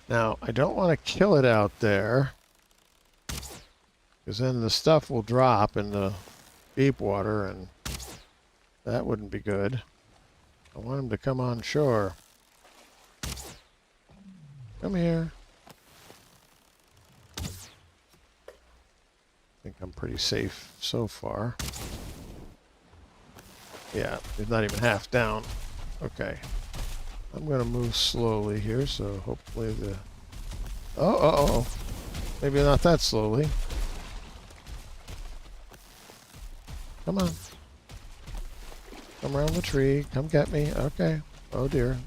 Now, I don't want to kill it out there, because then the stuff will drop in the deep water, and that wouldn't be good. I want him to come on shore. Come here. I think I'm pretty safe so far. Yeah, he's not even half down. Okay. I'm going to move slowly here, so hopefully the... Oh. Maybe not that slowly. Come on. Come around the tree. Come get me. Okay. Oh dear.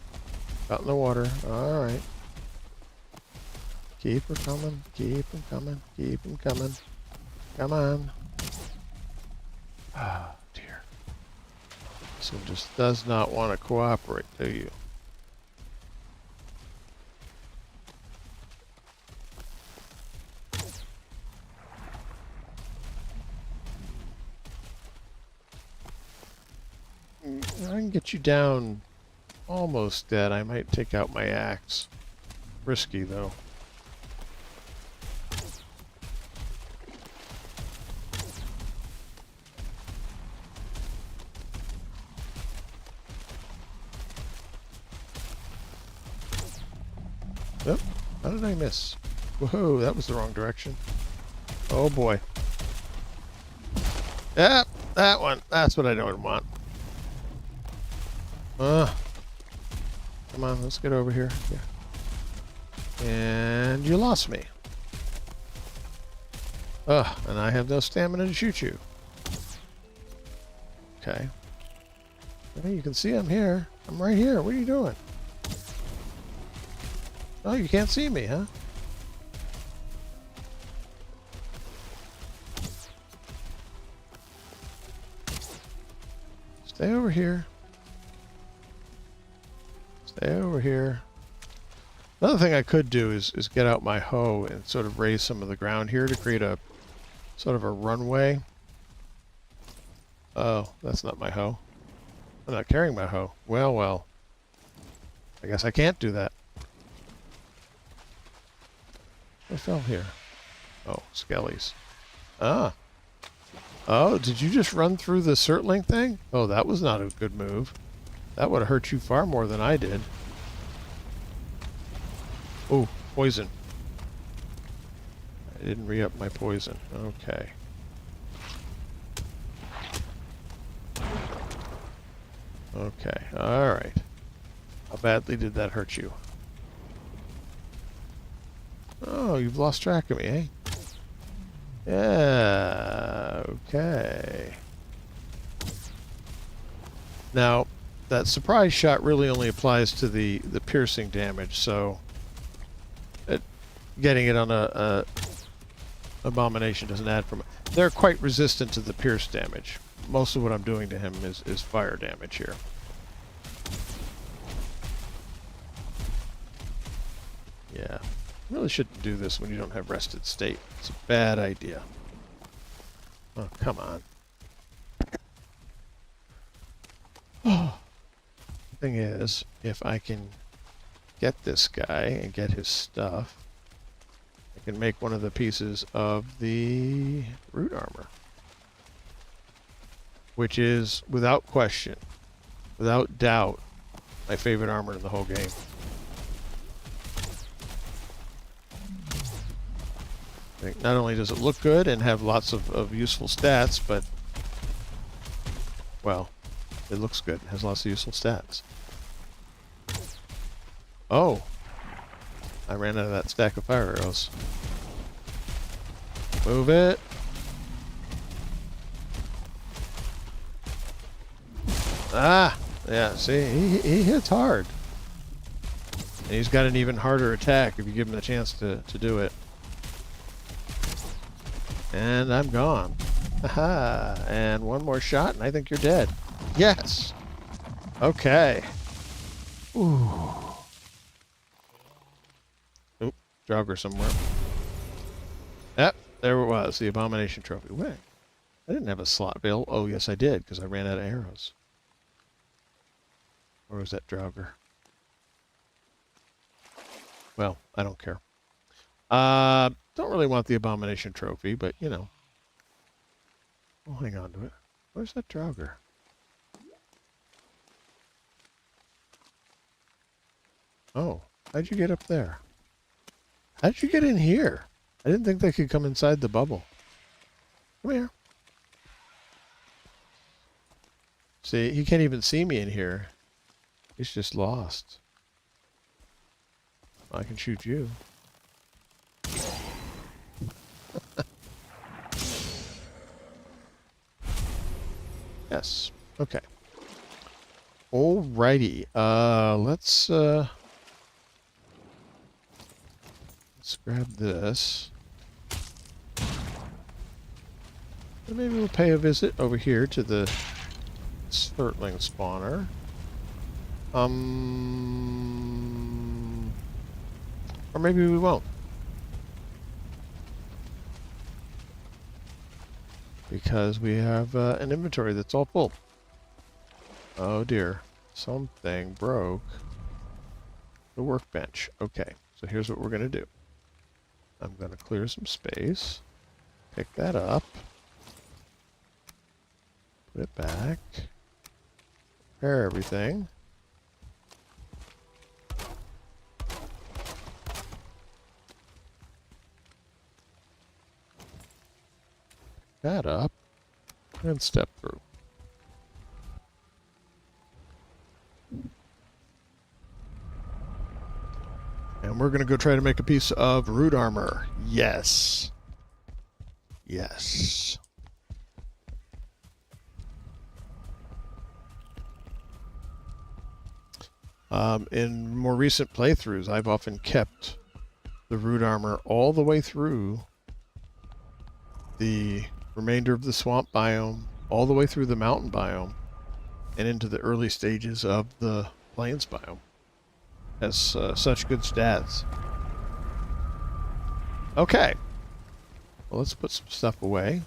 Out in the water. Alright. Keep her coming. Keep him coming. Keep him coming. Come on. Oh dear. This one just does not want to cooperate, do you? I can get you down almost dead. I might take out my axe. Risky, though. Oh, how did I miss? Whoa, that was the wrong direction. Oh boy. Yep, that one. That's what I don't want. Come on, let's get over here. Yeah. And you lost me. Ugh, and I have no stamina to shoot you. Okay. Well, you can see I'm here. I'm right here. What are you doing? Oh, you can't see me, huh? Stay over here. Stay over here. Another thing I could do is get out my hoe and sort of raise some of the ground here to create a sort of a runway. Oh, that's not my hoe. I'm not carrying my hoe. Well, well. I guess I can't do that. I fell here. Oh, skellies. Ah. Oh, did you just run through the circling thing? Oh, that was not a good move. That would have hurt you far more than I did. Oh, poison. I didn't re-up my poison. Okay. Okay, alright. How badly did that hurt you? Oh, you've lost track of me, eh? Yeah, okay. Now, that surprise shot really only applies to the piercing damage, so getting it on a abomination doesn't add from it. They're quite resistant to the pierce damage. Most of what I'm doing to him is fire damage here. Yeah. Really shouldn't do this when you don't have rested state. It's a bad idea. Oh, come on. Oh. The thing is, if I can get this guy and get his stuff, I can make one of the pieces of the root armor. Which is, without question, without doubt, my favorite armor in the whole game. Not only does it look good and have lots of useful stats, but, well, it looks good. It has lots of useful stats. Oh! I ran out of that stack of fire arrows. Move it! Ah! Yeah, see, he hits hard. And he's got an even harder attack if you give him the chance to do it. And I'm gone. Haha. And one more shot, and I think you're dead. Yes! Okay. Ooh. Oop, Draugr somewhere. Yep, there it was, the Abomination Trophy. Wait, I didn't have a slot bill. Oh, yes, I did, because I ran out of arrows. Or was that Draugr? Well, I don't care. Don't really want the Abomination Trophy, but, you know. We'll hang on to it. Where's that Draugr? Oh, how'd you get up there? How'd you get in here? I didn't think they could come inside the bubble. Come here. See, he can't even see me in here. He's just lost. I can shoot you. Yes. Okay. Alrighty. Let's grab this. And maybe we'll pay a visit over here to the Sturtling spawner. Or maybe we won't. Because we have an inventory that's all full. Oh dear. Something broke the workbench. Okay, so here's what we're going to do. I'm going to clear some space. Pick that up. Put it back. Repair everything. that up and step through. And we're going to go try to make a piece of root armor. Yes. Yes. In more recent playthroughs, I've often kept the root armor all the way through the remainder of the swamp biome, all the way through the mountain biome, and into the early stages of the plains biome. Has such good stats. Okay. Well, let's put some stuff away.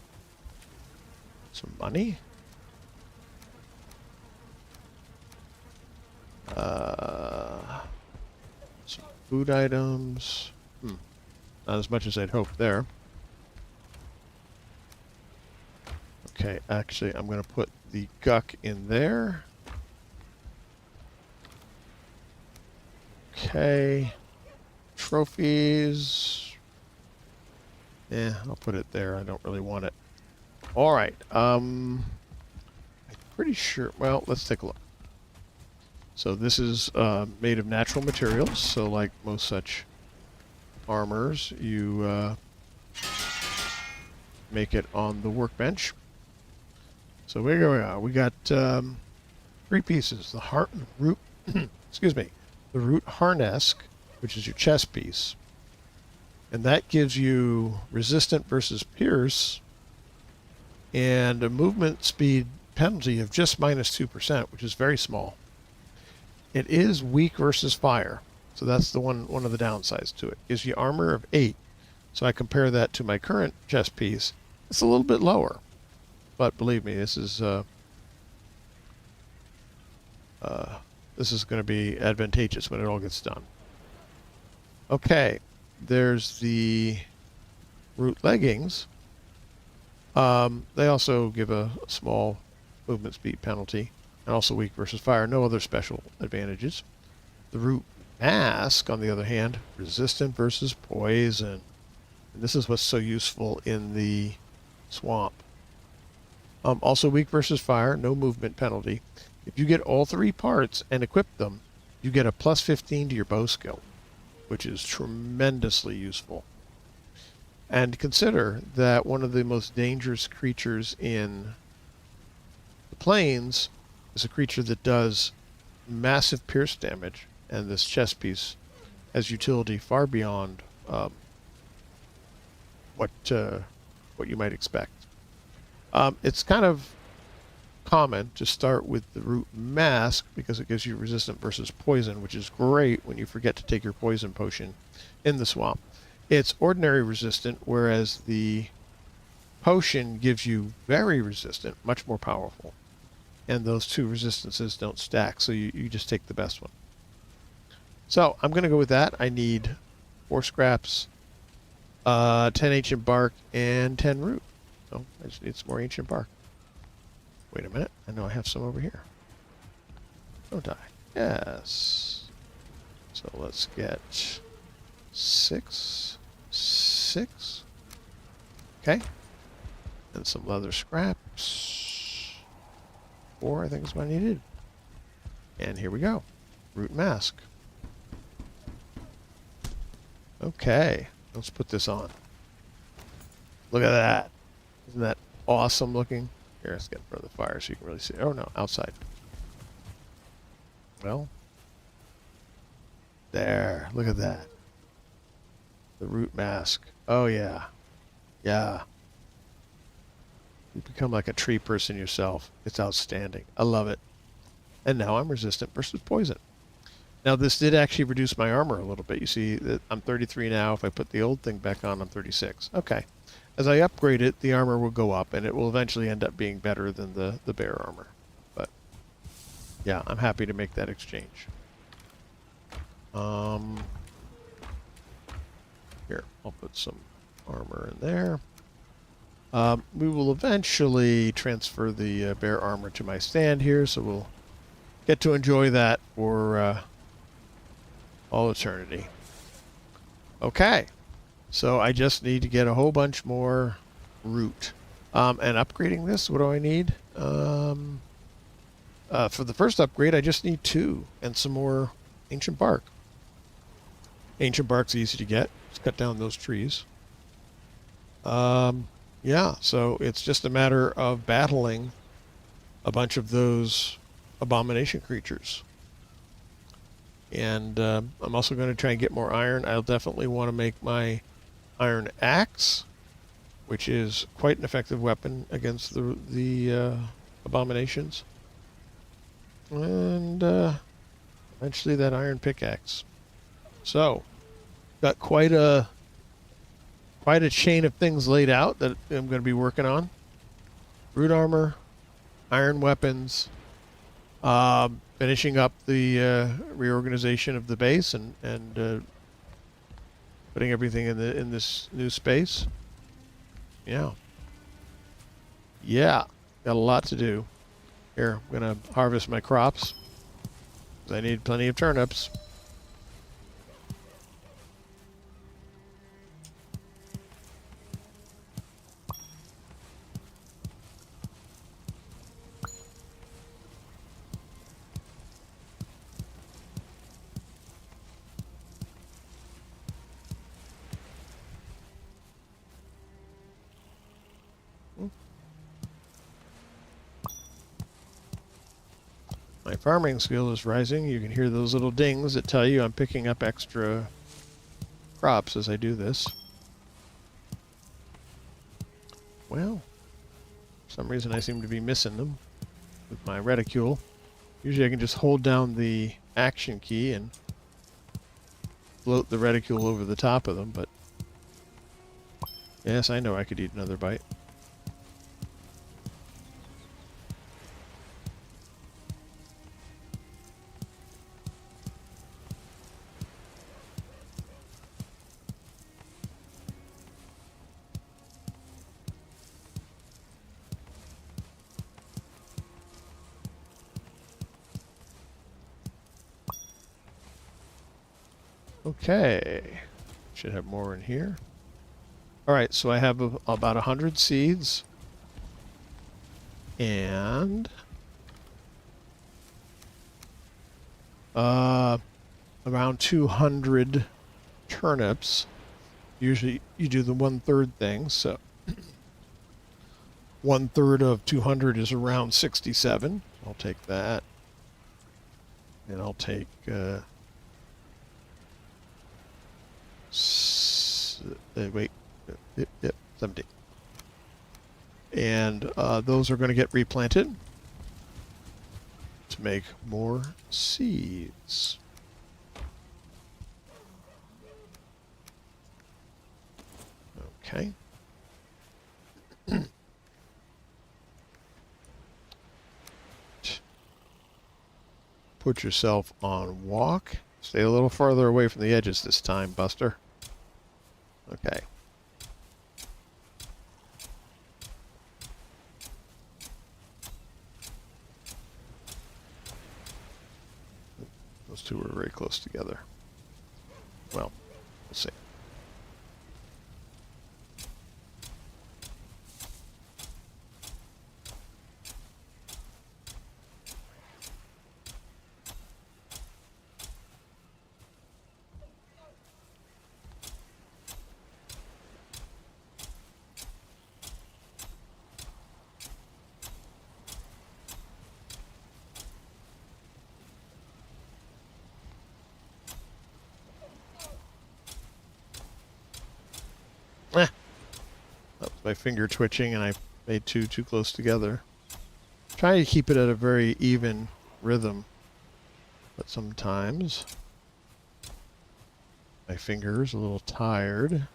Some money. Some food items. Not as much as I'd hoped there. Okay, actually, I'm going to put the guck in there. Okay. Trophies. Yeah, I'll put it there. I don't really want it. All right. I'm pretty sure. Well, let's take a look. So this is made of natural materials. So like most such armors, you make it on the workbench. So here we are. We got 3 pieces. The root. Excuse me. The root harness, which is your chest piece, and that gives you resistant versus pierce, and a movement speed penalty of just -2%, which is very small. It is weak versus fire, so that's the one of the downsides to it. It gives you armor of 8, so I compare that to my current chest piece. It's a little bit lower, but believe me, this is going to be advantageous when it all gets done. Okay, there's the root leggings. They also give a small movement speed penalty, and also weak versus fire. No other special advantages. The root mask, on the other hand, resistant versus poison. And this is what's so useful in the swamp. Also weak versus fire, no movement penalty. If you get all 3 parts and equip them, you get a +15 to your bow skill, which is tremendously useful. And consider that one of the most dangerous creatures in the plains is a creature that does massive pierce damage, and this chest piece has utility far beyond what you might expect. It's kind of common to start with the root mask because it gives you resistant versus poison, which is great when you forget to take your poison potion in the swamp. It's ordinary resistant, whereas the potion gives you very resistant, much more powerful. And those 2 resistances don't stack, so you just take the best one. So I'm going to go with that. I need 4 scraps, 10 ancient bark, and 10 root. So I just need some more ancient bark. Wait a minute. I know I have some over here. Don't I? Yes. So let's get 6. Okay. And some leather scraps. 4, I think is what I needed. And here we go. Root mask. Okay. Let's put this on. Look at that. Isn't that awesome looking? Here, let's get in front of the fire so you can really see. Oh, no, outside. Well, there. Look at that. The root mask. Oh, yeah. Yeah. You become like a tree person yourself. It's outstanding. I love it. And now I'm resistant versus poison. Now, this did actually reduce my armor a little bit. You see that I'm 33 now. If I put the old thing back on, I'm 36. Okay. As I upgrade it, the armor will go up, and it will eventually end up being better than the bear armor. But, yeah, I'm happy to make that exchange. Here, I'll put some armor in there. We will eventually transfer the bear armor to my stand here, so we'll get to enjoy that for all eternity. Okay. So I just need to get a whole bunch more root. And upgrading this, what do I need? For the first upgrade, I just need 2 and some more ancient bark. Ancient bark's easy to get. Just cut down those trees. Yeah, so it's just a matter of battling a bunch of those abomination creatures. And I'm also going to try and get more iron. I'll definitely want to make my iron axe, which is quite an effective weapon against the abominations. And eventually that iron pickaxe. So, got quite a chain of things laid out that I'm going to be working on. Root armor, iron weapons, finishing up the reorganization of the base and putting everything in this new space. Yeah, got a lot to do. Here, I'm gonna harvest my crops, 'cause I need plenty of turnips. My farming skill is rising. You can hear those little dings that tell you I'm picking up extra crops as I do this. Well, for some reason I seem to be missing them with my reticule. Usually I can just hold down the action key and float the reticule over the top of them, but yes, I know I could eat another bite. Okay, should have more in here. All right, so I have about 100 seeds and around 200 turnips. Usually you do the 1/3 thing, so 1/3 of 200 is around 67. I'll take that, and I'll take wait, yep, 70. And those are going to get replanted to make more seeds. Okay. Put yourself on walk. Stay a little farther away from the edges this time, Buster. Okay. Those two were very close together. Well, we'll see. That was my finger twitching and I made two too close together. Trying to keep it at a very even rhythm, but sometimes my finger's a little tired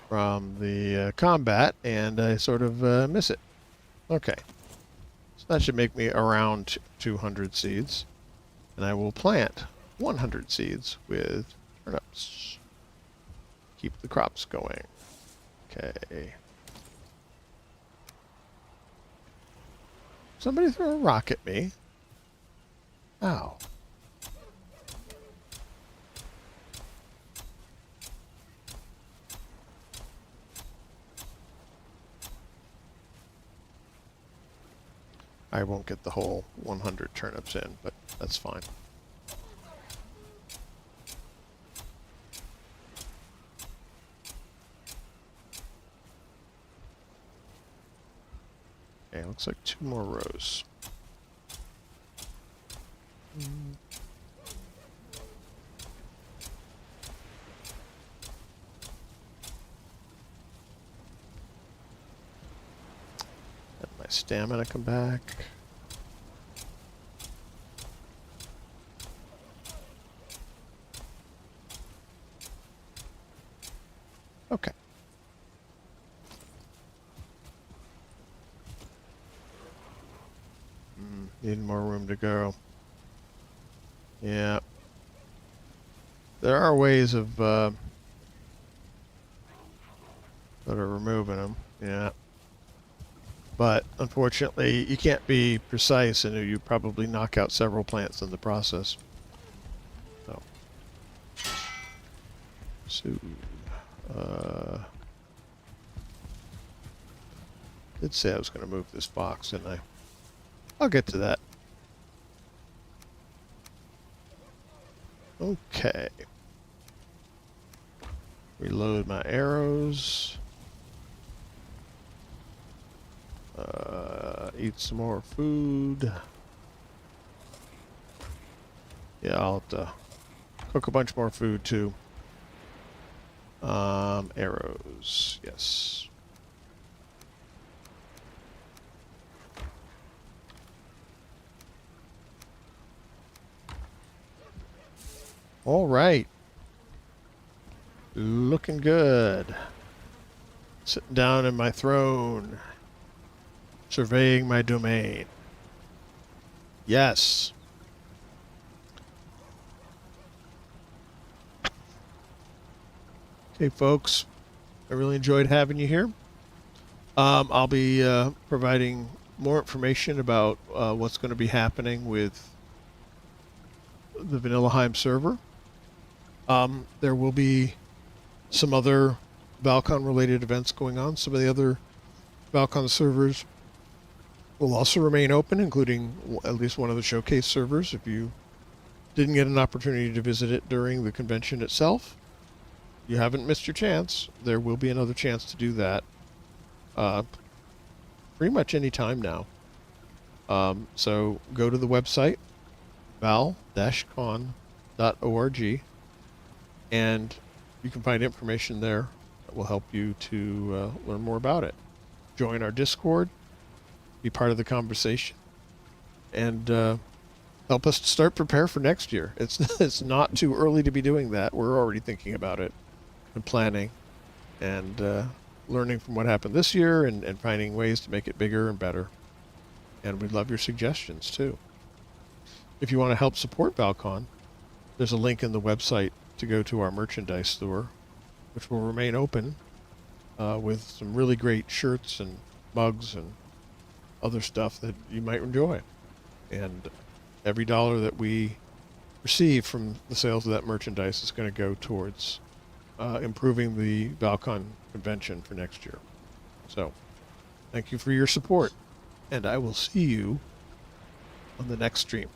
from the combat and I sort of miss it. Okay, so that should make me around 200 seeds, and I will plant 100 seeds with turnips. Keep the crops going. Okay. Somebody threw a rock at me. Ow. I won't get the whole 100 turnips in, but that's fine. Okay, looks like 2 more rows. Let my stamina come back. Okay. Need more room to go. Yeah. There are ways of that are removing them. Yeah. But unfortunately, you can't be precise, and you probably knock out several plants in the process. So, did say I was going to move this box, didn't I? I'll get to that. Okay. Reload my arrows. Eat some more food. Yeah, I'll have to cook a bunch more food too. Arrows, yes. All right. Looking good. Sitting down in my throne. Surveying my domain. Yes. Okay, folks. I really enjoyed having you here. I'll be providing more information about what's going to be happening with the Vanillaheim server. There will be some other Val-Con related events going on. Some of the other Val-Con servers will also remain open, including at least one of the showcase servers. If you didn't get an opportunity to visit it during the convention itself, you haven't missed your chance. There will be another chance to do that pretty much any time now. So go to the website, val-con.org, and you can find information there that will help you to learn more about it. Join our Discord, be part of the conversation, and help us to start prepare for next year. It's not too early to be doing that. We're already thinking about it and planning and learning from what happened this year and finding ways to make it bigger and better. And we'd love your suggestions too. If you want to help support Val-Con, there's a link in the website to go to our merchandise store, which will remain open with some really great shirts and mugs and other stuff that you might enjoy. And every dollar that we receive from the sales of that merchandise is going to go towards improving the Val-Con convention for next year. So, thank you for your support, and I will see you on the next stream.